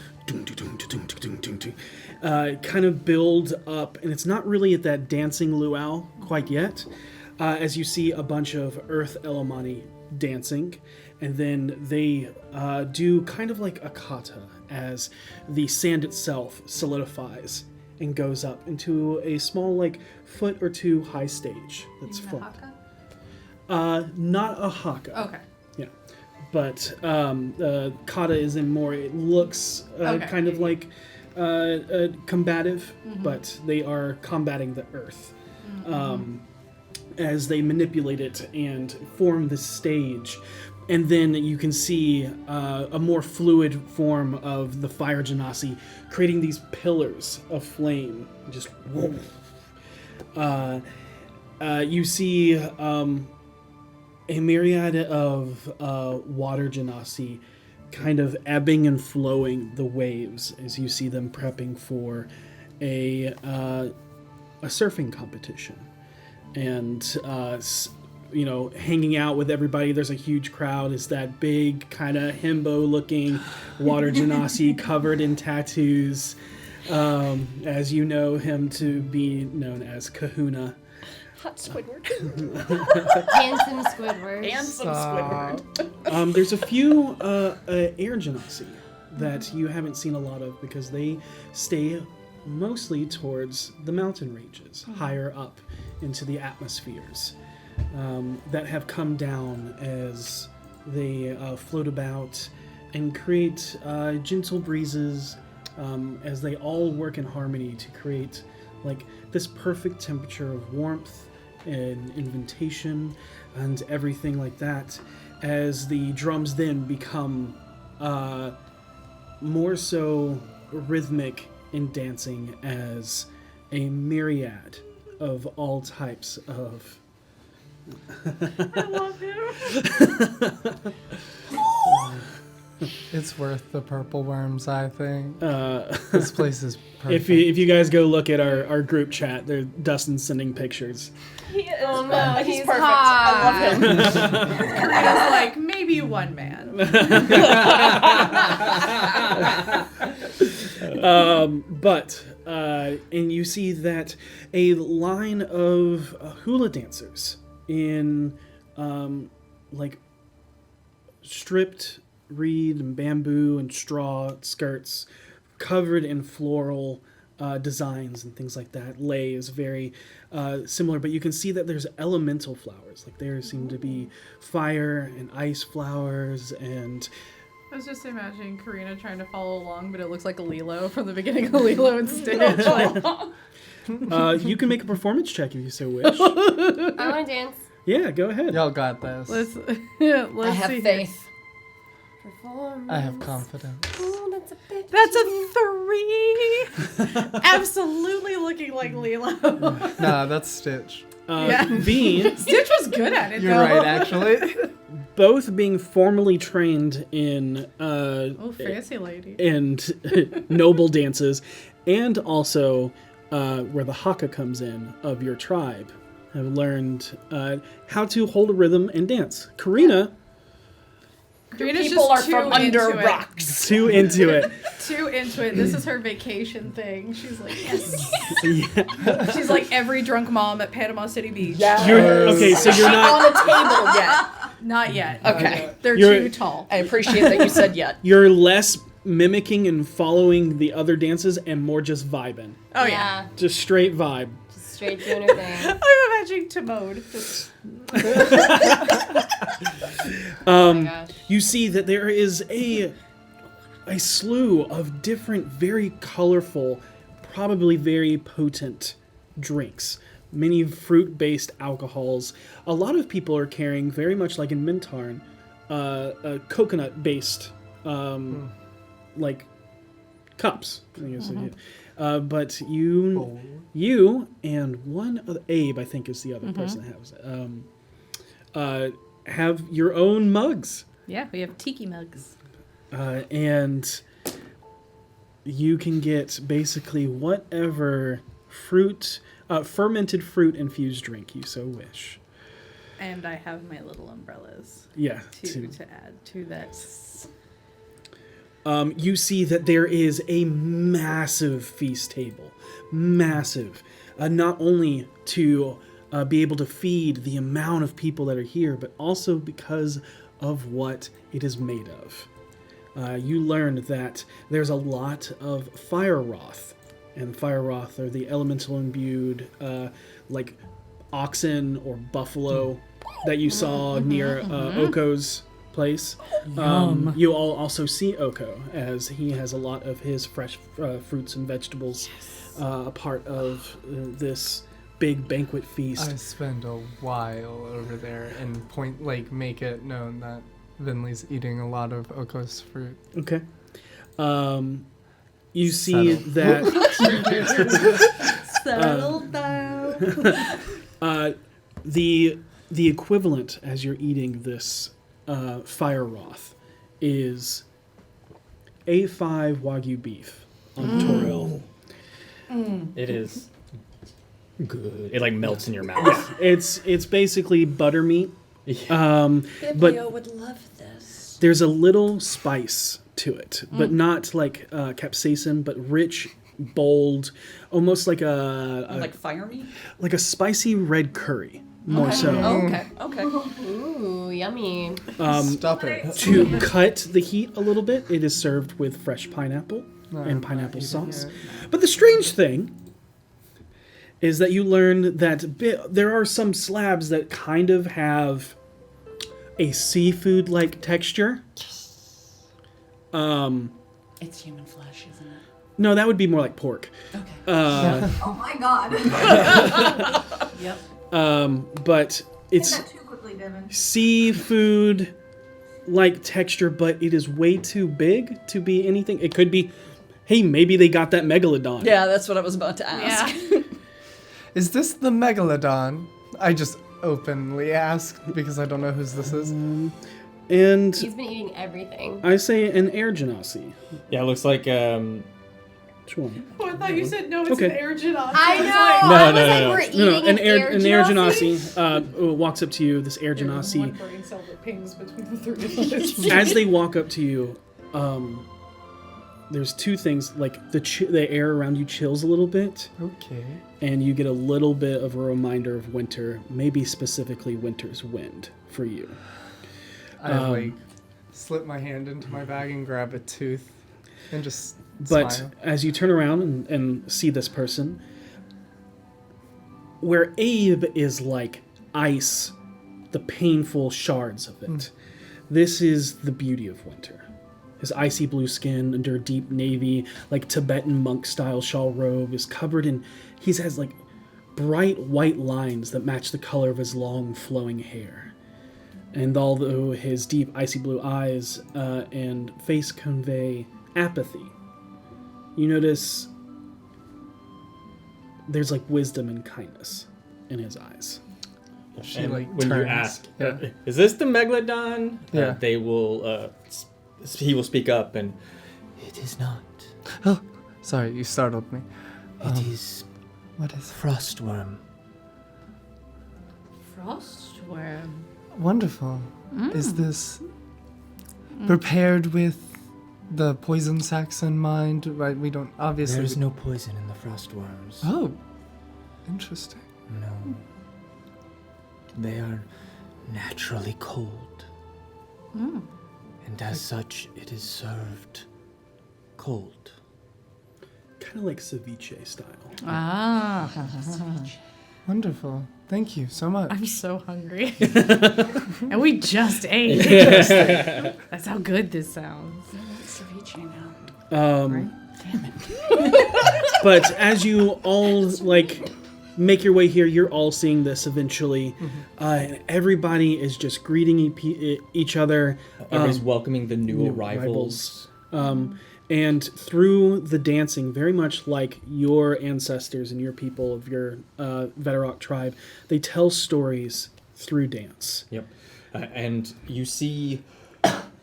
kind of build up, and it's not really at that dancing luau quite yet. As you see a bunch of Earth Elamani dancing, and then they do kind of like a kata as the sand itself solidifies and goes up into a small, like, foot or two high stage that's formed. Not a haka. Okay. Yeah. But kata is in more, it looks Okay. kind of like combative, but they are combating the earth. As they manipulate it and form this stage. And then you can see a more fluid form of the fire genasi creating these pillars of flame. Just whoa. You see a myriad of water genasi kind of ebbing and flowing the waves as you see them prepping for a surfing competition. And hanging out with everybody. There's a huge crowd. It's that big kind of himbo-looking water genasi covered in tattoos, as you know him to be known as Kahuna. Hot Squidward. Handsome Squidward. Handsome Squidward. There's a few air genasi that you haven't seen a lot of because they stay mostly towards the mountain ranges, higher up into the atmospheres, that have come down as they float about and create gentle breezes as they all work in harmony to create like this perfect temperature of warmth and invitation and everything like that, as the drums then become more so rhythmic in dancing as a myriad of all types of I love him. It's worth the purple worms, I think. This place is perfect. if you guys go look at our group chat, there Dustin's sending pictures. He is. Oh no, he's perfect. hot. I love him. Karina's like, maybe one man. And you see that a line of hula dancers in like stripped reed and bamboo and straw skirts covered in floral designs and things like that. Lei is very similar, but you can see that there's elemental flowers. Like there seem to be fire and ice flowers and I was just imagining Karina trying to follow along, but it looks like a Lilo from the beginning of Lilo and Stitch. You can make a performance check if you so wish. I want to dance. Yeah, go ahead. Y'all got this. Let's I have see. faith. Performance. I have confidence. Oh, that's a bit. That's a 3. Absolutely looking like Lilo. Nah, that's Stitch. Yeah. V, Stitch was good at it, You're though. right, actually. both being formally trained in Oh, fancy lady. and noble dances, and also where the haka comes in of your tribe, have learned how to hold a rhythm and dance. Karina's People are just from too under into it. rocks. too into it. Too into it. This is her vacation thing. She's like, yes. Yeah. She's like every drunk mom at Panama City Beach. Okay, so you're not On the table yet. Not yet. Okay. They're You're- too tall. I appreciate that you said yet. you're less mimicking and following the other dances and more just vibing. Oh, yeah. Just straight vibe. Just straight doing her thing. I'm imagining Timode. Just Oh my gosh. You see that there is a slew of different, very colorful, probably very potent drinks. Many fruit-based alcohols. A lot of people are carrying, very much like in Mintarn, coconut-based, like cups. I guess but you and one other, Abe, I think, is the other person that has it. Have your own mugs. yeah, we have tiki mugs. And you can get basically whatever fermented fruit infused drink you so wish. And I have my little umbrellas Yeah. to add to that. You see that there is a massive feast table. Massive. Not only to be able to feed the amount of people that are here, but also because of what it is made of. You learned that there's a lot of fire wrath, and fire wrath are the elemental imbued, like oxen or buffalo that you saw near Oko's place. You all also see Oko, as he has a lot of his fresh fruits and vegetables, a part of this big banquet feast. I spend a while over there and make it known that Vinley's eating a lot of Oko's fruit. Okay. You see that Settle down. the equivalent as you're eating this fire wrath is A5 Wagyu beef on Toril. It is good. It like melts in your mouth. It's basically buttermeat. Biblio But would love this. there's a little spice to it, but not like capsaicin, but rich, bold, almost like Like fire meat? like a spicy red curry, more so. Oh, okay. Ooh, yummy. Stop it. To cut the heat a little bit, it is served with fresh pineapple and pineapple sauce. But the strange thing is that you learn that there are some slabs that kind of have a seafood-like texture. It's human flesh, isn't it? No, that would be more like pork. Okay. Oh my god. Yep. But it's Not too quickly, Devin. seafood-like texture, but it is way too big to be anything. It could be, hey, maybe they got that megalodon. Yeah, that's what I was about to ask. Yeah. Is this the Megalodon? I just openly asked because I don't know whose this is. And He's been eating everything. I say an air genasi. Yeah, it looks like Which one? Oh, I thought you said no, it's Okay. an air genasi. I know. No, I was no, like, no. we're No, eating an air genasi. genasi walks up to you. This air One genasi, brain cell that pings between the three of us. as they walk up to you, there's two things. Like the air around you chills a little bit, Okay. and you get a little bit of a reminder of winter, maybe specifically winter's wind for you. I slip my hand into my bag and grab a tooth and just But smile. as you turn around and see this person, where Abe is like ice, the painful shards of it, this is the beauty of winter. His icy blue skin under deep navy, like Tibetan monk-style shawl robe is covered in... He has like bright white lines that match the color of his long flowing hair. And although his deep icy blue eyes and face convey apathy, you notice there's like wisdom and kindness in his eyes. She And like when you turns. ask, Yeah. is this the Megalodon? Yeah. They will, he will speak up and, it is not. Oh, sorry, you startled me. It is What is Frostworm. Frostworm. wonderful? Is this prepared with the poison sacks in mind? Right, we don't obviously. There's no poison in the Frostworms. Oh, interesting. No. They are naturally cold. And as such, it is served cold. Kind of like ceviche style. Ah. Wonderful. Thank you so much. I'm so hungry. And we just ate. That's how good this sounds. Ceviche now. Right? Damn it. But as you all like make your way here, you're all seeing this eventually, and everybody is just greeting each other. Everybody's welcoming the new arrivals. And through the dancing, very much like your ancestors and your people of your Veterock tribe, they tell stories through dance. Yep. And you see,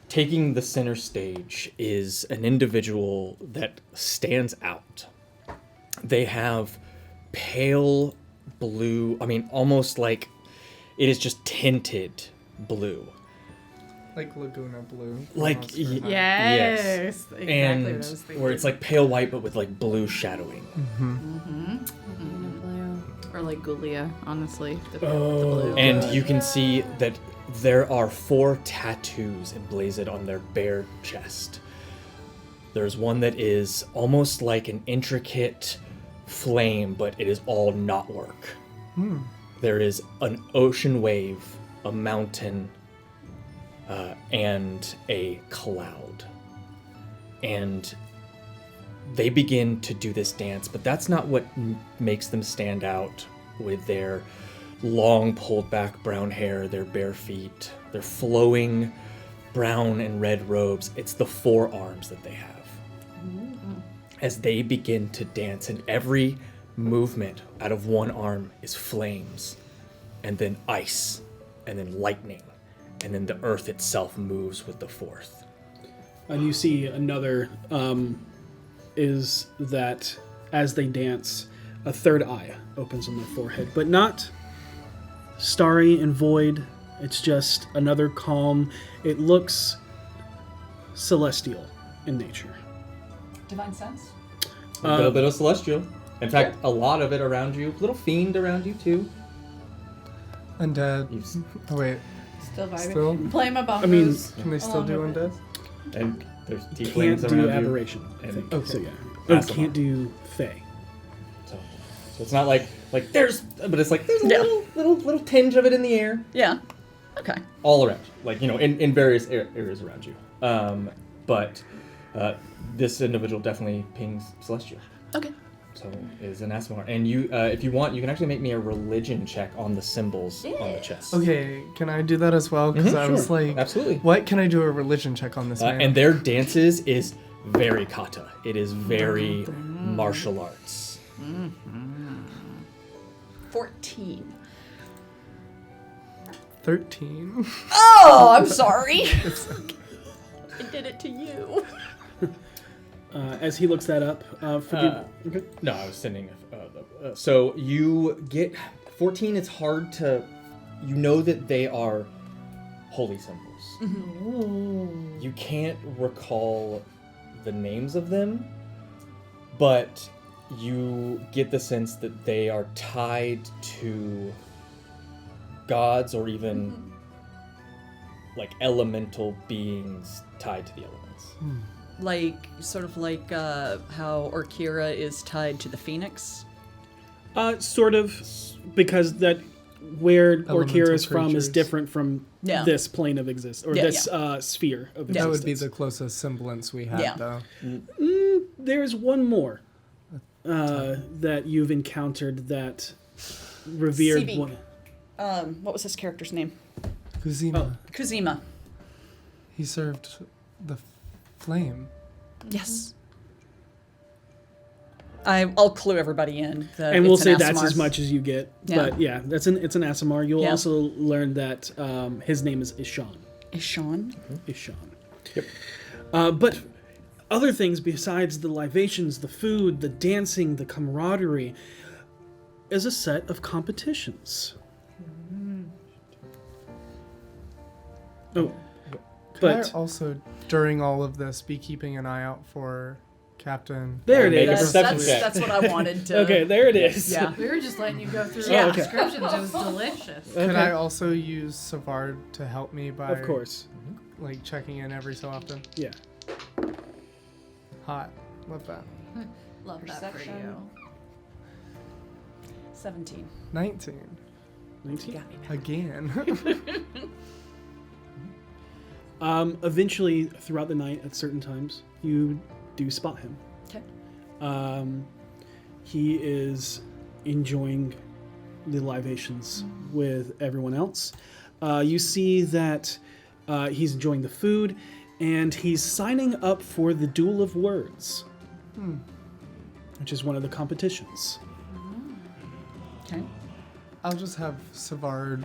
taking the center stage is an individual that stands out. They have pale blue, almost like it is just tinted blue. Like Laguna Blue. Like, Monster High. Yes. Exactly and what I was thinking. where it's like pale white but with like blue shadowing. Or like Gulia, honestly. The Oh. blue. And you can see that there are 4 tattoos emblazoned on their bare chest. There's one that is almost like an intricate flame, but it is all knotwork. There is an ocean wave, a mountain, and a cloud. And they begin to do this dance, but that's not what makes them stand out with their long pulled back brown hair, their bare feet, their flowing brown and red robes. It's the forearms that they have. As they begin to dance, and every movement out of one arm is flames, and then ice, and then lightning, and then the earth itself moves with the 4th. And you see another is that as they dance, a third eye opens on their forehead, but not starry and void. It's just another calm. It looks celestial in nature. Divine sense? A little bit of celestial. In fact, a lot of it around you. Little fiend around you too. Undead. Oh wait, Still vibing. still? Play my bongos. I mean, Can they still do undead? And there's Can't tieflings do around aberration. I And- think. Okay. So yeah. Pass Oh, them can't on. do fey. you. So it's not like there's, but it's like there's a little tinge of it in the air. Yeah. Okay. All around you, like in various areas around you. But this individual definitely pings celestial. Okay. So is an Asimar, and you, if you want, you can actually make me a religion check on the symbols on the chest. Okay, can I do that as well? Because I was like, Absolutely. what can I do a religion check on this man? And their dances is very kata. It is very martial arts. 14. 13. Oh, I'm sorry. I did it to you. As he looks that up, forgive. Okay. No, I was sending. So you get 14. It's hard to. You know that they are holy symbols. You can't recall the names of them, but you get the sense that they are tied to gods or even like elemental beings tied to the elements. Like, sort of like how Orkira is tied to the phoenix. Sort of, because that where Elemental Orkira is from is creatures. different from Yeah. this plane of existence, or Yeah, this sphere of existence. That would be the closest semblance we had, Yeah. though. There's one more that you've encountered that revered CB. one. What was his character's name? Kuzima. Kuzima. He served the flame. Yes. I'll clue everybody in. That And we'll it's say an that's Aasimar. as much as you get. Yeah. But yeah, it's an Aasimar. You'll Yeah. also learn that his name is Ishan. Ishan. Ishan. Yep. But other things besides the libations, the food, the dancing, the camaraderie, is a set of competitions. Oh, Could but I also, during all of this, be keeping an eye out for Captain? there it Make a is. perception check. That's what I wanted to. Okay, there it is. Yeah. We were just letting you go through Yeah. the Okay. descriptions. It was delicious. Could Okay. I also use Savard to help me by, Of course. like checking in every so often? Yeah. Hot. Love that. Love that for you. 17. 19. 19. Got me. Again. Eventually, throughout the night, at certain times, you do spot him. Okay. He is enjoying the libations with everyone else. You see that he's enjoying the food, and he's signing up for the Duel of Words, which is one of the competitions. Okay. I'll just have Savard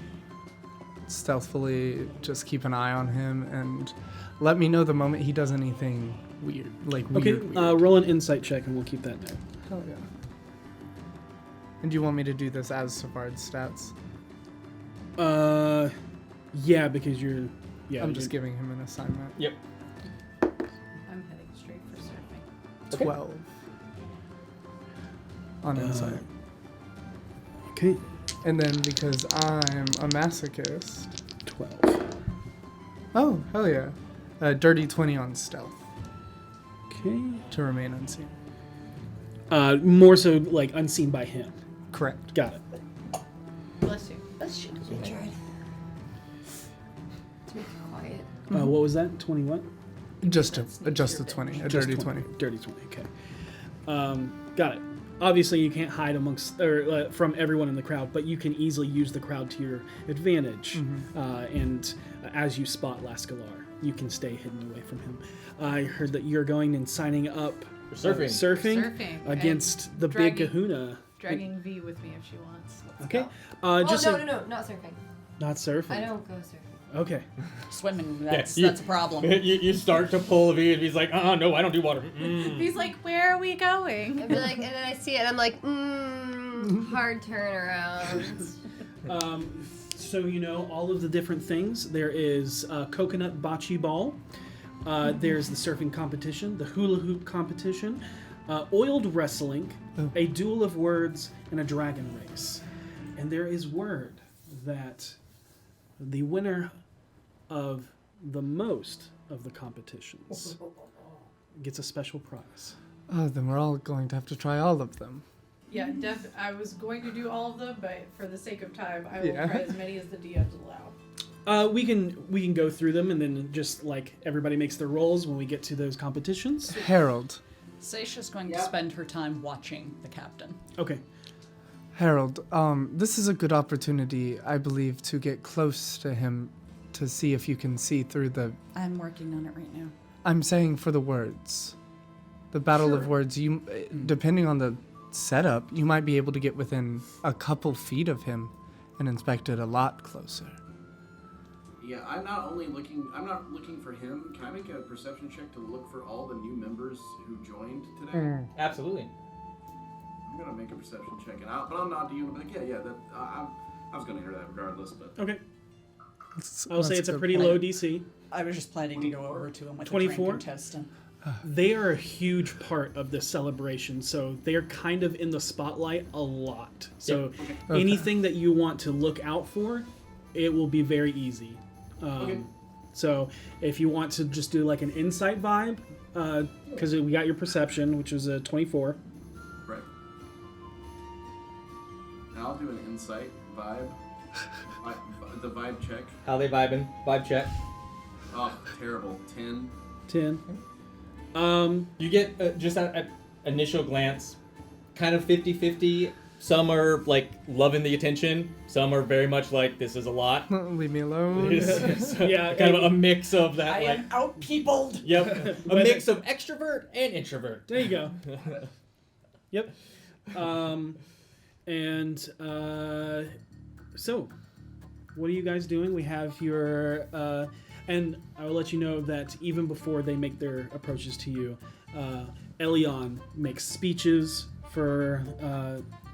stealthily just keep an eye on him and let me know the moment he does anything weird. Like Okay, weird. Weird. roll an insight check, and we'll keep that note. Hell yeah. And do you want me to do this as Savard's stats? Yeah, because you're. Yeah, I'm just you're- giving him an assignment. Yep. I'm heading straight for surfing. 12. On insight. Okay, And then because I'm a masochist. 12. Oh, hell yeah. A dirty 20 on stealth Okay. to remain unseen. More so like unseen by him. Correct. Got it. Bless you. I tried to make it quiet. What was that? 20 what? Just a 20, a Just dirty 20. Dirty 20, okay. Got it. Obviously, you can't hide amongst or from everyone in the crowd, but you can easily use the crowd to your advantage. And as you spot Lascalar, you can stay hidden away from him. I heard that you're going and signing up For surfing. Surfing against and the big dragging- Kahuna. Dragging V with me if she wants. Let's Okay. go. Just no, so- not surfing. Not surfing. I don't go surfing. Okay. Swimming. That's you- a problem. you start to pull a V, and he's like, no, I don't do water. He's like, where are we going? I'd be like, and then I see it, and I'm like, hard turnaround. So you know all of the different things. There is coconut bocce ball. There's the surfing competition, the hula hoop competition, oiled wrestling, a duel of words, and a dragon race. And there is word that the winner of the most of the competitions gets a special prize. Oh, then we're all going to have to try all of them. Yeah, I was going to do all of them, but for the sake of time, I will Yeah. try as many as the DMs allow. We can go through them, and then just like everybody makes their rolls when we get to those competitions. Harold. Seisha's going to spend her time watching the captain. Okay. Harold, this is a good opportunity, I believe, to get close to him to see if you can see through the... I'm working on it right now. I'm saying for the words. The battle of words, you, depending on the setup, you might be able to get within a couple feet of him and inspect it a lot closer. Yeah, I'm not looking for him. Can I make a perception check to look for all the new members who joined today? Absolutely. I'm gonna make a perception check, but I'll nod to you and be like, yeah. I was gonna hear that regardless, but Okay. That's- I'll say that's it's a good pretty point. low DC. I was just planning to go over to him with 24? a drinking test. And They are a huge part of this celebration, so they're kind of in the spotlight a lot. So Okay. anything that you want to look out for, it will be very easy. So if you want to just do like an insight vibe, because we got your perception, which was a 24. right. Now I'll do an insight vibe. The vibe check. How they vibing? Vibe check. Oh, terrible. 10. 10. You get just at initial glance, kind of 50-50. Some are like loving the attention. Some are very much like, this is a lot. Leave me alone. Yeah, kind of a mix of that. I am out-peopled. Yep. A mix of extrovert and introvert. There you go. Yep. So, what are you guys doing? We have your, and I will let you know that even before they make their approaches to you, Elion makes speeches for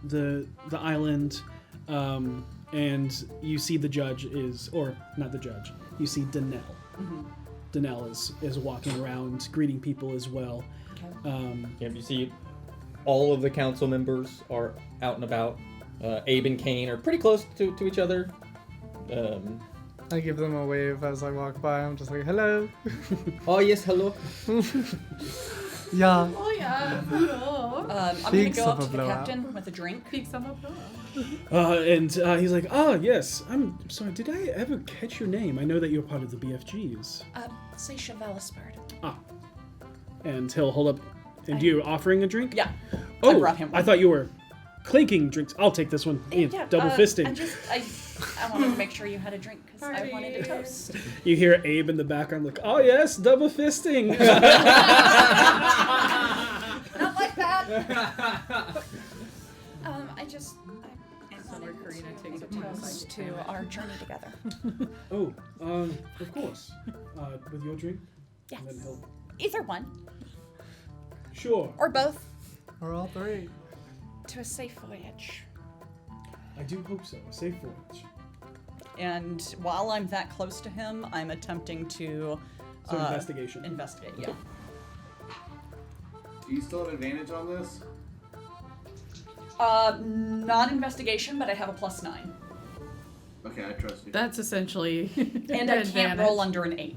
the island, and you see the judge or not the judge, you see Danelle. Mm-hmm. Danelle is walking around greeting people as well. Yeah, you see all of the council members are out and about. Abe and Kane are pretty close to each other. I give them a wave as I walk by. I'm just like, hello. Oh, yes, hello. Yeah. Oh yeah. Hello. I'm going to Big go up to summer the blowout. captain with a drink. Big summer blowout. And he's like, oh, yes, I'm sorry, did I ever catch your name? I know that you're part of the BFGs. Say Chevalis-Bird. And he'll hold up, and you offering a drink? Yeah. Oh, I brought him one. I thought you were clinking drinks. I'll take this one. Double fisting. I wanted to make sure you had a drink because I wanted to toast. You hear Abe in the background like, oh, yes, double fisting. Not like that. Summer Karina takes a Toast to our journey together. Oh, of course. With your drink? Yes. And then he'll... Either one. Sure. Or both. Or all three. To a safe voyage. I do hope so. A safe voyage. And while I'm that close to him, I'm attempting to... So investigation. Investigate, yeah. Do you still have advantage on this? Not investigation, but I have a +9. Okay, I trust you. That's essentially And I can't roll under an 8.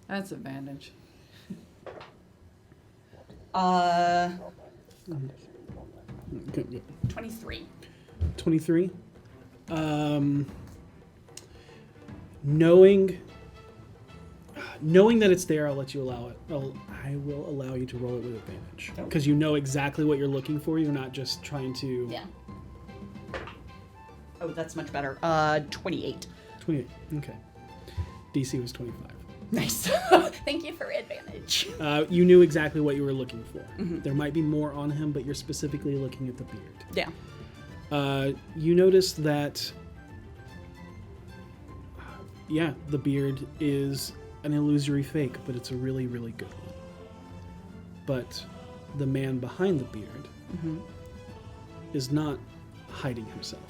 That's advantage. 23. 23. Knowing that it's there, I'll let you allow it. I will allow you to roll it with advantage because you know exactly what you're looking for. You're not just trying to. Yeah. Oh, that's much better. 28. 28. Okay. DC was 25. Nice. Thank you for advantage. You knew exactly what you were looking for. Mm-hmm. There might be more on him, but you're specifically looking at the beard. Yeah. You notice that. Yeah, the beard is an illusory fake, but it's a really, really good one. But the man behind the beard is not hiding himself.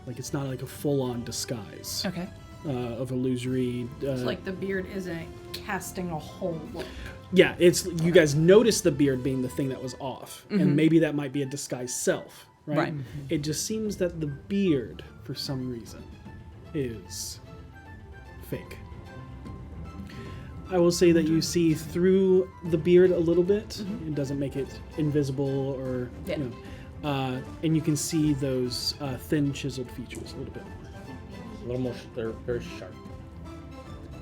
Like, it's not like a full-on disguise Okay. of illusory... It's like the beard isn't casting a whole look. Yeah, it's you guys notice the beard being the thing that was off, and maybe that might be a disguised self, right? Right. It just seems that the beard, for some reason, is fake. I will say that you see through the beard a little bit. It doesn't make it invisible or, Yeah. you know, and you can see those thin chiseled features a little bit more. A little more, they're very sharp.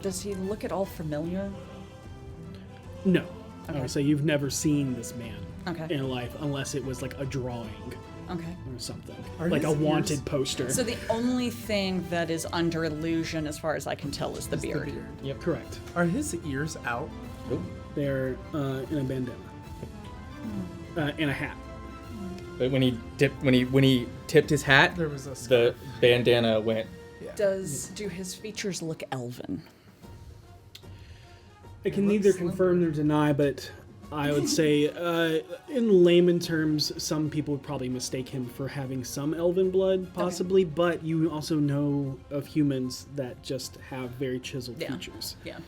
Does he look at all familiar? No, I Okay. would say you've never seen this man Okay. in life unless it was like a drawing Okay. or something, Are like a his wanted ears- poster. So the only thing that is under illusion, as far as I can tell, is the It's the beard. beard. Correct. Are his ears out? Nope. They're in a bandana and a hat. But when he tipped his hat, There was a the scarf. bandana went. Do his features look elven? I can neither confirm nor deny, but I would say, in layman terms, some people would probably mistake him for having some elven blood, possibly. But you also know of humans that just have very chiseled Yeah. features. Yeah.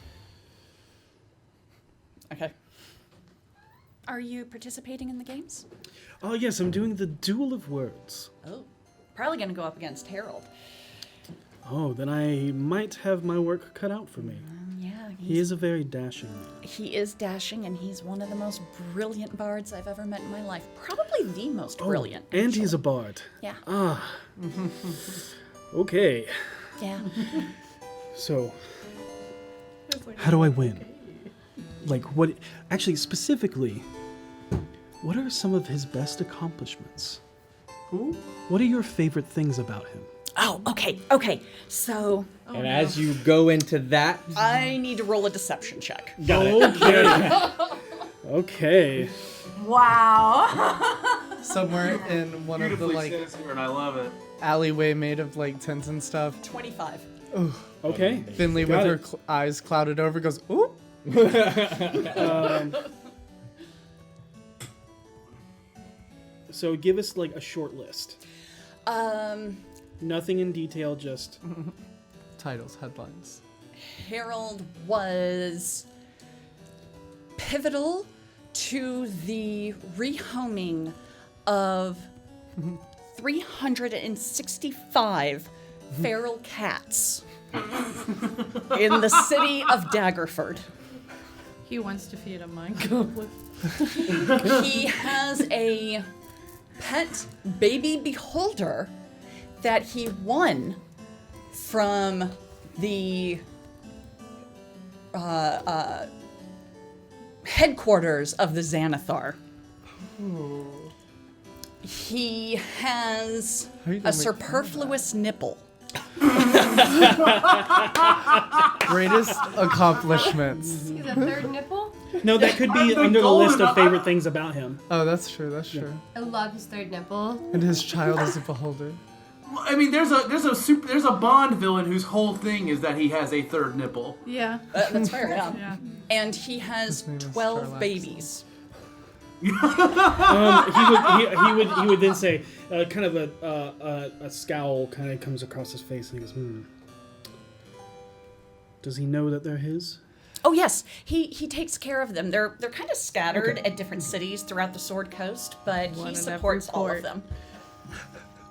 Okay. Are you participating in the games? Oh yes, I'm doing the Duel of Words. Oh. Probably gonna go up against Harold. Oh, then I might have my work cut out for me. Yeah, He is a very dashing man. he is dashing, and he's one of the most brilliant bards I've ever met in my life. Probably the most brilliant. And actually. he's a bard. Yeah. Ah. Okay. Yeah. So, how do I win? Like, what? Actually, specifically, what are some of his best accomplishments? Who? What are your favorite things about him? Oh, okay. So And as you go into that, I need to roll a deception check. Got it. Okay. Okay. Wow. Somewhere in one of the Beautifully like sinister, and I love it. alleyway made of like tents and stuff. 25. Okay. Finley Got with her it. eyes clouded over goes, ooh. So give us like a short list. Nothing in detail, just Titles, headlines. Harold was pivotal to the rehoming of 365 feral cats in the city of Daggerford. He wants to feed a mind goblin. He has a pet baby beholder that he won from the headquarters of the Xanathar. He has How are you a gonna make superfluous nipple. Greatest accomplishments. He's a third nipple. no. That could be under the list of favorite things about him. Oh, that's true. That's true. I love his third nipple. And his child is a beholder. Well, I mean, there's a Bond villain whose whole thing is that he has a third nipple. Yeah. That's fair, yeah. Yeah. And he has His name is 12 Starlax. babies. He would then say, kind of a scowl kind of comes across his face, and he goes, Does he know that they're his? Oh yes, he takes care of them. They're kind of scattered at different cities throughout the Sword Coast, but One he in supports every all of port. them.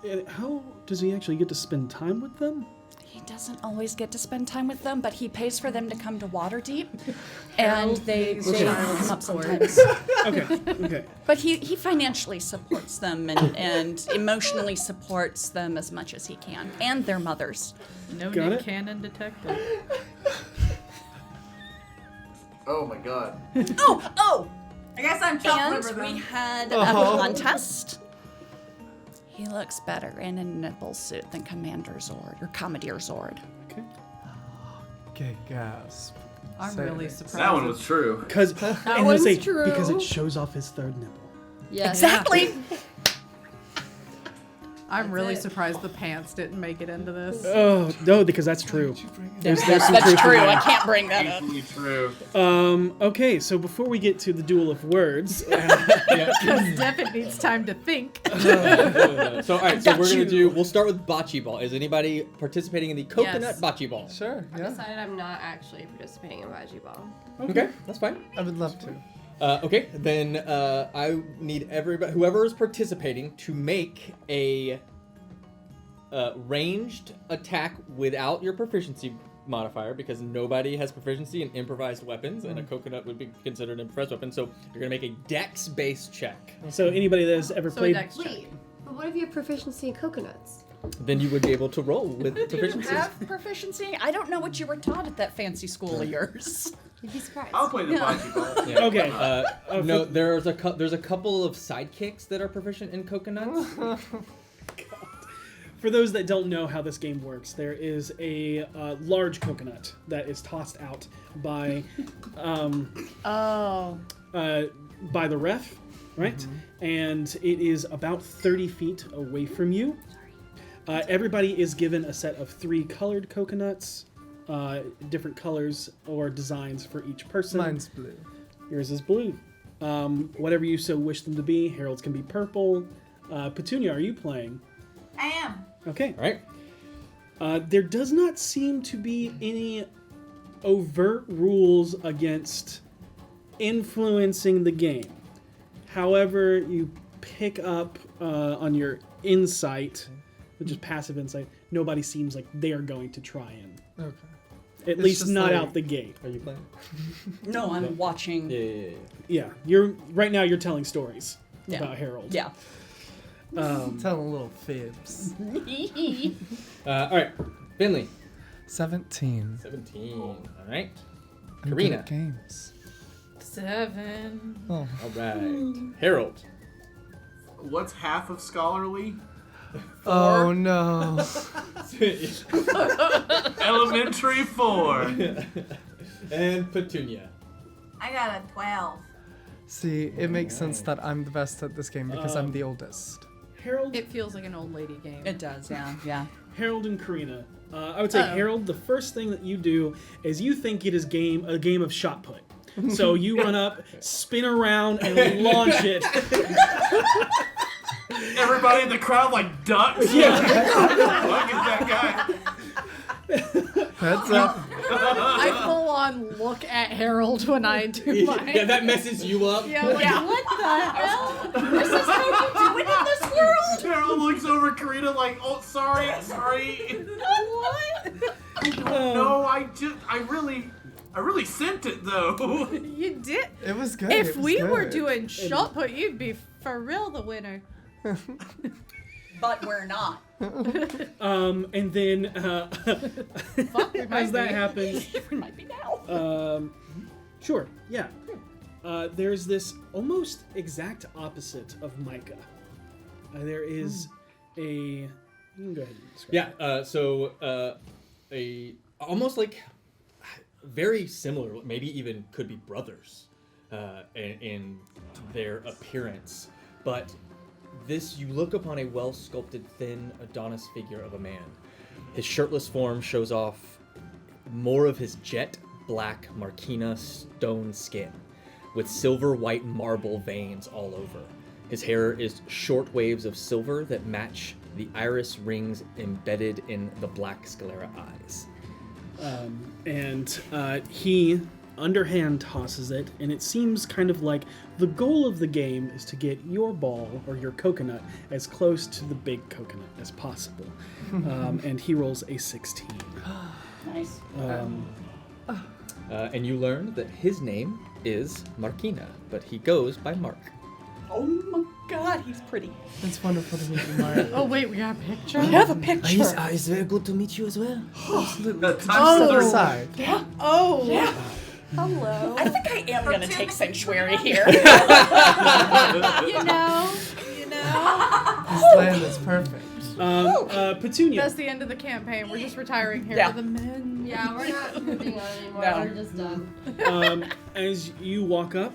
And how does he actually get to spend time with them? He doesn't always get to spend time with them, but he pays for them to come to Waterdeep, and they come up sometimes. Okay. But he financially supports them and emotionally supports them as much as he can, and their mothers. No Got Nick it. Cannon detected. Oh my god. Oh! I guess I'm chopped liver And we then. had a contest. He looks better in a nipple suit than Commander Zord or Commodore Zord. Okay. Okay, gasp. I'm Say really it. surprised. That one was true. Because and he'll one's say true. because it shows off his third nipple. Yes. Exactly. I'm really surprised the pants didn't make it into this. Oh no, because that's true. There's some That's truth in true. I that. can't bring that up. Equally true. Okay, so before we get to the duel of words, Because Devin needs time to think. so all right, so we're gonna do. We'll start with bocce ball. Is anybody participating in the coconut Yes. bocce ball? Sure, I yeah. decided I'm not actually participating in Baji Ball. Okay, that's fine. I would love to. Okay, then I need everybody, whoever is participating, to make a ranged attack without your proficiency modifier, because nobody has proficiency in improvised weapons, and a coconut would be considered an improvised weapon. So you're gonna make a dex-based check. so anybody that has ever So played, next check. Wait, but what if you have proficiency in coconuts? Then you would be able to roll with proficiency. Have proficiency? I don't know what you were taught at that fancy school of yours. You'd be surprised. I'll play the bocce ball. Yeah. okay, No, there's a couple of sidekicks that are proficient in coconuts. for those that don't know how this game works, there is a large coconut that is tossed out by Oh. by the ref, right? And it is about 30 feet away from you. Everybody is given a set of 3 colored coconuts, different colors or designs for each person. Mine's blue. Yours is blue. Whatever you so wish them to be. Harold's can be purple. Petunia, are you playing? I am. Okay. All right. There does not seem to be any overt rules against influencing the game. However, you pick up on your insight, which is passive insight, nobody seems like they are going to try and. Okay. At It's least just not like- out the gate. Are you playing? No, I'm watching. Yeah. Yeah, you're right now. You're telling stories Yeah. about Harold. Yeah. Telling little fibs. All right, Finley. 17. 17. All right. I'm good Karina. at games. 7. Oh. All right. Harold. What's half of scholarly? Oh no. Elementary 4. And Petunia. I got a 12. See, it makes sense that I'm the best at this game because I'm the oldest. Harold, It feels like an old lady game. It does, yeah. Harold and Karina. I would say Harold. The first thing that you do is you think it is a game of shot put. So you run up, spin around, and launch it. Everybody in the crowd like ducks. Yeah. Look at that guy. That's up. I full on look at Harold when I do mine. Yeah, that messes you up. Yeah, I'm like, what the hell? This is how you do it in this world? Harold looks over at Karina like, oh, sorry. What? No, I really sent it though. You did. It was good. If it was we good. were doing shot put, you'd be for real the winner. But we're not. And then as that happens, We might be now. sure, yeah. There's this almost exact opposite of Micah. There is a. You can go ahead and describe. Yeah. So a almost like very similar, maybe even could be brothers in their appearance, but this you look upon a well-sculpted, thin Adonis figure of a man. His shirtless form shows off more of his jet black Marquina stone skin, with silver white marble veins all over. His hair is short waves of silver that match the iris rings embedded in the black sclera eyes. And he underhand tosses it, and it seems kind of like the goal of the game is to get your ball or your coconut as close to the big coconut as possible. And he rolls a 16. Nice. And you learn that his name is Marquina, but he goes by Mark. Oh my god, he's pretty. It's wonderful to meet you, Mario. Oh wait, we got a picture. We have a picture. It's very good to meet you as well. Other side. Oh. Yeah. Hello. I think I am gonna take sanctuary here. You know. This land is perfect. Petunia. That's the end of the campaign. We're just retiring here Yeah. to the men. Yeah, we're not moving on anymore. No. We're just done. As you walk up,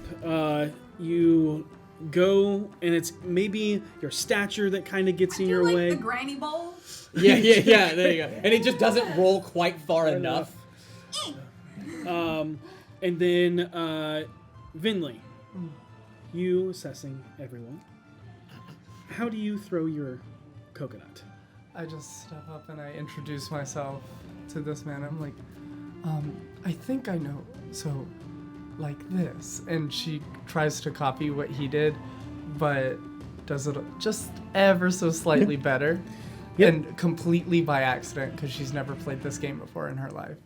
you go, and it's maybe your stature that kind of gets in Do your like way. the granny bowl. Yeah, there you go. And it just doesn't roll quite far enough. And then Vinley, you assessing everyone. How do you throw your coconut? I just step up and I introduce myself to this man. I'm like, I think I know. So, like this. And she tries to copy what he did, but does it just ever so slightly better. Yep. And completely by accident because she's never played this game before in her life.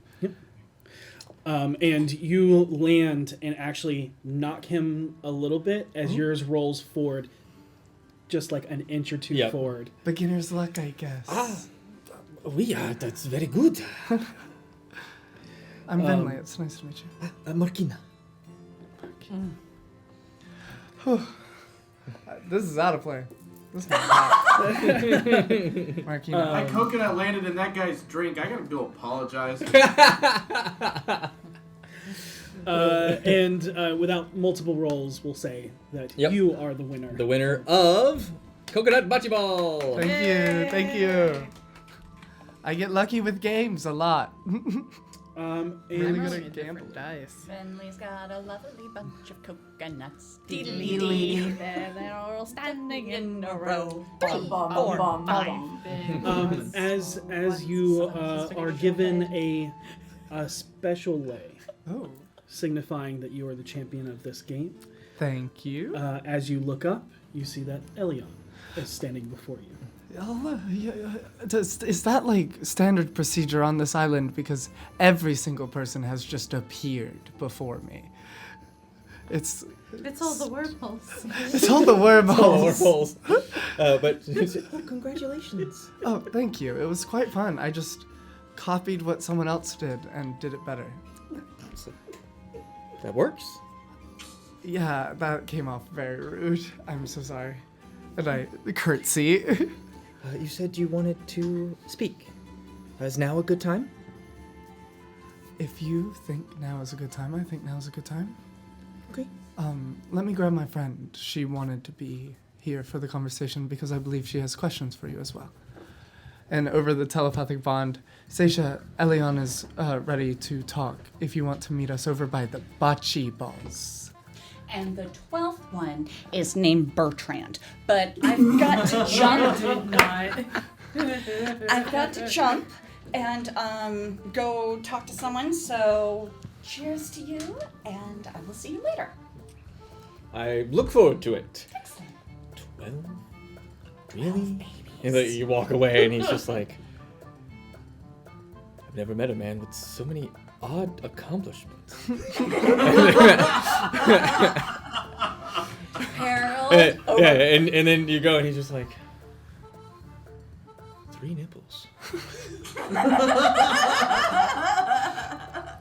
And you land and actually knock him a little bit as yours rolls forward, just like an inch or two Yep. forward. Beginner's luck, I guess. That's very good. I'm Vinley. It's nice to meet you. Marquina. This is out of play. This is hot. Marquina. My coconut landed in that guy's drink. I gotta go apologize. And without multiple rolls, we'll say that Yep. you are the winner. The winner of Coconut Bocce Ball. Thank you. I get lucky with games a lot. And Really I'm good rolling at a different gambling. dice. Finley's got a lovely bunch of coconuts. Diddly-dee. They're all standing in a row. Bum, bum, bum, bum, bum. as you are given a special lay, Oh, signifying that you are the champion of this game. thank you. As you look up, you see that Elion is standing before you. Is that like standard procedure on this island? Because every single person has just appeared before me. It's all the wormholes. it's all the wormholes. Wormholes. But congratulations. Oh, thank you. It was quite fun. I just copied what someone else did and did it better. That works. Yeah, that came off very rude. I'm so sorry. And I curtsy. You said you wanted to speak. Is now a good time? If you think now is a good time, I think now is a good time. Okay. Let me grab my friend. She wanted to be here for the conversation because I believe she has questions for you as well. And over the telepathic bond, Seisha, Elion is ready to talk if you want to meet us over by the bocce balls. And the 12th one is named Bertrand. But I've got to jump. I've got to jump and go talk to someone. So cheers to you, and I will see you later. I look forward to it. Excellent. 12? Really? And then you walk away, and he's just like, I've never met a man with so many odd accomplishments. Harold. Yeah, and then you go, and he's just like, 3 nipples.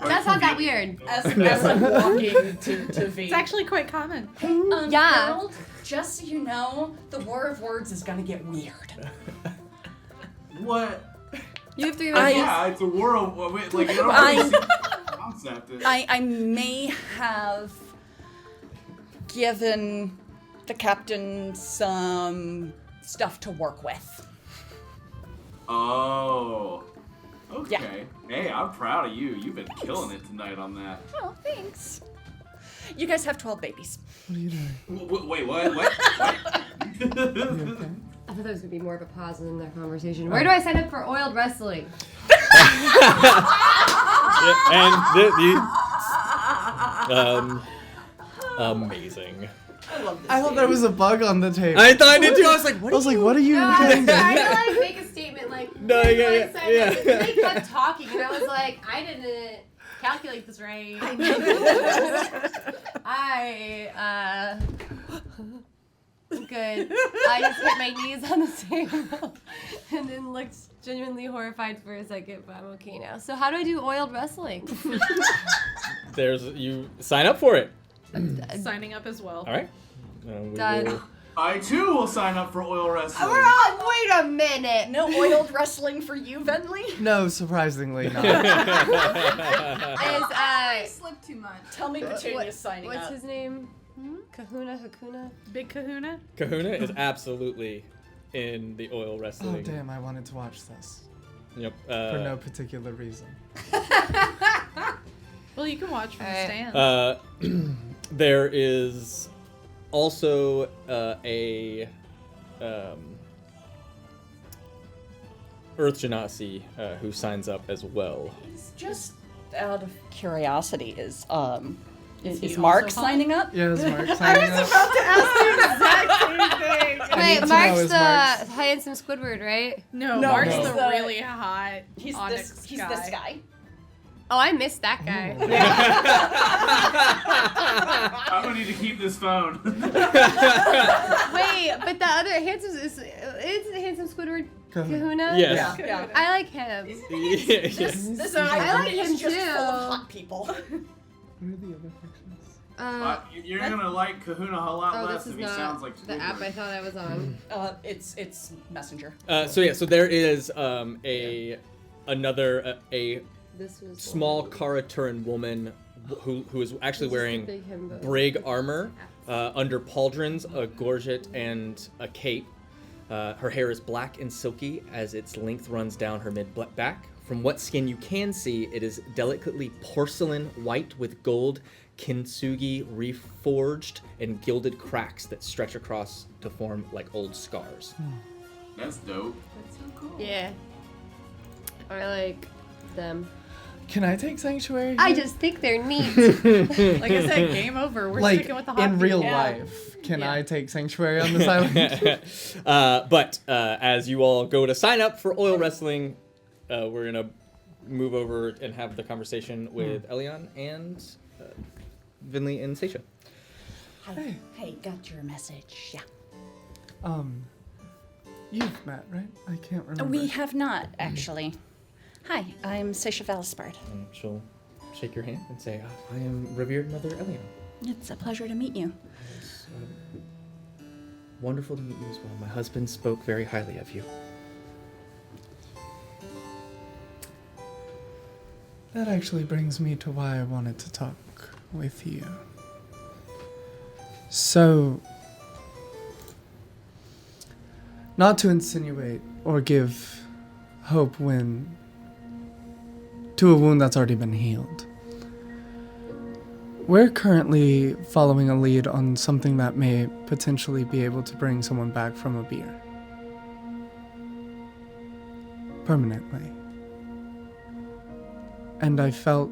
That's not that weird. As I'm walking to V. It's actually quite common. Yeah. Harold, just so you know, the war of words is gonna get weird. What? You have 3 nipples. Yeah, it's a world. Like, I don't really see the concept. I may have given the captain some stuff to work with. Oh. Okay. Yeah. Hey, I'm proud of you. You've been killing it tonight on that. Oh, thanks. You guys have 12 babies. What are you doing? Wait, what? What? You okay? I thought there was gonna be more of a pause in their conversation. Where do I sign up for oiled wrestling? Amazing. I thought there was a bug on the table. I thought I did too. I was like, what are you No, I was doing? trying to like make a statement like. No, where do yeah, I yeah, sign yeah. up? And they kept talking, and I was like, I didn't calculate this right. Good. I just hit my knees on the table and then looked genuinely horrified for a second, but I'm okay now. So how do I do oiled wrestling? You sign up for it. Signing up as well. All right. Done. I too will sign up for oil wrestling. Wait a minute. No oiled wrestling for you, Venley? No, surprisingly not. I slipped too much. Tell me Petunia's signing What's up. his name? Kahuna, Hakuna? Big Kahuna? Kahuna is absolutely in the oil Oh wrestling. damn, I wanted to watch this. Yep. For no particular reason. Well, you can watch from the stand. There is also a Earth Genasi who signs up as well. Just out of curiosity, is he Mark also signing up? Yeah, is Mark signing up? about to ask the exact same thing. I need Wait, to know Mark's his the Mark's. handsome Squidward, right? No, No, Mark's he's the the- really hot He's Onyx this guy. Oh, I missed that guy. I'm gonna need to keep this phone. Wait, but the other handsome is the handsome Squidward Kahuna? Yes. Yeah. I like him. Yes. This I like island is him just too. full of hot people. What are the other fictions? You're gonna like Kahuna a lot Oh, less this if is he sounds not like the app I Squidward. thought I was on. It's Messenger. So there is another This was small Karaturan woman who is actually wearing brig armor under pauldrons, a gorget, and a cape. Her hair is black and silky as its length runs down her mid-back. From what skin you can see, it is delicately porcelain white with gold kintsugi reforged and gilded cracks that stretch across to form like old scars. That's dope. That's so cool. Yeah. I like them. Can I take Sanctuary? I just think they're neat. Like I said, game over. We're like sticking with the hot in real people. life. Can Yeah. I take Sanctuary on this island? But as you all go to sign up for oil wrestling, we're gonna move over and have the conversation with Elion and Vinley and Seisha. Hey, got your message. Yeah. You've met, right? I can't remember. We have not, actually. Hi, I'm Sisha Valispard. And she'll shake your hand and say, I am revered Mother Eleanor. It's a pleasure to meet you. It's wonderful to meet you as well. My husband spoke very highly of you. That actually brings me to why I wanted to talk with you. So, not to insinuate or give hope to a wound that's already been healed. We're currently following a lead on something that may potentially be able to bring someone back from a beer. Permanently. And I felt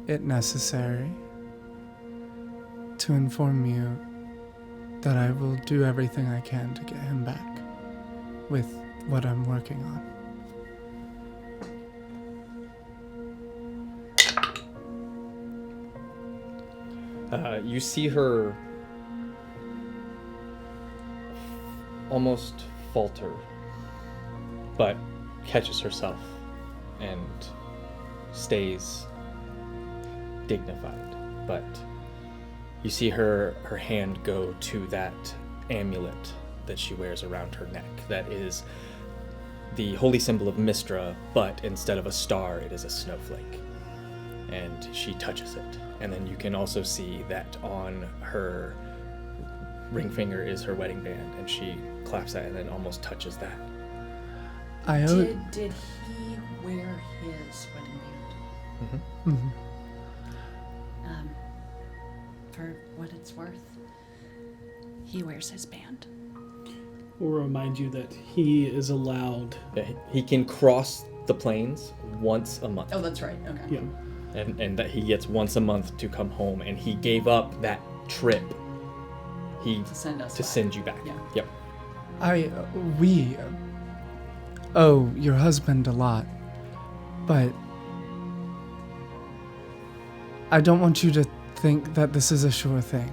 it necessary to inform you that I will do everything I can to get him back with what I'm working on. You see her almost falter, but catches herself and stays dignified. But you see her hand go to that amulet that she wears around her neck. That is the holy symbol of Mistra, but instead of a star, it is a snowflake. And she touches it. And then you can also see that on her ring finger is her wedding band, and she claps that and then almost touches that. Did he wear his wedding band? Mm-hmm. For what it's worth, he wears his band. We'll remind you that he is allowed. Yeah, he can cross the plains once a month. Oh, that's right. Okay. Yeah. And that he gets once a month to come home, and he gave up that trip to send us to back. send you back. Yeah. Yep. We owe your husband a lot, but I don't want you to think that this is a sure thing.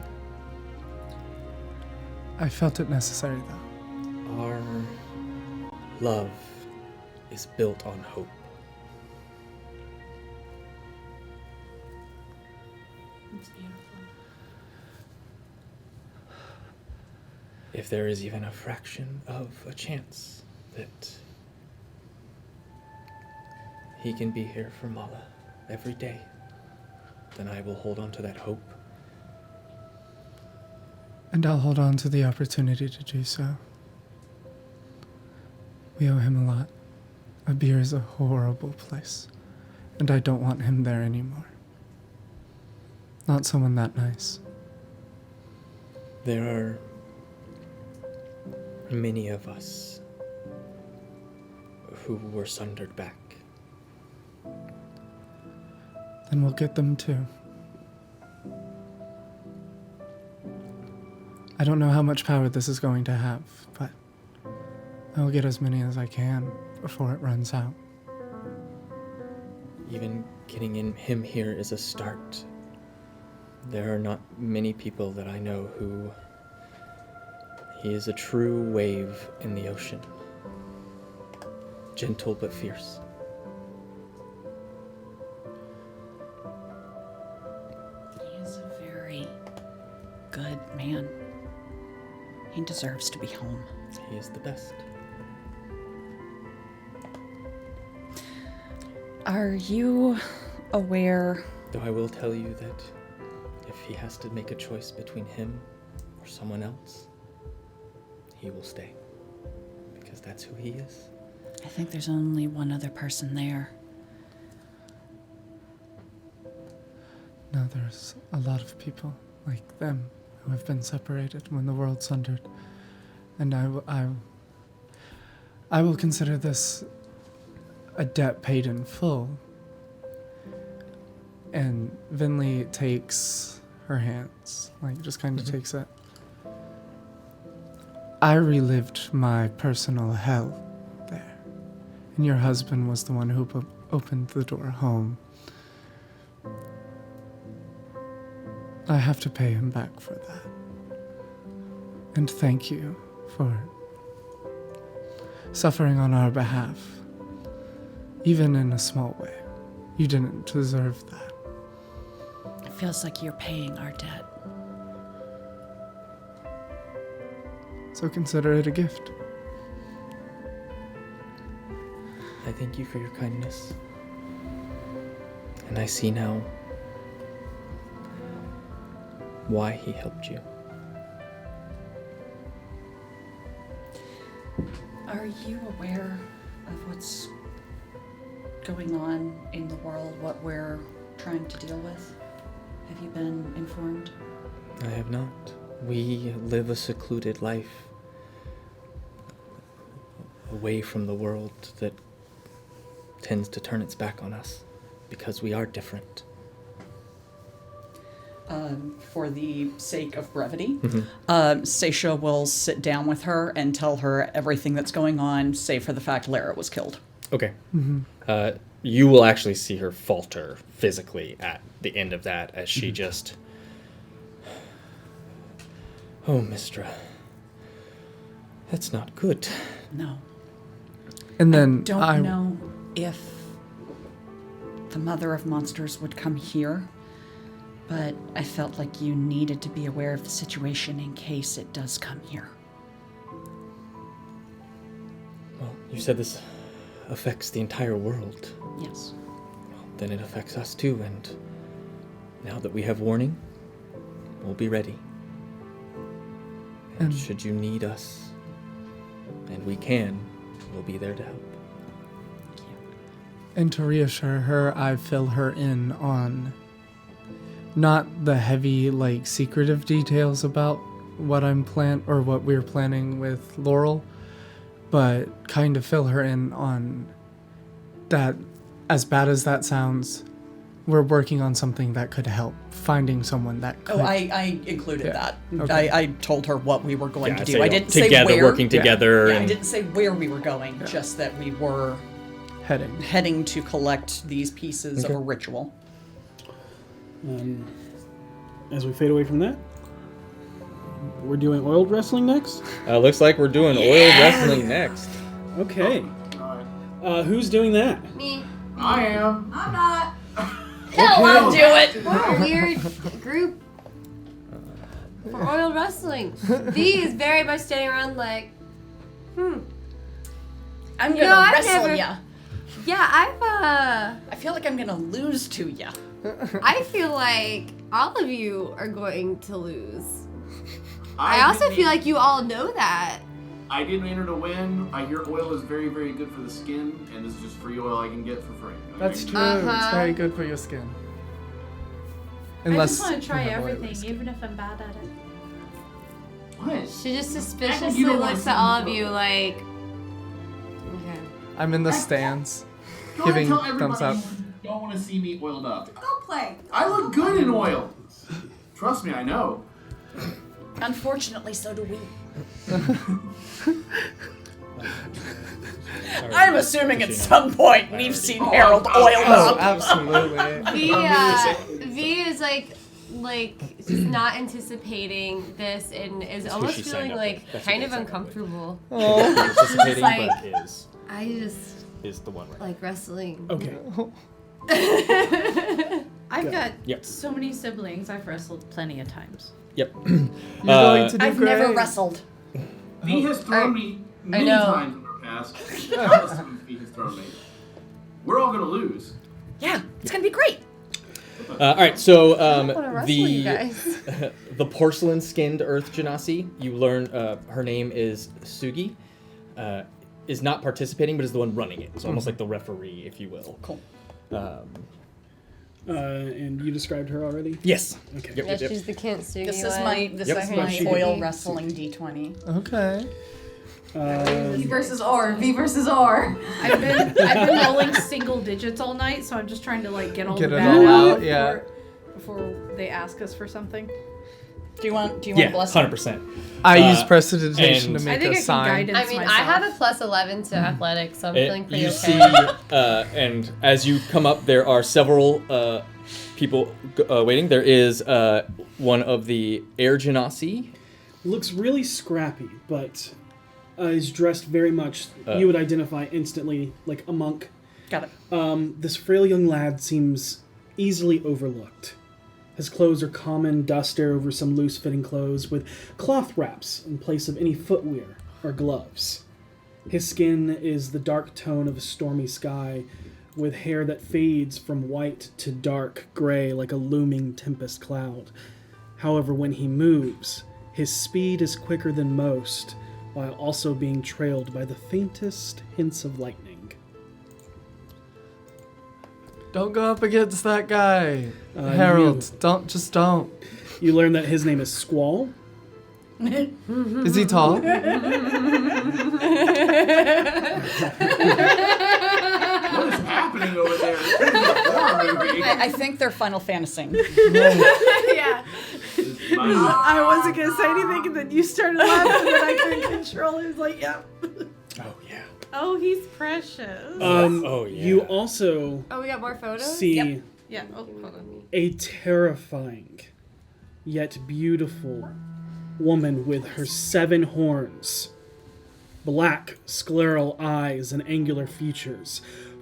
I felt it necessary, though. Our love is built on hope. It's beautiful. If there is even a fraction of a chance that he can be here for Mala every day, then I will hold on to that hope. And I'll hold on to the opportunity to do so. We owe him a lot. Abir is a horrible place, and I don't want him there anymore. Not someone that nice. There are many of us who were sundered back. Then we'll get them too. I don't know how much power this is going to have, but I'll get as many as I can before it runs out. Even getting him here is a start. There are not many people that I know who... He is a true wave in the ocean. Gentle but fierce. He is a very good man. He deserves to be home. He is the best. Are you aware? Though I will tell you that if he has to make a choice between him or someone else, he will stay. Because that's who he is. I think there's only one other person there. No, there's a lot of people like them who have been separated when the world sundered. And I will consider this a debt paid in full. And Vinley takes her hands, like just kind of takes it. I relived my personal hell there. And your husband was the one who opened the door home. I have to pay him back for that. And thank you for suffering on our behalf, even in a small way. You didn't deserve that. It feels like you're paying our debt. So consider it a gift. I thank you for your kindness. And I see now why he helped you. Are you aware of what's going on in the world, what we're trying to deal with? Have you been informed? I have not. We live a secluded life away from the world that tends to turn its back on us because we are different. For the sake of brevity, Seisha will sit down with her and tell her everything that's going on, save for the fact Lara was killed. Okay. You will actually see her falter physically at the end of that as she just... Oh, Mistra. That's not good. No. And then Don't know if the Mother of Monsters would come here, but I felt like you needed to be aware of the situation in case it does come here. Well, you said this affects the entire world. Yes. Well, then it affects us too, and now that we have warning, we'll be ready. And should you need us, and we can, we'll be there to help. And to reassure her, I fill her in on not the heavy, like, secretive details about what what we're planning with Laurel, but kind of fill her in on that, as bad as that sounds, we're working on something that could help, finding someone that could. Oh, I included that. Okay. I told her what we were going to do. so I you're didn't say together, where. working together. Yeah, I and didn't say where we were going, just that we were heading to collect these pieces of a ritual. As we fade away from that, we're doing oiled wrestling next. Looks like we're doing oiled wrestling next. Okay. Who's doing that? Me. I am. I'm not. Hell, I'll do it. What a weird group for oil wrestling. V is very much standing around like, I'm You gonna know, I've wrestle never- ya. yeah, I feel like I'm gonna lose to ya. I feel like all of you are going to lose. I also feel like you all know that. I didn't enter to win. I hear oil is very, very good for the skin, and this is just free oil I can get for free. That's true. Uh-huh. It's very good for your skin. I Unless just want to try you have oily everything, skin. even if I'm bad at it. What? She just You suspiciously don't wanna looks see at all me of you go. like, okay. I'm in the stands, Go ahead giving and tell everybody thumbs up. you don't want to see me oiled up. Go play. I look good in oil. Trust me, I know. Unfortunately, so do we. I'm assuming at some point we've seen Harold oiled Oh, up. absolutely. V is like she's not anticipating this and is almost she signed feeling up like with. That's kind what of they signed up uncomfortable. Participating, like- but I just is the one right. like wrestling. Okay. I've got Yep. so many siblings. I've wrestled plenty of times. Yep. You're going to do I've great. never wrestled. V has thrown me many know. times in our past. Countless times V has thrown me. We're all gonna lose. Yeah, it's gonna be great. All right, so wanna wrestle you guys. the porcelain-skinned Earth Genasi, you learn her name is Sugi, is not participating, but is the one running it. So almost like the referee, if you will. Cool. And you described her already? Yes. Okay. Yep, Yeah, yep, yep. she's the Kintsugi This is one. my Yep. oil wrestling D20. Okay. V versus or. V versus or. I've been rolling single digits all night, so I'm just trying to like get all Get the it bad all out out, yeah. Before they ask us for something. Do you want Yeah, blessing? 100%. I use prestidigitation and- to I make think a I can sign. guidance I mean, myself. I have a plus 11 to athletics, so I'm feeling pretty You okay. see, and as you come up, there are several people waiting. There is one of the Air Genasi, looks really scrappy, but is dressed very much, you would identify instantly like a monk. Got it. This frail young lad seems easily overlooked. His clothes are common duster over some loose-fitting clothes with cloth wraps in place of any footwear or gloves. His skin is the dark tone of a stormy sky, with hair that fades from white to dark gray like a looming tempest cloud. However, when he moves, his speed is quicker than most, while also being trailed by the faintest hints of lightning. Don't go up against that guy. Harold, don't. You learn that his name is Squall. Is he tall? What is happening over there? This is a horror movie. I think they're Final Fantasy. Yeah. I wasn't gonna say anything, and then you started laughing, and I couldn't control it. It was like, yep. Oh yeah. Oh, he's precious. Oh, yeah. You also Oh, we got more photos? see Yeah. Oh, hold on. a terrifying yet beautiful woman with her 7 horns, black scleral eyes and angular features.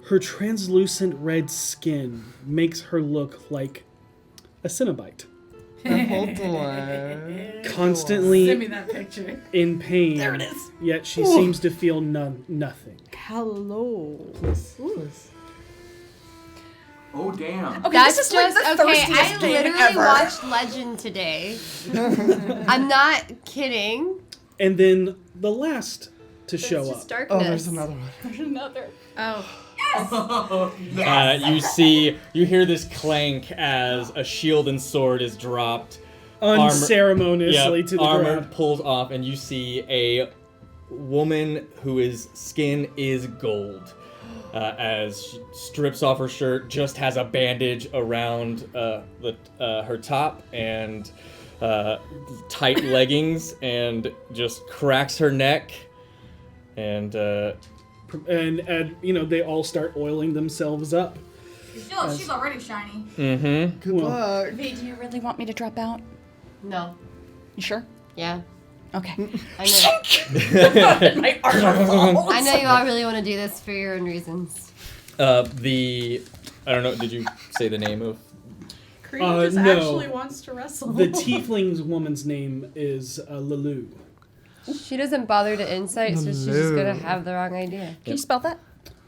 Her translucent red skin makes her look like a Cenobite. Hold on. Constantly Send me that picture. in pain. There it is. Yet she seems to feel nothing. Hello. Please. Oh, damn. Okay, That's this is like just the okay. thirstiest I game literally ever. watched Legend today. I'm not kidding. And then the last to show It's up. just darkness. Oh, there's another one. There's another. Oh. You hear this clank as a shield and sword is dropped. Unceremoniously to the armor ground. pulls off, and you see a woman whose skin is gold. As she strips off her shirt, just has a bandage around her top and tight leggings, and just cracks her neck. And you know, they all start oiling themselves up. She's already shiny. Good luck. V, do you really want me to drop out? No. You sure? Yeah. Okay. I know. My armor falls. I know you all really want to do this for your own reasons. I don't know, did you say the name of? Karina just no. actually wants to wrestle. The tiefling's woman's name is Lulu. She doesn't bother to insight, so she's just gonna have the wrong idea. Can you spell that?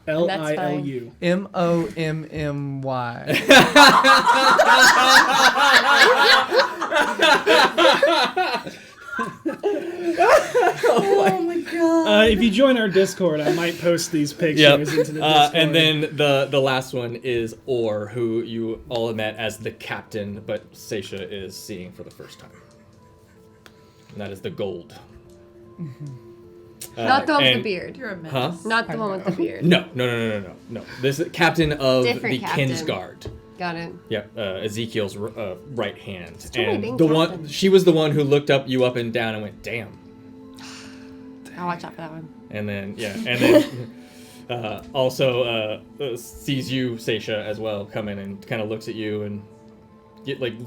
Lilu. Mommy. Oh my god. If you join our Discord, I might post these pictures into the Discord. And then the last one is Orr, who you all met as the captain, but Seisha is seeing for the first time. And that is the gold. Not the one with the and- beard. You're a mess. Huh? Not the one with the beard. No. This is captain of Different the captain. Kinsguard. Got it. Yep, Ezekiel's right hand. Still And waiting, the captain. one she was the one who looked you up and down and went, "Damn." I'll watch out for that one. And then also sees you, Seisha, as well, come in and kind of looks at you and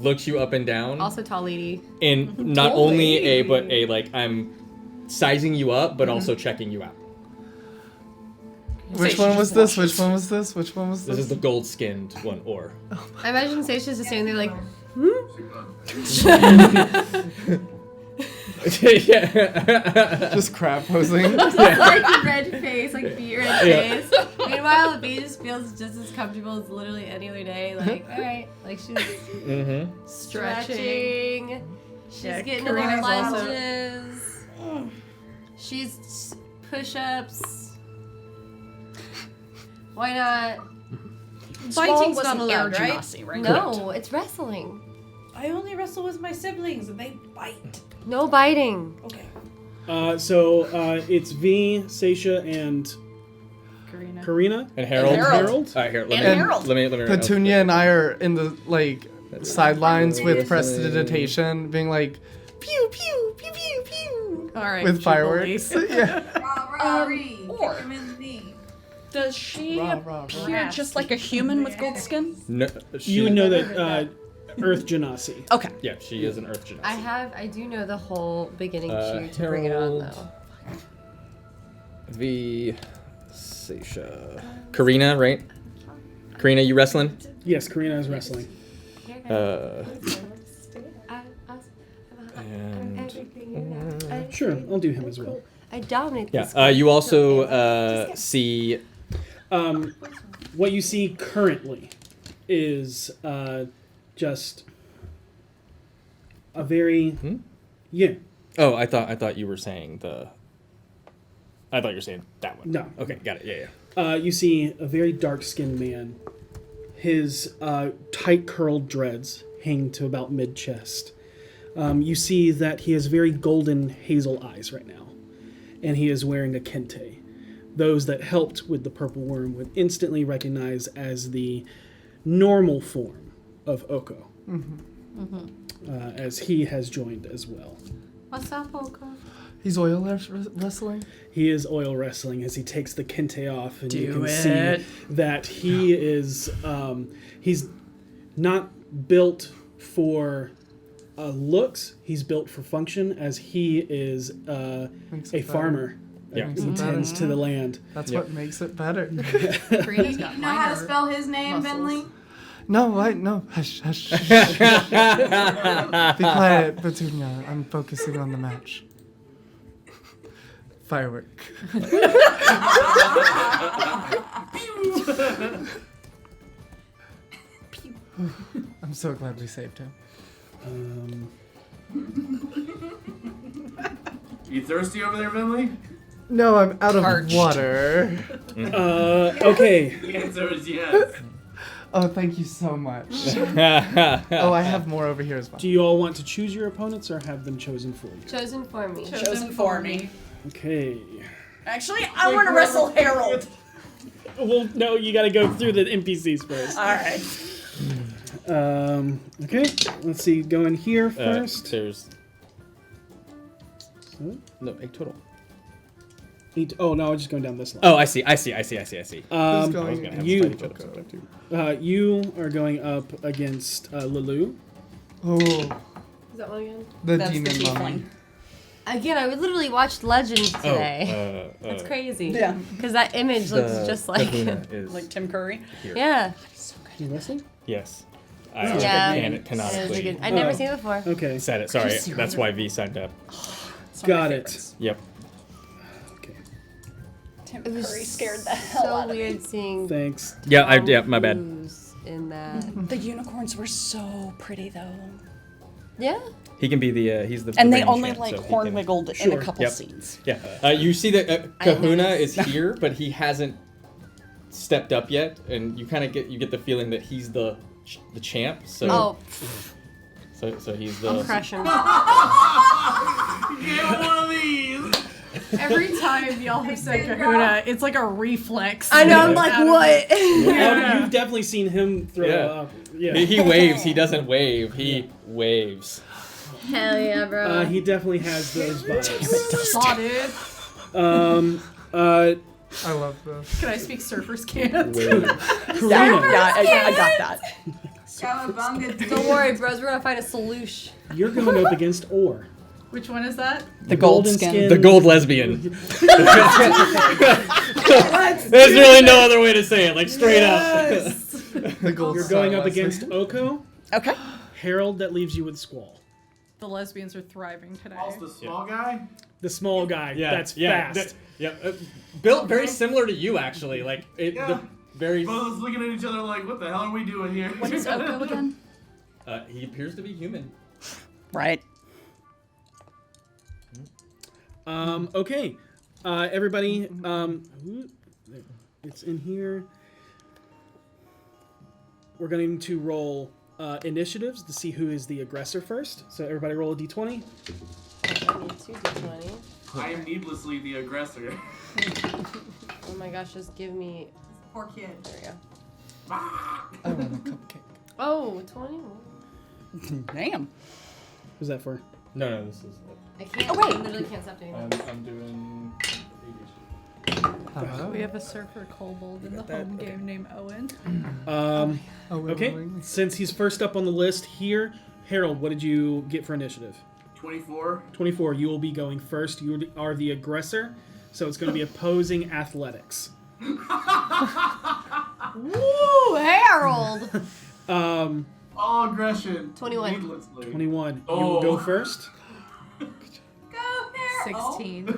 looks you up and down. Also tall lady. And not only but I'm sizing you up, but also checking you out. Which one was this? Which one was this? Which one was This this? is the gold-skinned one, or. I imagine Seisha's just standing there like, Yeah. Just crap posing. like red face, like beard red face. Meanwhile, B just feels just as comfortable as literally any other day. Like, all right, like she's stretching. She's getting in the Karina's lunges. She's push-ups. Why not? Fighting's was not an allowed, air right? genasi, right? No, it's wrestling. I only wrestle with my siblings, and they bite. No biting. Okay. So it's V, Seisha, and Karina. And Harold. Harold. All right, here. Harold. Let me. Petunia and I are in the sidelines with Amazing. prestidigitation, being like, pew pew pew pew pew, All right. with fireworks. Yeah. Or- Kick him in the knee. Does she Rah, rah, rah. appear just like a human with gold skin? No, You know that Earth Genasi. Okay. Yeah, she is an Earth Genasi. I do know the whole beginning cue to bring it on Harold. though. V. Seisha. Karina, right? Karina, you wrestling? Yes, Karina is wrestling. And Sure, I'll do him as well. I dominate this. yeah, you also see. What you see currently is just a very yeah. Oh, I thought you were saying the. I thought you were saying that one. No. Okay, got it. Yeah. You see a very dark-skinned man. His tight curled dreads hang to about mid-chest. You see that he has very golden hazel eyes right now, and he is wearing a kente. Those that helped with the purple worm would instantly recognize as the normal form of Oko, as he has joined as well. What's up, Oko? He's oil wrestling? He is oil wrestling as he takes the kente off, and you Do can it. see that he is he's not built for looks. He's built for function, as he is Makes a it better. farmer. Yeah. Makes He it tends better. to the land. That's Yep. what makes it better. Karina's got You know how to minor spell his name, muscles. Bentley? No. Hush, hush. Be quiet, Petunia. I'm focusing on the match. Firework. I'm so glad we saved him. You thirsty over there, Finley? No, I'm out of Parched. water. Okay. The answer is yes. Oh, thank you so much. Oh, I have more over here as well. Do you all want to choose your opponents or have them chosen for you? Chosen for me. Chosen for me. Okay. Actually, I want to wrestle Harold. Well, no, you got to go through the NPCs first. All right. Okay. Let's see. Go in here first. There's. No, 8 total. Oh no, I'm just going down this line. Oh, I see. Who's I going? was gonna have you- them fight each other sometime too. You are going up against Lulu. Oh, Is that one again? the That's the demon mummy. tiefling. Again, I literally watched Legends today. That's crazy. Yeah. Because that image looks just like Kahuna is Like Tim Curry. here. Yeah. You wrestling? Yes. Yeah. Can It is a canonically good. I'd never Oh. seen it before. Okay. said it. Sorry, that's why V signed up. It's one of my Got it. favorites. Yep. Okay. Tim It was Curry scared the hell so out of me. weird seeing Thanks. Yeah, my bad. blues in that. The unicorns were so pretty though. Yeah. He can be the he's the And the they rain only champ, like so he horn can- wiggled in Sure. a couple Yep. scenes. Yeah. You see that I Kahuna noticed. is here, but he hasn't stepped up yet, and you kind of get the feeling that he's the champ. So Oh, so he's I'll the crush him. Get one of these. Every time y'all have said Kahuna, it's like a reflex. I know. I'm like, Out of what? Oh, you've definitely seen him throw Yeah. up. Yeah. he waves. He doesn't wave. He waves. Hell yeah, bro. He definitely has those vibes. Spotted. I love this. Can I speak surfer's can't? Karina. Yeah, I got that. Cowabunga, dude. Don't worry, bros. We're gonna find a solution. You're going up against Or. Which one is that? The gold golden skin. skin. The gold lesbian. There's really no other way to say it. Like straight up. The gold You're star going up lesson. against Oko. Okay. Harold, that leaves you with Squall. The lesbians are thriving today. Also, the small guy. The small guy. That's fast. Built very similar to you, actually. Like it. Yeah. The very. Both of us looking at each other like, what the hell are we doing here? What is Oko again? He appears to be human. Right. Okay. Everybody, it's in here. We're going to roll initiatives to see who is the aggressor first. So everybody roll a d20. I need 2 d20. I am needlessly the aggressor. Oh my gosh, just give me. Poor kid. There we go. I want a cupcake. Oh, 21. Damn. Who's that for? No, this is. I can't. Oh, wait. I literally can't stop doing that. I'm doing ADHD. We have a surfer kobold in the home game named Owen. Okay, since he's first up on the list here, Harold, what did you get for initiative? 24. 24. You will be going first. You are the aggressor, so it's going to be opposing athletics. Woo, Harold. All aggression. 21. Needlessly. 21. You will go first. Go there. 16.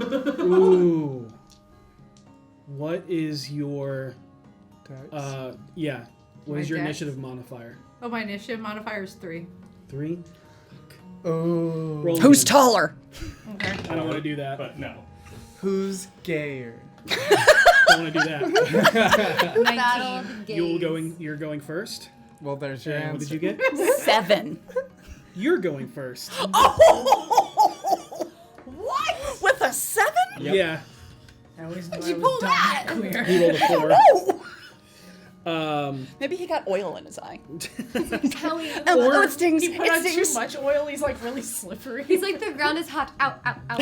Ooh. What is your yeah? What is My your dex? initiative modifier? Oh, my initiative modifier is 3. 3. Oh. Roll Who's again. taller? Okay. I don't want to do that. But no. Who's gayer? Don't want to do that. Battle of the gays. You're going first. Well, there's your And answer. what did you get? 7. You're going first. Oh! What? With a 7? Yep. Yeah. I always knew How'd I you was pull dumb that? and queer. He rolled a 4. Oh! Maybe he got oil in his eye. Telling you. Oh, it stings. He put It on too stings. much oil. He's like really slippery. He's like, the ground is hot. Ow, ow, ow.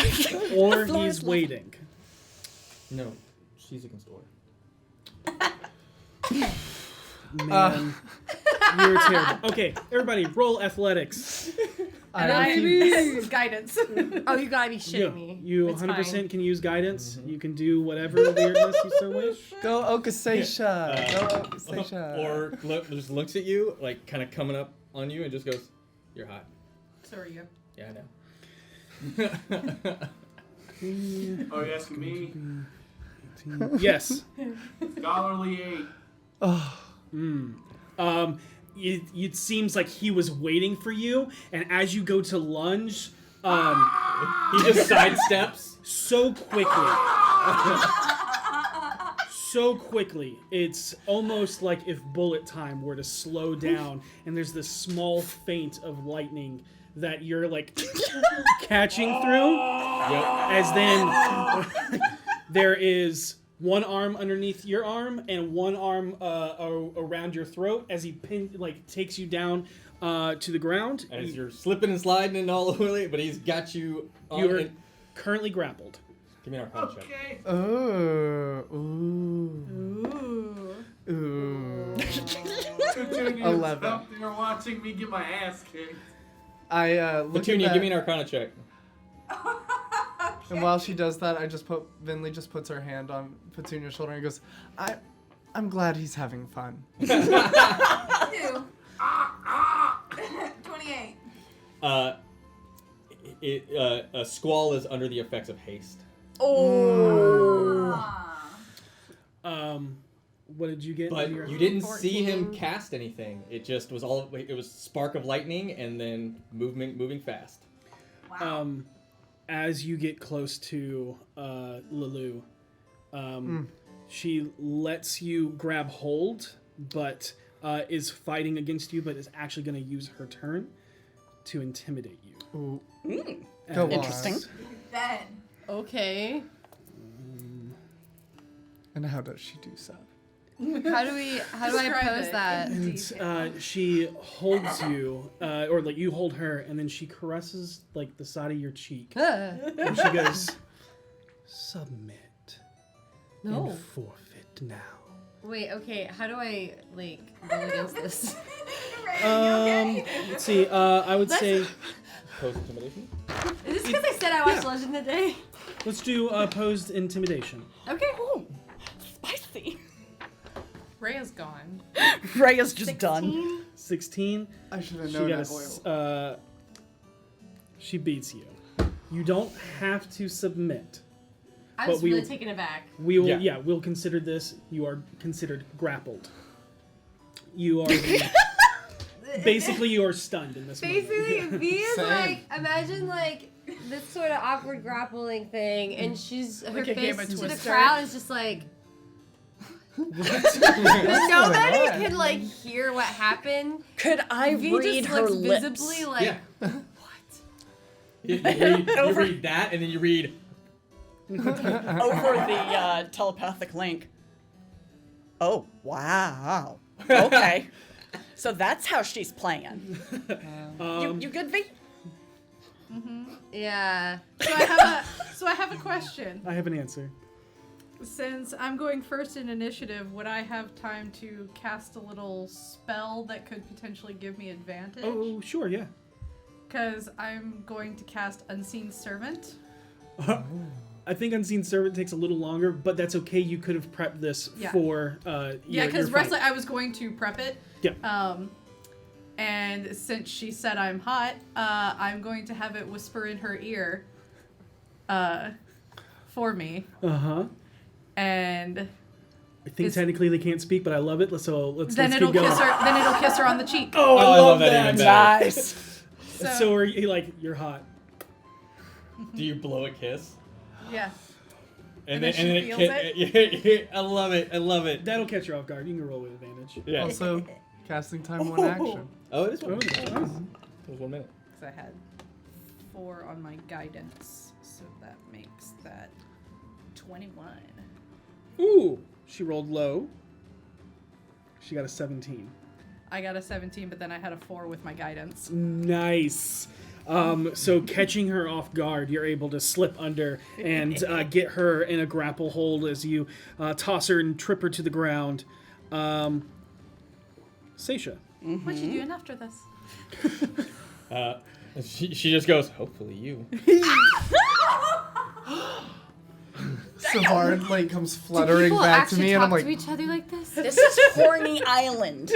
Or floor he's is waiting. No. She's against Or. Man, you're terrible. Okay, everybody, roll athletics. And I use guidance. Oh, you gotta be You, shitting me. you It's 100% fine. can use guidance. You can do whatever weirdness you so wish. Go Okasasha. Go Okasasha. Or just looks at you, like kind of coming up on you, and just goes, "You're hot." So are you. Yeah, I know. Oh, you asking me? Yes. Scholarly 8. It seems like he was waiting for you, and as you go to lunge, He just sidesteps. so quickly. So quickly, it's almost like if bullet time were to slow down, and there's this small feint of lightning that you're like catching through, Yep. as then there is one arm underneath your arm and one arm around your throat as he takes you down to the ground. As you're slipping and sliding and all over it, but he's got you on. You are and- currently grappled. Give me an Arcana check. Okay. Oh. Ooh. Ooh. Petunia 11. up there watching me get my ass kicked. I look Petunia, at that, give me an Arcana check. and while she does that, Vinley just puts her hand on Petunia's shoulder and goes, I'm glad he's having fun. 2. 28. A squall is under the effects of haste. What did you get? But Your- you didn't see him 14. cast anything. It just was all. It was spark of lightning and then moving fast. Wow. As you get close to Lulu, she lets you grab hold, but is fighting against you, but is actually going to use her turn to intimidate you. Ooh. Go on. Interesting. Then. Okay. And how does she do so? How do I Describe pose it. that? And she holds you, or like you hold her, and then she caresses like the side of your cheek, and she goes, "Submit No. and forfeit now." Wait, okay, how do I, like, go against this? Let's see. I would say Pose intimidation. Is this because I said I watched Legend today? let's do opposed intimidation. Okay. Spicy. Rhea's gone. Rhea's just done. 16. I should have She known got that a, oil. she beats you. You don't have to submit. I But was we really will- taken aback. We will, Yeah. we'll consider this. You are considered grappled. You are basically you are stunned in this moment. Basically, V is Same. like, imagine like this sort of awkward grappling thing, and she's her Like a game face of to the Twister. crowd is just like. Nobody can like hear what happened. Could I V read just her looks lips? visibly like. Yeah. You read that, and then you read. Over the telepathic link. Oh, wow. Okay. So that's how she's playing. You good, V? Yeah. So I have a question. I have an answer. Since I'm going first in initiative, would I have time to cast a little spell that could potentially give me advantage? Oh, sure, yeah. Because I'm going to cast Unseen Servant. I think Unseen Servant takes a little longer, but that's okay. You could have prepped this for Yeah, because wrestling, I was going to prep it. Yeah. And since she said I'm hot, I'm going to have it whisper in her ear for me. Uh-huh. And I think technically they can't speak, but I love it. So let's then keep it'll going. kiss her. Then it'll kiss her on the cheek. Oh, I love that. even better. Nice. So are you like, you're hot? Do you blow a kiss? Yeah. And then then she feels it? I love it. I love it. That'll catch her off guard. You can roll with advantage. Yeah. Also, casting time, one action. Oh, it is one. Oh, nice. It was 1 minute. Because I had 4 on my guidance, so that makes that 21. Ooh, she rolled low. She got a 17. I got a 17, but then I had a 4 with my guidance. Nice. So catching her off guard, you're able to slip under and get her in a grapple hold as you toss her and trip her to the ground. Seisha. What you doing after this? She just goes, hopefully you. Savard like comes fluttering People back to actually me, and I'm talk like, to each other like this? This is Horny Island.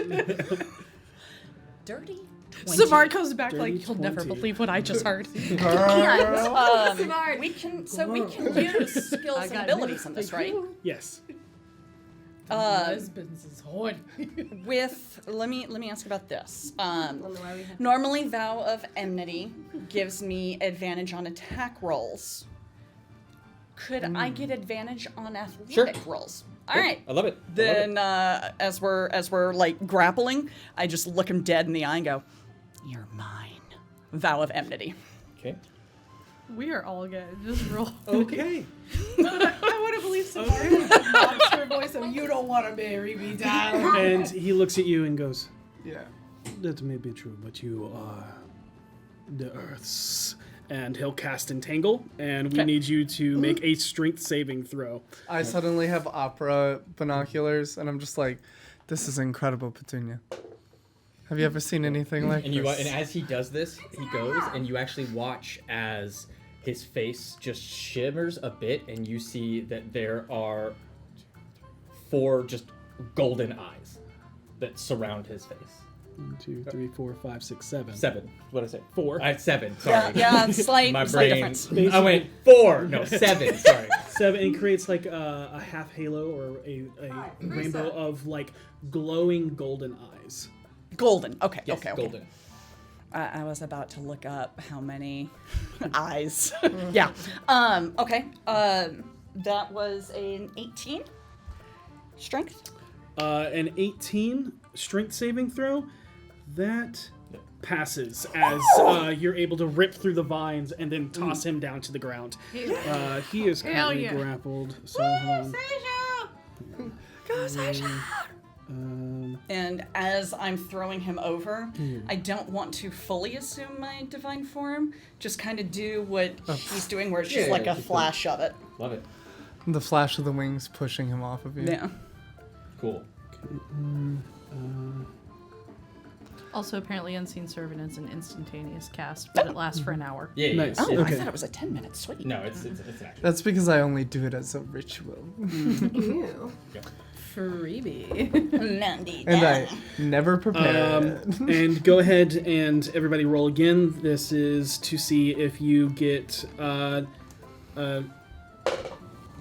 Dirty 20. Savard comes back Dirty like, you'll never 20. believe what I just heard. We can use skills and abilities in this, right? Yes. Husband's is horny. Let me ask about this. Normally, Vow of Enmity gives me advantage on attack rolls. Could I get advantage on athletic rolls? All right. I love it. Then, as we're like grappling, I just look him dead in the eye and go, "You're mine." Vow of Enmity. Okay. We are all good. Just roll. Okay. I want to believe Savard with a monster voice of, you don't want to marry me, darling. And he looks at you and goes, yeah. that may be true, but you are the Earth's. And he'll cast Entangle, and we need you to make a strength saving throw. I suddenly have opera binoculars, and I'm just like, this is incredible, Petunia. Have you ever seen anything like And this? and as he does this, he goes, and you actually watch as his face just shimmers a bit, and you see that there are 4 just golden eyes that surround his face. 1, 2, 3, 4, 5, 6, 7. 7. What did I say? 4. 7. Sorry. Yeah, slight My slight brain. difference. I went 4. No, 7. Sorry. 7. It creates like a half halo or a rainbow of like glowing golden eyes. Golden. Okay. Yes, okay. golden. I was about to look up how many eyes. Yeah. Okay. That was an 18 strength. An 18 strength saving throw. That passes as you're able to rip through the vines and then toss him down to the ground. He is currently grappled. So hold on. Go, Sasha! And as I'm throwing him over, I don't want to fully assume my divine form. Just kind of do what he's doing, where it's just like a flash of it. Love it. The flash of the wings pushing him off of you. Yeah. Cool. Also, apparently, Unseen Servant is an instantaneous cast, but it lasts for an hour. Yeah. Nice. Oh, Okay. I thought it was a 10-minute sweep. No, it's an action. That's because I only do it as a ritual. Ew. Freebie. And I never prepare it. And go ahead and everybody roll again. This is to see if you get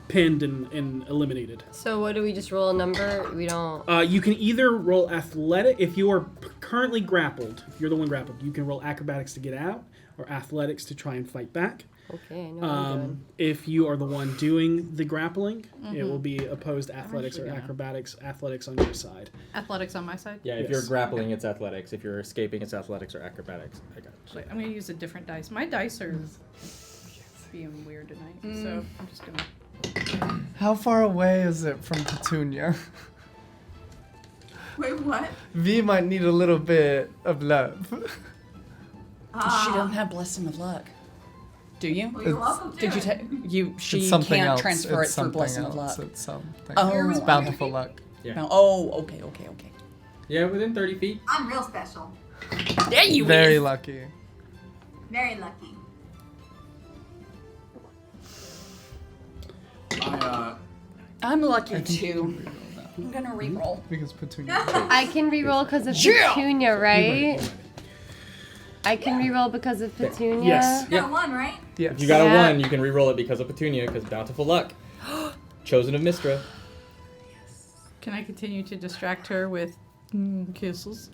pinned and eliminated. So what do we just roll a number? We don't. You can either roll athletic if you are currently grappled. If you're the one grappled, you can roll acrobatics to get out or athletics to try and fight back. Okay, I know what I'm doing. If you are the one doing the grappling, it will be opposed athletics or acrobatics. Athletics on your side. Athletics on my side. Yeah, if you're grappling, it's athletics. If you're escaping, it's athletics or acrobatics. I got you. Wait, I'm going to use a different dice. My dice are being weird tonight, so I'm just going to... How far away is it from Petunia? Wait, what? V might need a little bit of love. She don't have blessing of luck. Do you? Well, you're welcome to. Did you take you? She It's something can't else. transfer It's it through something blessing of else. luck. It's something. Oh. It's bountiful luck. Yeah. No. Oh, okay. Yeah, within 30 feet. I'm real special. There you Very lucky. Very lucky. I'm lucky too. I'm gonna reroll. Because Petunia. I can reroll because of Petunia, right? I can reroll because of Petunia. Yes. You got one, right? Yes. If you got a Yeah. 1, you can re-roll it because of Petunia, because bountiful luck. Chosen of Mistra. Can I continue to distract her with kisses?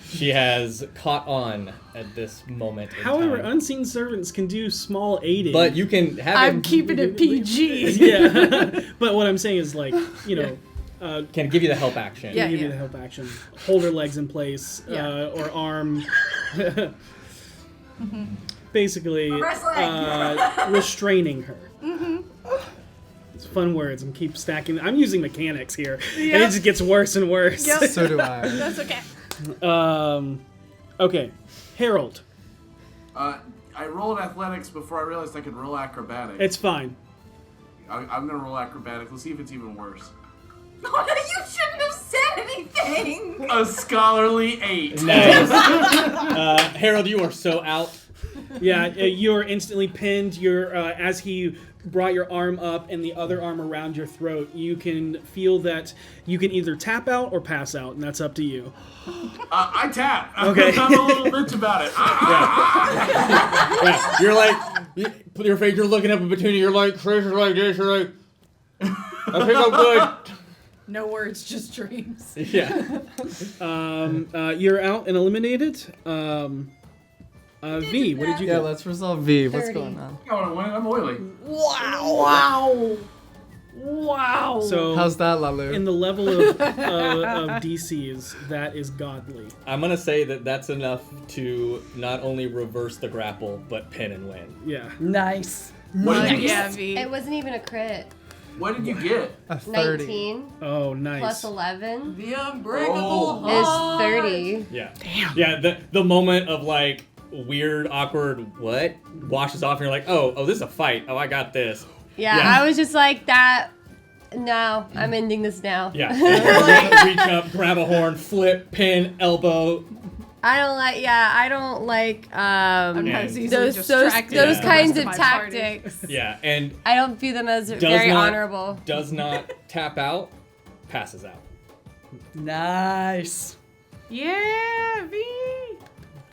She has caught on at this moment in However, time. unseen servants can do small aiding. But you can have I'm him keeping it PG. Yeah. But what I'm saying is, like, you know, can give you the help action. Yeah. give you the help action. Hold her legs in place, Yeah. or arm. Basically, Reverse leg. restraining her. It's fun words. I'm keep stacking. I'm using mechanics here, and it Yep. just gets worse and worse. So do I. That's okay. Okay, Harold. I rolled athletics before I realized I could roll acrobatics. It's fine. I'm gonna roll acrobatics. Let's see if it's even worse. You shouldn't have said anything. A scholarly 8. Nice. Harold, you are so out. Yeah, you're instantly pinned. You're as he brought your arm up and the other arm around your throat, you can feel that you can either tap out or pass out, and that's up to you. I tap. Okay. I'm a little bitch about it. Yeah, you're like, you're afraid you're looking up at Petunia, you're like, Chris is like this, you're like, I think I'm good. No words, just dreams. Yeah. You're out and eliminated. V, what did you Yeah, get? let's resolve V. What's 30. going on? I want to win. I'm oily. Wow. So How's that, Lalu? in the level of DCs, that is godly. I'm gonna say that that's enough to not only reverse the grapple, but pin and win. Yeah. Nice. What did you Yeah, get? V. It wasn't even a crit. What did you get? A 30. 19 Oh, nice. plus 11 The unbreakable Oh. is heart. 30. Yeah. Damn. Yeah, the moment of like weird, awkward what washes off and you're like, oh, this is a fight. Oh, I got this. Yeah, Yeah. I was just like that. No, I'm ending this now. Yeah. Reach up, grab a horn, flip, pin, elbow. I don't like I'm not as easily those distracted those as the kinds rest of my party. tactics. Yeah, and I don't view them as very not- honorable. does not tap out, passes out. Nice. Yeah, V.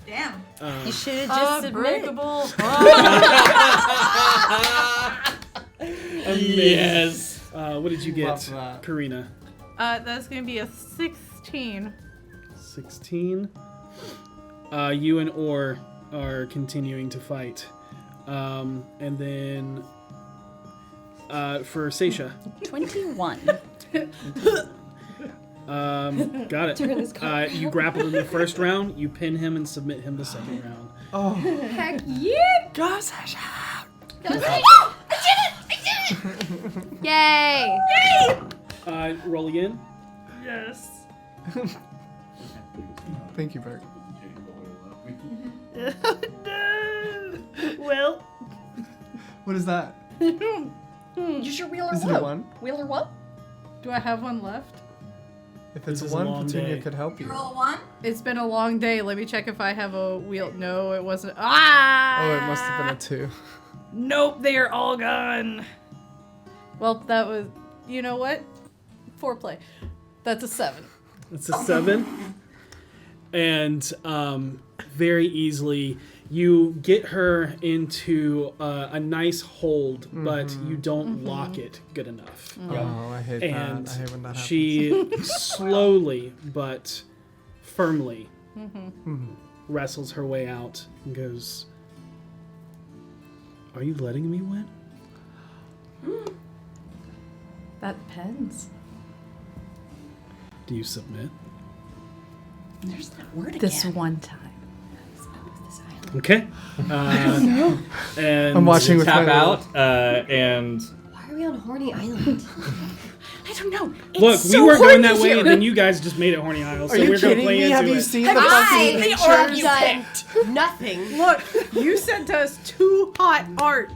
Damn. You should have just submitted. Unbreakable Yes. What did you get, Love that. Karina? That's gonna be a 16. 16. You and Orr are continuing to fight. And then for Seisha. 21. Got it. You grappled in the first round, you pin him and submit him the second round. Heck yeah! Go, Sasha! Yay! Roll again. Yes. Thank you, Bert. Well. What is that? Use your wheel or Is it a what? 1? Wheel or what? Do I have one left? If This it's is a a 1, long Petunia day. could help You you. roll a 1. It's been a long day. Let me check if I have a wheel. No, it wasn't. Ah! Oh, it must have been a 2. Nope, they are all gone. Well, that was. You know what? Foreplay. That's a 7. It's a 7. And very easily, you get her into a nice hold, but you don't lock it good enough. Oh, I hate And that. I hate when that happens. she slowly but firmly wrestles her way out and goes, "Are you letting me win?" That depends. Do you submit? There's that word This again. one time. Okay. And I'm watching with Tap my out, and Why are we on Horny Island? don't know. It's Look, so we weren't going that horny way, here. and then you guys just made it Horny Isle, so Are you we're gonna kidding play me? into Have you it. seen the I fucking have pictures? done nothing. Look, you sent us 2 hot art.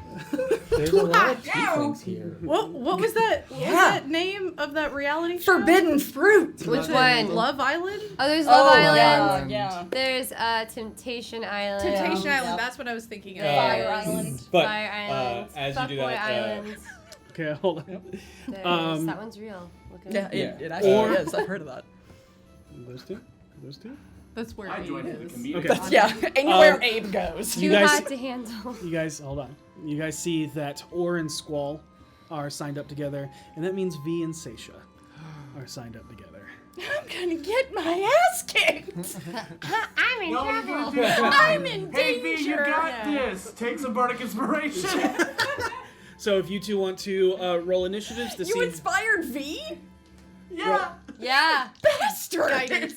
There's a lot of tieflings here. What was that? What was that name of that reality show? Forbidden fruit. Which one? Love Island? Oh, there's Love Island. Yeah. There's Temptation Island. Temptation Island. Yep. That's what I was thinking of. Fire Island. But Fire Island. as you do Fuckboy that, Island. Okay, hold on. There's, that one's real. Look at it. It actually Or- is. I've heard of that. Those two? Those two? That's where I he joined for the is. comedic. Okay. Yeah, anywhere Abe goes. Too You guys- hot to handle. You guys, hold on. You guys see that Or and Squall are signed up together, and that means V and Seisha are signed up together. I'm gonna get my ass kicked. I'm in No, we're trouble. gonna do that. I'm in Hey, V, you danger. got this. Take some bardic inspiration. So if you two want to roll initiatives to You see... inspired V? yeah. Yeah. Bastard.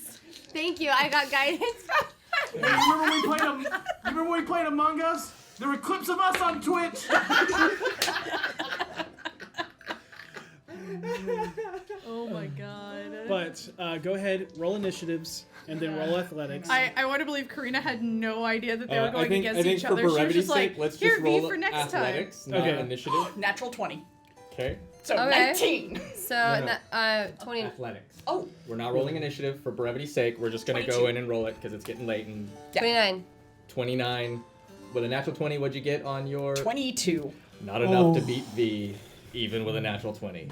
Thank you. I got guidance from. Hey, remember when we played Among Us? There were clips of us on Twitch. Oh my god. But go ahead, roll initiatives, and then roll athletics. I want to believe Karina had no idea that they were going I think against each for other. She was brevity's just sake, like, let's here, just V roll for next athletics, time. not Okay. initiative. Natural 20. Okay. So Okay. 19. So, 20. Athletics. Oh, We're not rolling initiative for brevity's sake. We're just gonna go 22. in and roll it because it's getting late. And 29. 29 with a natural 20. What'd you get on your? 22. Not enough to Oh. beat V, even with a natural 20.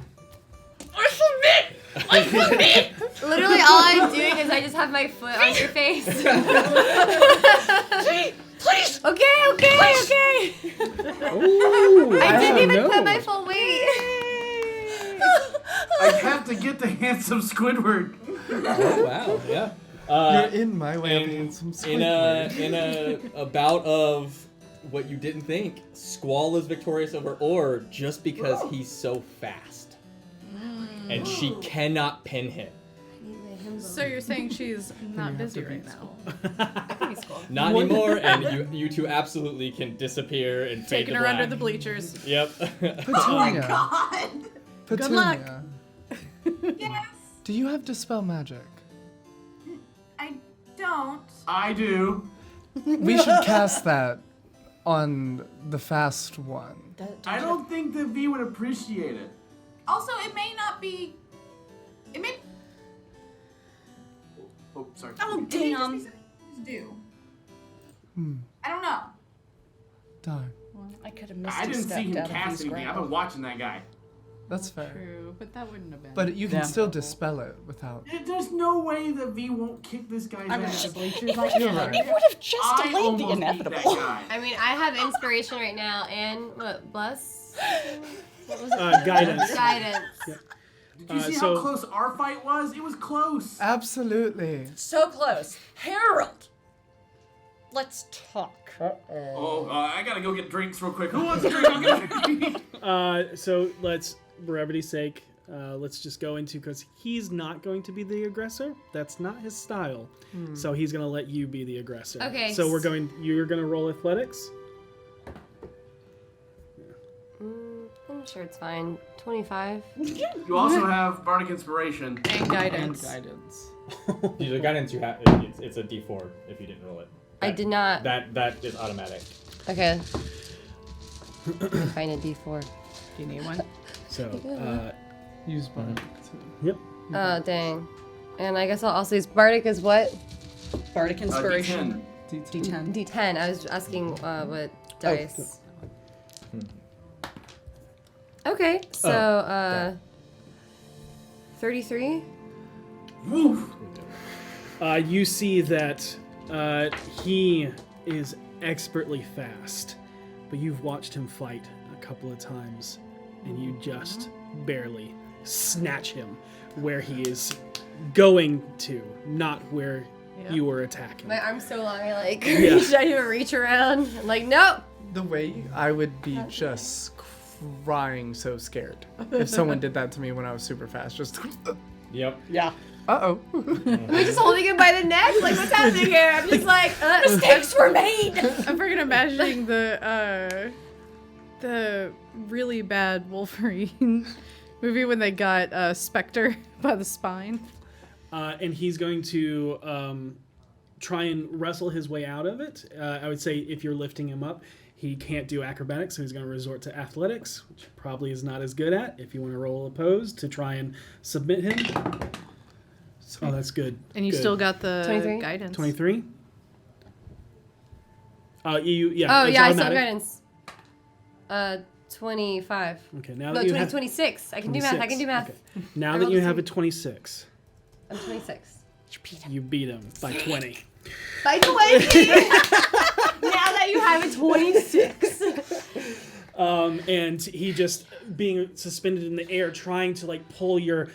Literally, all I'm doing is I just have my foot on your face. Please. Okay. Ooh, I didn't even know. put my full weight. I have to get the handsome Squidward. Oh wow, yeah. You're in my way of in, being some in Squidward. a bout of what you didn't think, Squall is victorious over Or just because he's so fast, and she cannot pin him. So you're saying she's not busy right now? Not anymore, and you two absolutely can disappear and fade Taking to her black. under the bleachers. Yep. Petunia. God. Petunia. luck. Yes. Do you have Dispel Magic? I don't. I do. We should cast that on the fast one. I don't think that V would appreciate it. Also, it may not be. It may. Oh, sorry. Oh, It may just be damn. something you do. I don't know. Darn. I could have missed I didn't see him out of cast these anything. I've ground. been watching that guy. That's fair. True, but that wouldn't have been. But you can Yeah. still dispel it without. There's no way that V won't kick this guy's ass. You're right. It would have just I delayed the almost beat that inevitable. guy. I mean, I have inspiration right now and what? Bless? What was it? Guidance. Guidance. Did you see so- how close our fight was? It was close. Absolutely. So close. Harold, let's talk. I gotta go get drinks real quick. Who wants a drink? I'll get a drink. So let's, brevity's sake, let's just go into, because he's not going to be the aggressor. That's not his style. So he's going to let you be the aggressor. Okay. So you're going to roll athletics. I'm sure it's fine. 25. You also have bardic inspiration. and guidance. The guidance you have, it's a D4 if you didn't roll it. I did not. That is automatic. Okay. Find a D4. Do you need one? So, Use Bardic. yep. Oh, dang. And I guess I'll also use Bardic is what? Bardic inspiration. D10. D10. D10. I was asking what dice. Okay, so 33. Woof. You see that he is expertly fast, but you've watched him fight a couple of times, and you just barely snatch him where he is going to, not where you were attacking. My arm's so long, I like Yeah. reach, I even reach around. I'm like, nope. The way I would be just crying so scared if someone did that to me when I was super fast. Just Yep. Yeah. uh-oh. Am I just holding him by the neck? Like, what's happening here? I'm just like, Mistakes were made. I'm freaking imagining the really bad Wolverine Movie when they got Spectre by the spine. And he's going to try and wrestle his way out of it. I would say if you're lifting him up, he can't do acrobatics, so he's going to resort to athletics, which probably is not as good at. If you want to roll opposed to try and submit him. Oh, that's good. And you Good. still got the 23? guidance. 23? Oh, it's yeah, I still have automatic. guidance. 25. Okay, now No, that you have 26. I can do math. I can do math. Okay. Now I that rolled you a have a 3. 26, I'm 26. you beat him by 20. By 20! Now that you have a 26. And he just being suspended in the air, trying to like pull your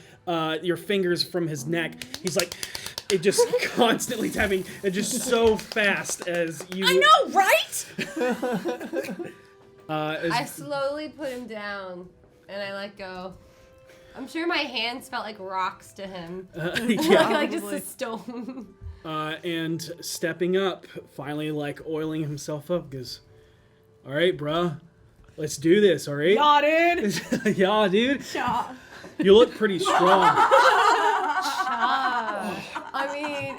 fingers from his neck. He's like, it just constantly tapping, and just so fast as you. I know, right? I slowly put him down, and I let go. I'm sure my hands felt like rocks to him. Yeah. like just a stone. And stepping up, finally like oiling himself up, goes, all right, bruh, let's do this, all right? Yeah, dude. Yeah, dude. Yeah. You look pretty strong. I mean,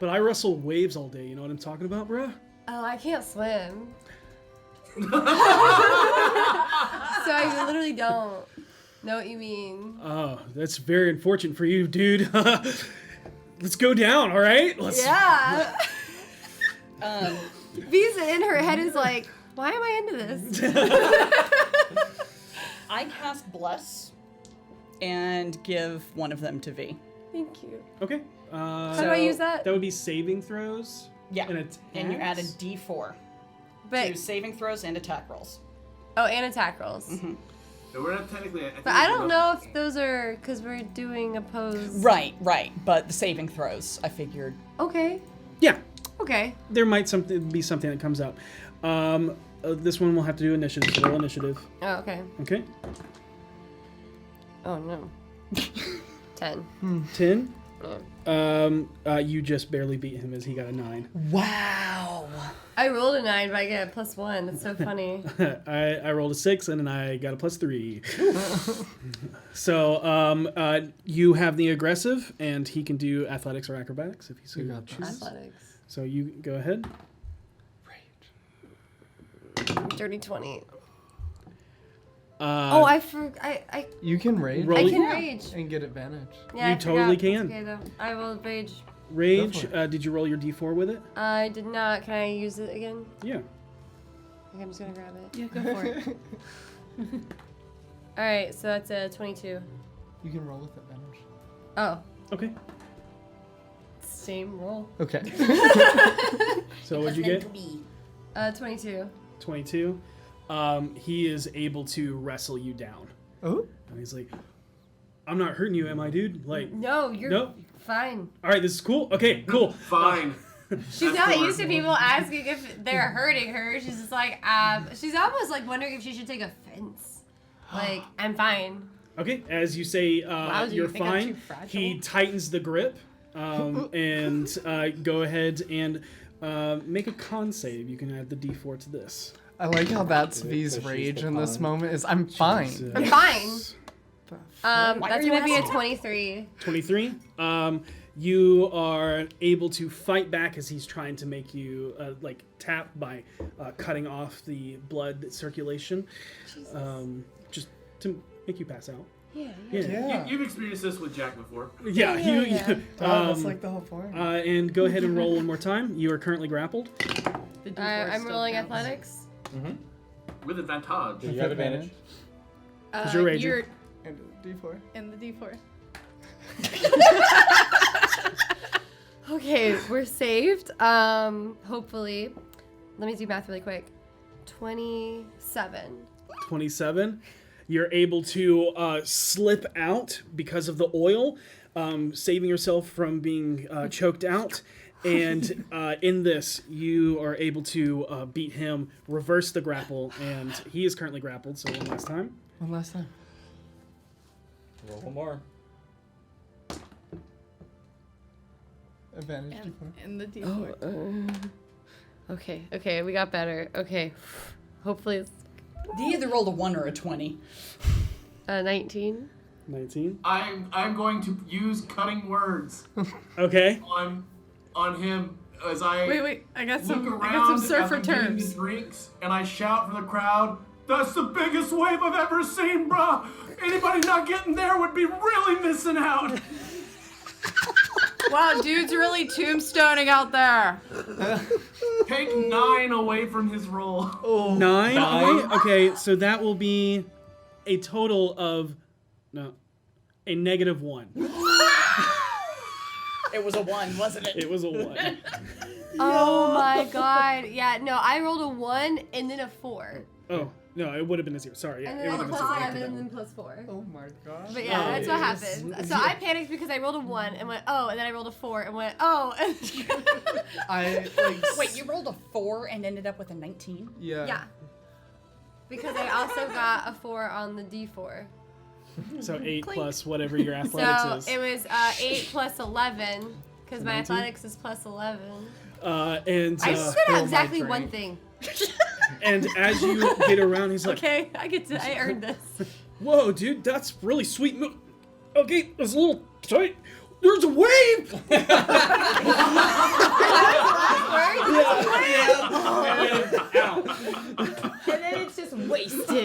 But I wrestle waves all day, you know what I'm talking about, bruh? oh, I can't swim. So I literally don't know what you mean. Oh, that's very unfortunate for you, dude. Let's go down, all right? Let's. Yeah. Visa in her head is like, why am I into this? I cast Bless and give one of them to V. Thank you. Okay. How do I use that? That would be saving throws. Yeah. And you add a D4 But to saving throws and attack rolls. oh, and attack rolls. Mm-hmm. No, we're not technically. But I don't know if those are because we're doing opposed. Right. But the saving throws, I figured. Okay. Yeah. Okay. There might be something that comes out. This one will have to do initiative. So roll initiative. Oh, okay. Okay. Oh no. 10. 10. Yeah. You just barely beat him as he got a 9. Wow. I rolled a 9, but I get a +1. That's so funny. I rolled a 6 and then I got a +3. So you have the aggressive, and he can do athletics or acrobatics if he so chooses. Athletics. So you go ahead. Dirty 20. Oh, I You can rage Roll I it. can rage. and get advantage. Yeah, You I totally forgot. can. It's okay though. I will rage. Rage. Go for Did you roll your d4 with it? I did not. Can I use it again? Yeah. Okay, I'm just gonna grab it. Yeah, go for it. All right, so that's a 22. You can roll with advantage. Oh, Okay. same roll. Okay. So what'd you get? 22. 22. He is able to wrestle you down. Oh. And he's like, I'm not hurting you, am I, dude? Like, No, you're Nope. fine. all right, this is cool. Okay, cool. Fine. She's not used to people asking if they're hurting her. She's just like, she's almost like wondering if she should take offense. Like, I'm fine. Okay, as you say, Wow, do you you're think I'm fine. too fragile? He tightens the grip, and go ahead and make a con save. You can add the d4 to this. I like how that's V's So she's rage the in this pawn. moment is I'm fine. I'm fine. Why That's are you gonna be a asking? 23. 23. You are able to fight back as he's trying to make you like tap by cutting off the blood circulation, just to make you pass out. Yeah. Yeah. You've experienced this with Jack before. Yeah, Yeah. That's like the whole point. and go ahead and roll one more time. You are currently grappled. The D4 I'm still rolling counts. athletics. With advantage. You have advantage. Because you're raging. You're And D4. in the D4. Okay, we're saved. Hopefully. Let me do math really quick. 27. 27. You're able to slip out because of the oil, saving yourself from being choked out. And in this, you are able to beat him, reverse the grapple, and he is currently grappled. So one last time. One last time. Roll one more. Advantage D4. In the D4. Okay, we got better. Okay. Hopefully it's... They either rolled a 1 or a 20. 19. 19. I'm going to use cutting words Okay. on him as I Wait. I got look some around surfer as I'm getting terms. the drinks, and I shout for the crowd, "That's the biggest wave I've ever seen, bruh! Anybody not getting there would be really missing out." Wow, dude's really tombstoning out there. Take 9 away from his roll. Oh, 9? Okay, so that will be a total of a -1. It was a 1, wasn't it? It was a 1. Oh my god. Yeah, no, I rolled a 1 and then a 4. Oh, no, it would have been a 0. Sorry. Yeah, And it then would a have been plus 0. 11 and then plus 4. Oh my god. But yeah, that's what happened. So I panicked because I rolled a 1 and went, oh, and then I rolled a 4 and went, oh. Wait, you rolled a 4 and ended up with a 19? Yeah. Yeah. Because I also got a 4 on the D4. So 8 plus whatever your athletics So is. it was 8 plus 11 because my 19? athletics is plus 11. And I just spit out exactly one thing. And as you get around, he's like, Okay, I earned this. "Whoa, dude, that's really sweet move. Okay, it's a little tight. There's a wave." And then it's just wasted.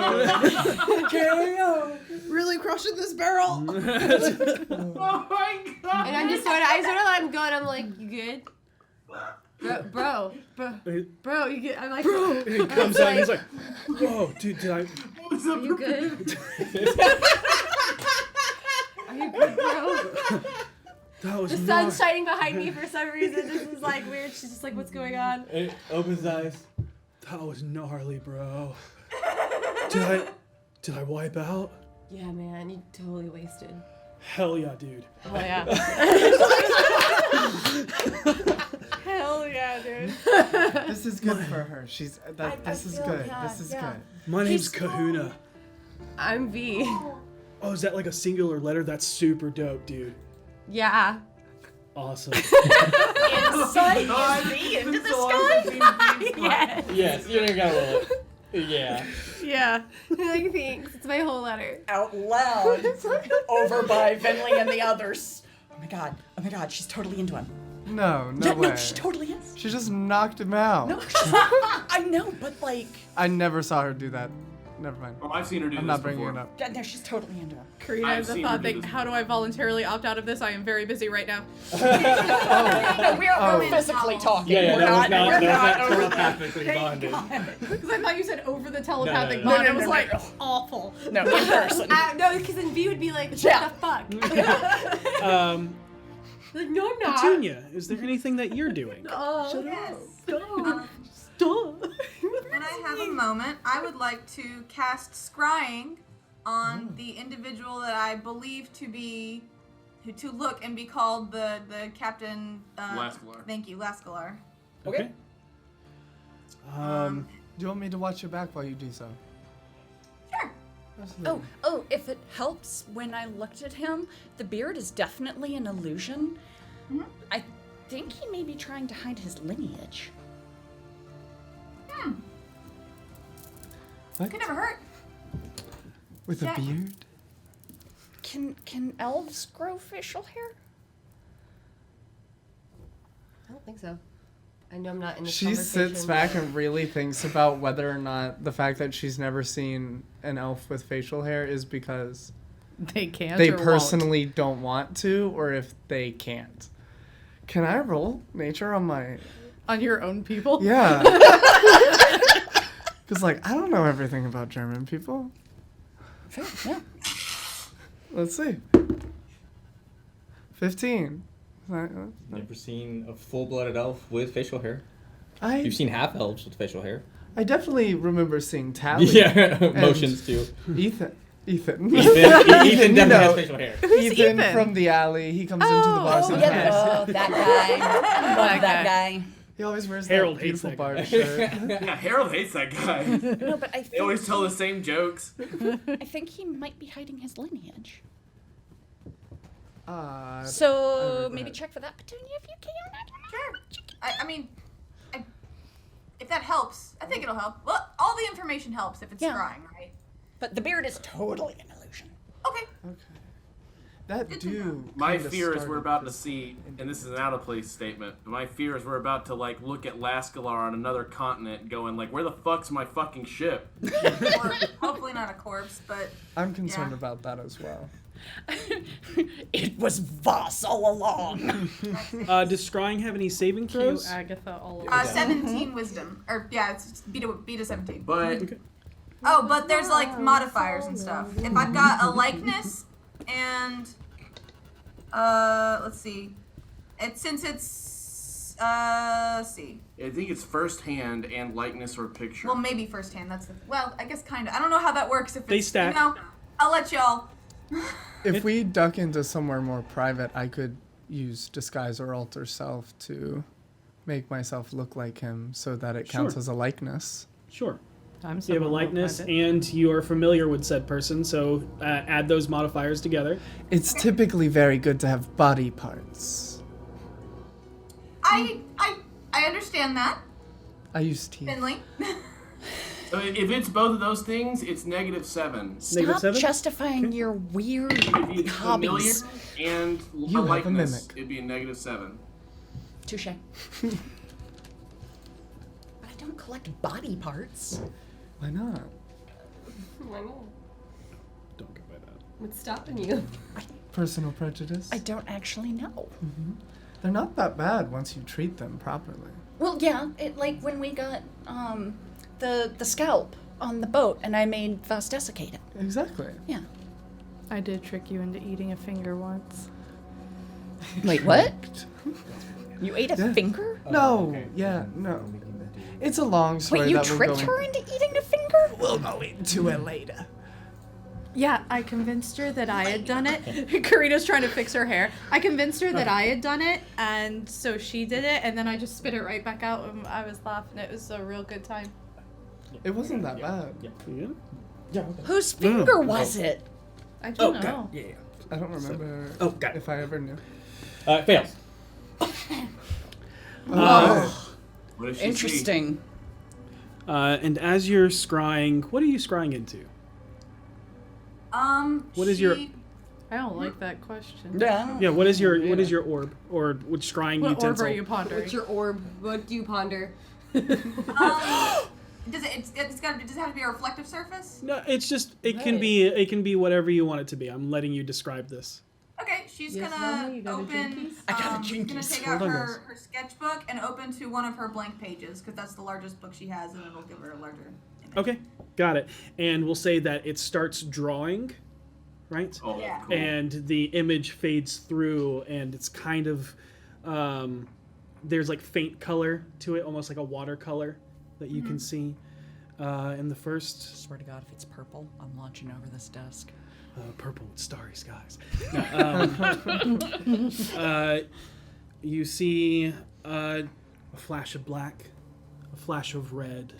Really crushing this barrel. Oh my god! And I sort of let him go, and I'm like, "You good, bro, you good?" I'm like, "Bro." He comes out and he's like, "Whoa, dude, did I?" Are you good? Are you good, bro? That was The sun's shining behind me for some reason. This is like weird. She's just like, "What's going on?" It opens his eyes. That was gnarly, bro. Did I wipe out? Yeah, man, you totally wasted. Hell yeah, dude. Oh yeah. Hell yeah, dude. This is good for her. This is good. This is good. My name's Kahuna. I'm V. Oh, is that like a singular letter? That's super dope, dude. Yeah. Awesome. Inside is me into the sky. Yes. Yes, you don't gotta roll it. Yeah. Yeah. Like, thanks. It's my whole letter. Out loud. Over by Vinley and the others. Oh my god, she's totally into him. No Yeah, way. no, she totally is. She just knocked him out. No, she's not. I know, but like. I never saw her do that. Never mind. Oh, I've seen her do I'm this not bringing before. it up. Yeah, no, she's totally into him. Karina has a thought that, how do I voluntarily opt out of this? I am very busy right now. No, we're physically talking. Yeah, we're that not, was we're not not telepathically bonded. Because I thought you said over the telepathic No. bond. No, I was no, like, no. awful. No, in person. No, because then V would be like, "What Yeah. the fuck?" Like, no, I'm not. Petunia, is there anything that you're doing? Oh, Yes. Stop. When I have a moment, I would like to cast Scrying on the individual that I believe to be, to look and be called the Captain. Lascalar. Thank you, Lascalar. Okay. Do you want me to watch your back while you do so? Sure. Absolutely. Oh, if it helps, when I looked at him, the beard is definitely an illusion. Mhm. I think he may be trying to hide his lineage. What? Could never hurt. With a Check. beard? Can elves grow facial hair? I don't think so. I know I'm not in this She conversation. sits back and really thinks about whether or not the fact that she's never seen an elf with facial hair is because They can't. they or won't. personally don't want to, or if they can't. Can I roll nature on my... On your own people? Yeah. Because, like, I don't know everything about German people. Fair, yeah. Let's see. 15. Never seen a full-blooded elf with facial hair. I You've seen half elves with facial hair. I definitely remember seeing Tally. Yeah, motions too. Ethan. Ethan You definitely know, has facial hair. Ethan from the alley. He comes into the bar Oh, sometimes. yeah. Oh, that guy. Love that guy. He always wears Harold that hates beautiful that guy. bar shirt. Yeah, Harold hates that guy. No, but I They always think tell the same jokes. I think he might be hiding his lineage. I So regret maybe it. check for that, Petunia, if you can. Sure. I mean, if that helps, I think it'll help. Well, all the information helps if it's Yeah. scrying, right? But the beard is totally an illusion. Okay. That do. My kinda fear is started we're about to this see, and this is an out of place statement, but my fear is we're about to like look at Lascalar on another continent going like, where the fuck's my fucking ship? Or hopefully not a corpse, but I'm concerned yeah. about that as well. It was Voss all along. Does Scrying have any saving Cue throws? Agatha all over. 17 wisdom. Or, yeah, it's beat a 17. But Oh, but there's like modifiers and stuff. If I've got a likeness and let's see. Since it's see. I think it's first hand and likeness or picture. Well, maybe firsthand. Well, I guess kind of. I don't know how that works. If They it's, stack. You know, I'll let y'all. If we duck into somewhere more private, I could use disguise or alter self to make myself look like him so that it counts Sure. as a likeness. Sure. I'm You have a likeness, and you are familiar with said person, so add those modifiers together. It's typically very good to have body parts. I understand that, I use teeth. Finley. So if it's both of those things, it's -7. Stop 7? justifying your weird If it's familiar hobbies. and You a have a likeness, mimic. it'd be a -7. Touche. But I don't collect body parts. Why not? Why not? Don't go by that. What's stopping you? Personal prejudice? I don't actually know. They're not that bad once you treat them properly. Well, yeah, like when we got the scalp on the boat, and I made Voss desiccate it. Exactly. Yeah. I did trick you into eating a finger once. Wait, what? You ate a Yeah. finger? No, yeah, no. It's a long story. Wait, you that we'll go tricked in- her into eating a finger? We'll go into it later. Yeah, I convinced her that I had done it. Karina's trying to fix her hair. I convinced her that I had done it, and so she did it, and then I just spit it right back out, and I was laughing. It was a real good time. It wasn't that bad. Yeah. Whose finger was it? I don't know. God. Yeah. I don't remember Oh, got it. if I ever knew. Fails. What did she see? Interesting. And as you're scrying, what are you scrying into? What is your- I don't like that question. Yeah. Yeah, what is your orb or which scrying What orb utensil? are you pondering? What's your orb? What do you ponder? Does it have to be a reflective surface? No, it's just it can be whatever you want it to be. I'm letting you describe this. Okay, she's Yes, gonna Mama, you got a open. Jinkies? I got a She's gonna Jinkies. take Hold out on, her, guys. her sketchbook and open to one of her blank pages because that's the largest book she has, and it'll give her a larger image. Okay, got it. And we'll say that it starts drawing, right? Oh, Yeah. cool. And the image fades through, and it's kind of there's like faint color to it, almost like a watercolor that you can see. In the first Swear to God, if it's purple, I'm launching over this desk. purple with starry skies. You see a flash of black, a flash of red.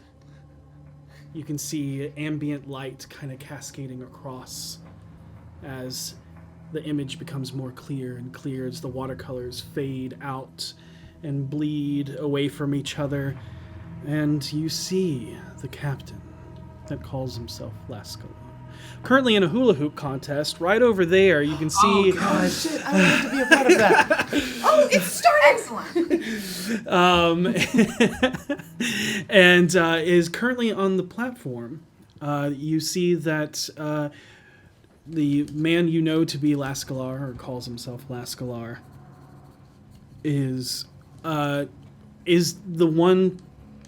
You can see ambient light kind of cascading across as the image becomes more clear and clear as the watercolors fade out and bleed away from each other. And you see the captain that calls himself Lascalar. Currently in a hula hoop contest, right over there, you can see. Oh, shit, I wanted to be a part of that. Oh, it's starting! Excellent. And is currently on the platform. You see that the man you know to be Lascalar, or calls himself Lascalar, is the one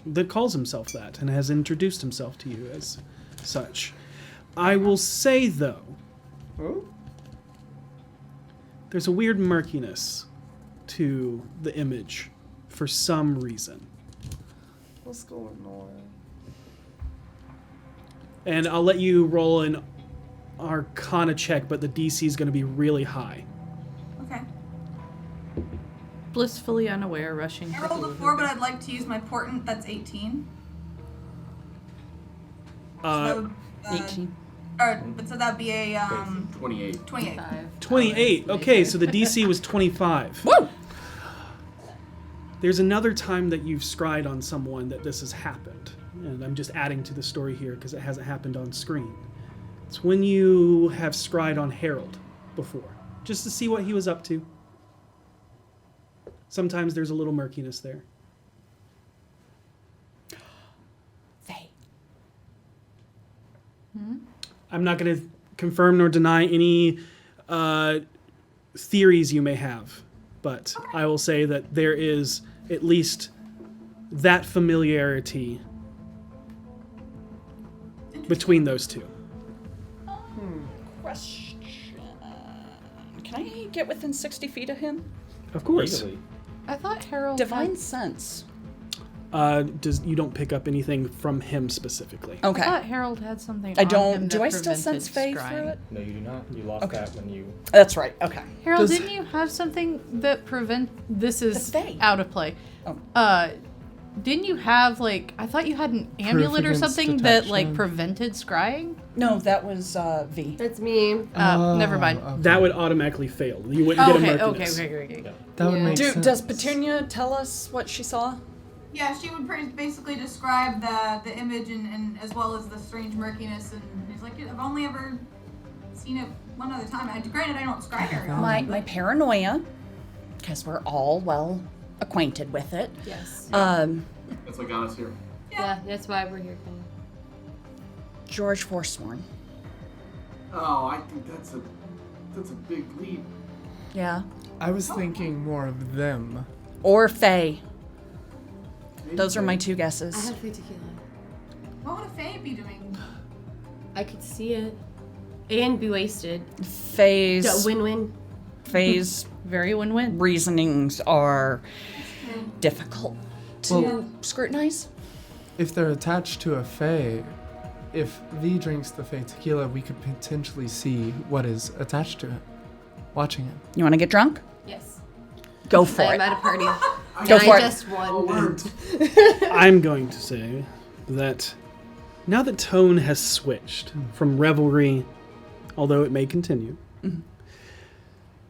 that calls himself that and has introduced himself to you as such. I will say, though, Oh? there's a weird murkiness to the image for some reason. What's going on? And I'll let you roll an Arcana check, but the DC is going to be really high. Okay. Blissfully unaware, rushing. I rolled a 4, but I'd like to use my portent. That's 18. So, 18. So that'd be a 28. 28. 28. Okay, so the DC was 25. Woo! There's another time that you've scryed on someone that this has happened. And I'm just adding to the story here because it hasn't happened on screen. It's when you have scryed on Harold before, just to see what he was up to. Sometimes there's a little murkiness there. Faye. I'm not going to confirm nor deny any theories you may have, but I will say that there is at least that familiarity between those two. Question. Can I get within 60 feet of him? Of course. Easily. I thought Harold Divine had, sense. You don't pick up anything from him specifically. Okay. I thought Harold had something. I on don't. him Do that I still sense Faye prevented through scrying. it? No, you do not. You lost Okay. that when you. That's right. Okay. Harold, Does- didn't you have something that prevent? This is Faye. out of play. Oh. Didn't you have like? I thought you had an amulet or against something that like detection. prevented scrying. No, that was V. That's me. Never mind. Okay. That would automatically fail. You wouldn't Oh, get a okay, murkiness. okay. That would Yeah. make sense. Does Petunia tell us what she saw? Yeah, she would basically describe the image and as well as the strange murkiness, and he's like, I've only ever seen it one other time. Granted, I don't scry very often. My paranoia, because we're all well acquainted with it. Yes. That's what got us here. Yeah, that's why we're here. George Forsworn. Oh, I think that's a big leap. Yeah. I was thinking more of them. Or Faye. Maybe Those are my Faye. two I guesses. have free tequila. What would a fae be doing? I could see it. And be wasted. Faye's Win-win. Faye's Very win-win. reasonings are difficult to Well- scrutinize. If they're attached to a fae, if V drinks the fae tequila, we could potentially see what is attached to it. Watching it. You want to get drunk? Yes. Go for I'm it. at a party. Go And for I it. just won. I'm going to say that now that tone has switched from revelry, although it may continue,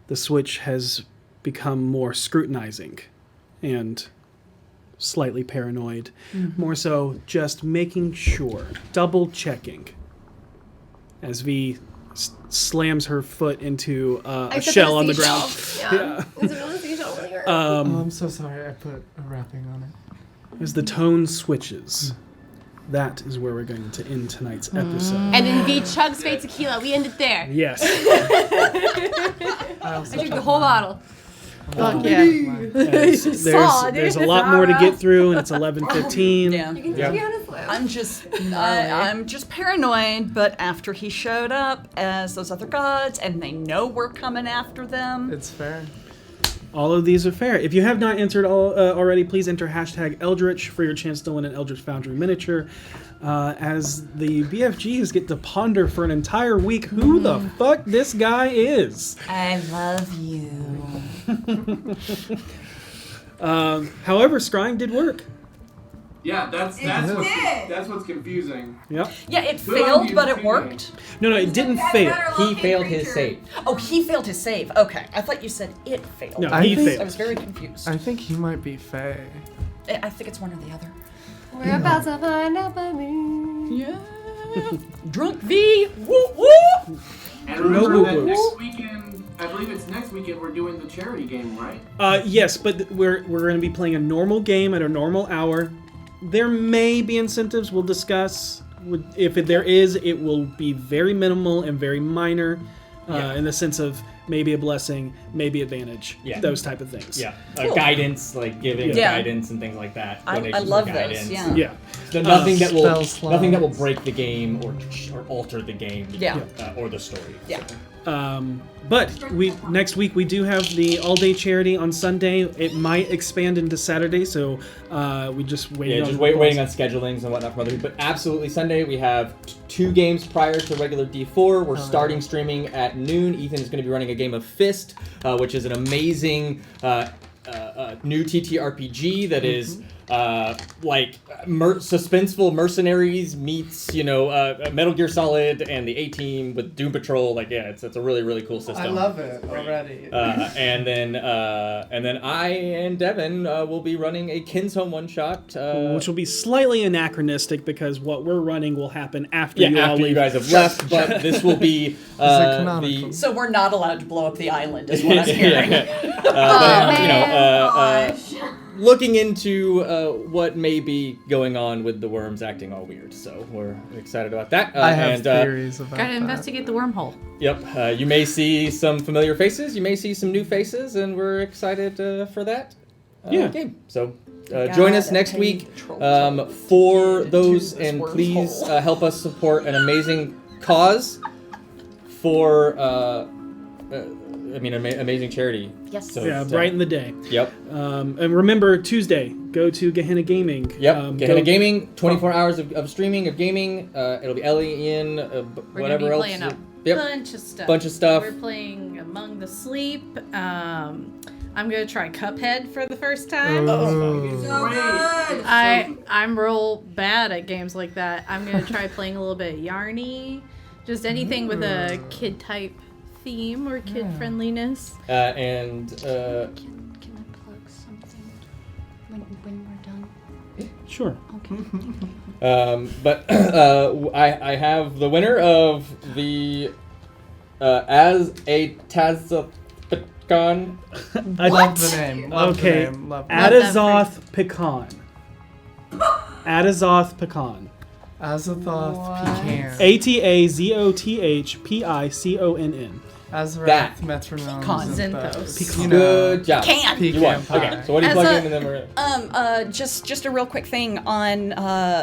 the switch has become more scrutinizing and slightly paranoid. More so just making sure, double checking as V slams her foot into a shell on the ground. Yeah. It's a really seashell really hurt. Oh, I'm so sorry. I put a wrapping on it. As the tone switches, that is where we're going to end tonight's episode. And then V chugs fate tequila. We end it there. Yes. I drink the whole bottle. Fuck yeah. There's a lot more to get through, and it's 11:15. Yeah. You can Yeah. be honest, Lou. I'm just paranoid, but after he showed up as those other gods and they know we're coming after them. It's fair. All of these are fair. If you have not entered already, please enter #Eldritch for your chance to win an Eldritch Foundry miniature. As the BFGs get to ponder for an entire week who the fuck this guy is. I love you. However, scrying did work. Yeah, that's did. what's confusing. Yep. Yeah, it Good on failed, you, but it teammate. worked. No, it didn't Had fail. better He looking failed his creature. save. Oh, he failed his save. Okay, I thought you said it failed. No, I he think- failed. I was very confused. I think he might be fae. I think it's one or the other. We're about to find out by me. Yeah. Drunk V. Woo woo. And remember No that woo-woos. next weekend, I believe it's next weekend, we're doing the charity game, right? Yes, but we're going to be playing a normal game at a normal hour. There may be incentives we'll discuss. If there is, it will be very minimal and very minor in the sense of maybe a blessing, maybe advantage, those type of things. Yeah. Cool. Guidance, like giving Yeah. guidance and things like that. I Donations love for those, guidance. yeah. Yeah. So nothing that will spell nothing that will slots. break the game or alter the game. Yeah. Or the story. Yeah. But next week we do have the all-day charity on Sunday. It might expand into Saturday, so we just waiting. Yeah, on just waiting on schedulings and whatnot from other people. But absolutely, Sunday we have 2 games prior to regular D4. We're starting streaming at noon. Ethan is going to be running a game of Fist, which is an amazing a new TTRPG that is like suspenseful mercenaries meets Metal Gear Solid and the A-Team with Doom Patrol. Like it's a really really cool system. I love it already. And then I and Devin will be running a Kin's Home one shot, which will be slightly anachronistic because what we're running will happen after after you guys have left. But this will be the. So we're not allowed to blow up the island, is what I'm hearing. Looking into what may be going on with the worms acting all weird, so we're excited about that. I have theories about that. Gotta investigate the wormhole. Yep, you may see some familiar faces, you may see some new faces, and we're excited for that game. So join us next week for those, and please help us support an amazing cause for amazing charity. Yes. So, brighten the day. Yep. And remember, Tuesday, go to Gehenna Gaming. Yep. Gehenna Gaming, 24 hours of streaming of gaming. It'll be Ellie, Ian, whatever else. We're gonna be playing a bunch of stuff. We're playing Among the Sleep. I'm gonna try Cuphead for the first time. I'm real bad at games like that. I'm gonna try playing a little bit of Yarny. Just anything with a kid type theme or kid friendliness. Can I plug something when we're done? Sure. Okay. But I have the winner of the As a Tazapicon. I love the name. Love the name. Love the name. Adazoth Pecan. Adazoth Pecan. Azathoth Pecan. ATAZOTHPICONN. Azarath metronome. Zinthos. Good job. You won. Okay, so what do you plug in, and then we're just a real quick thing on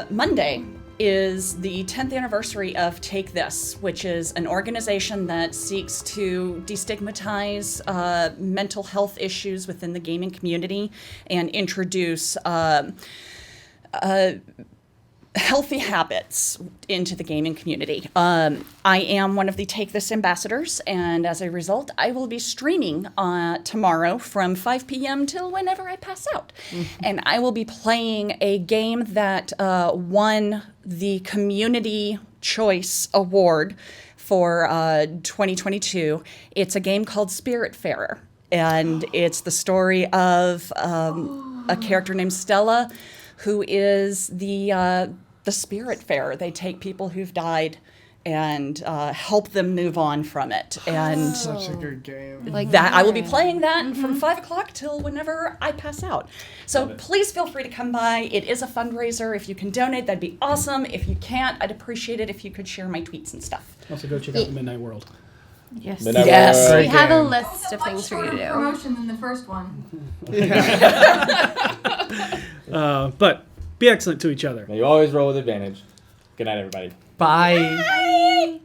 Monday is the 10th anniversary of Take This, which is an organization that seeks to destigmatize mental health issues within the gaming community and introduce healthy habits into the gaming community. I am one of the Take This ambassadors, and as a result, I will be streaming tomorrow from 5 p.m. till whenever I pass out. And I will be playing a game that won the Community Choice Award for 2022. It's a game called Spiritfarer, and it's the story of a character named Stella, who is the Spiritfarer. They take people who've died and help them move on from it. And such a good game. Like that, I will be playing that from 5 o'clock till whenever I pass out. So please feel free to come by. It is a fundraiser. If you can donate, that'd be awesome. If you can't, I'd appreciate it if you could share my tweets and stuff. Also, go check out the Midnight World. Yes. Yes. We have a list of things for you to do. Promotion than the first one. But be excellent to each other. May you always roll with advantage. Good night, everybody. Bye. Bye.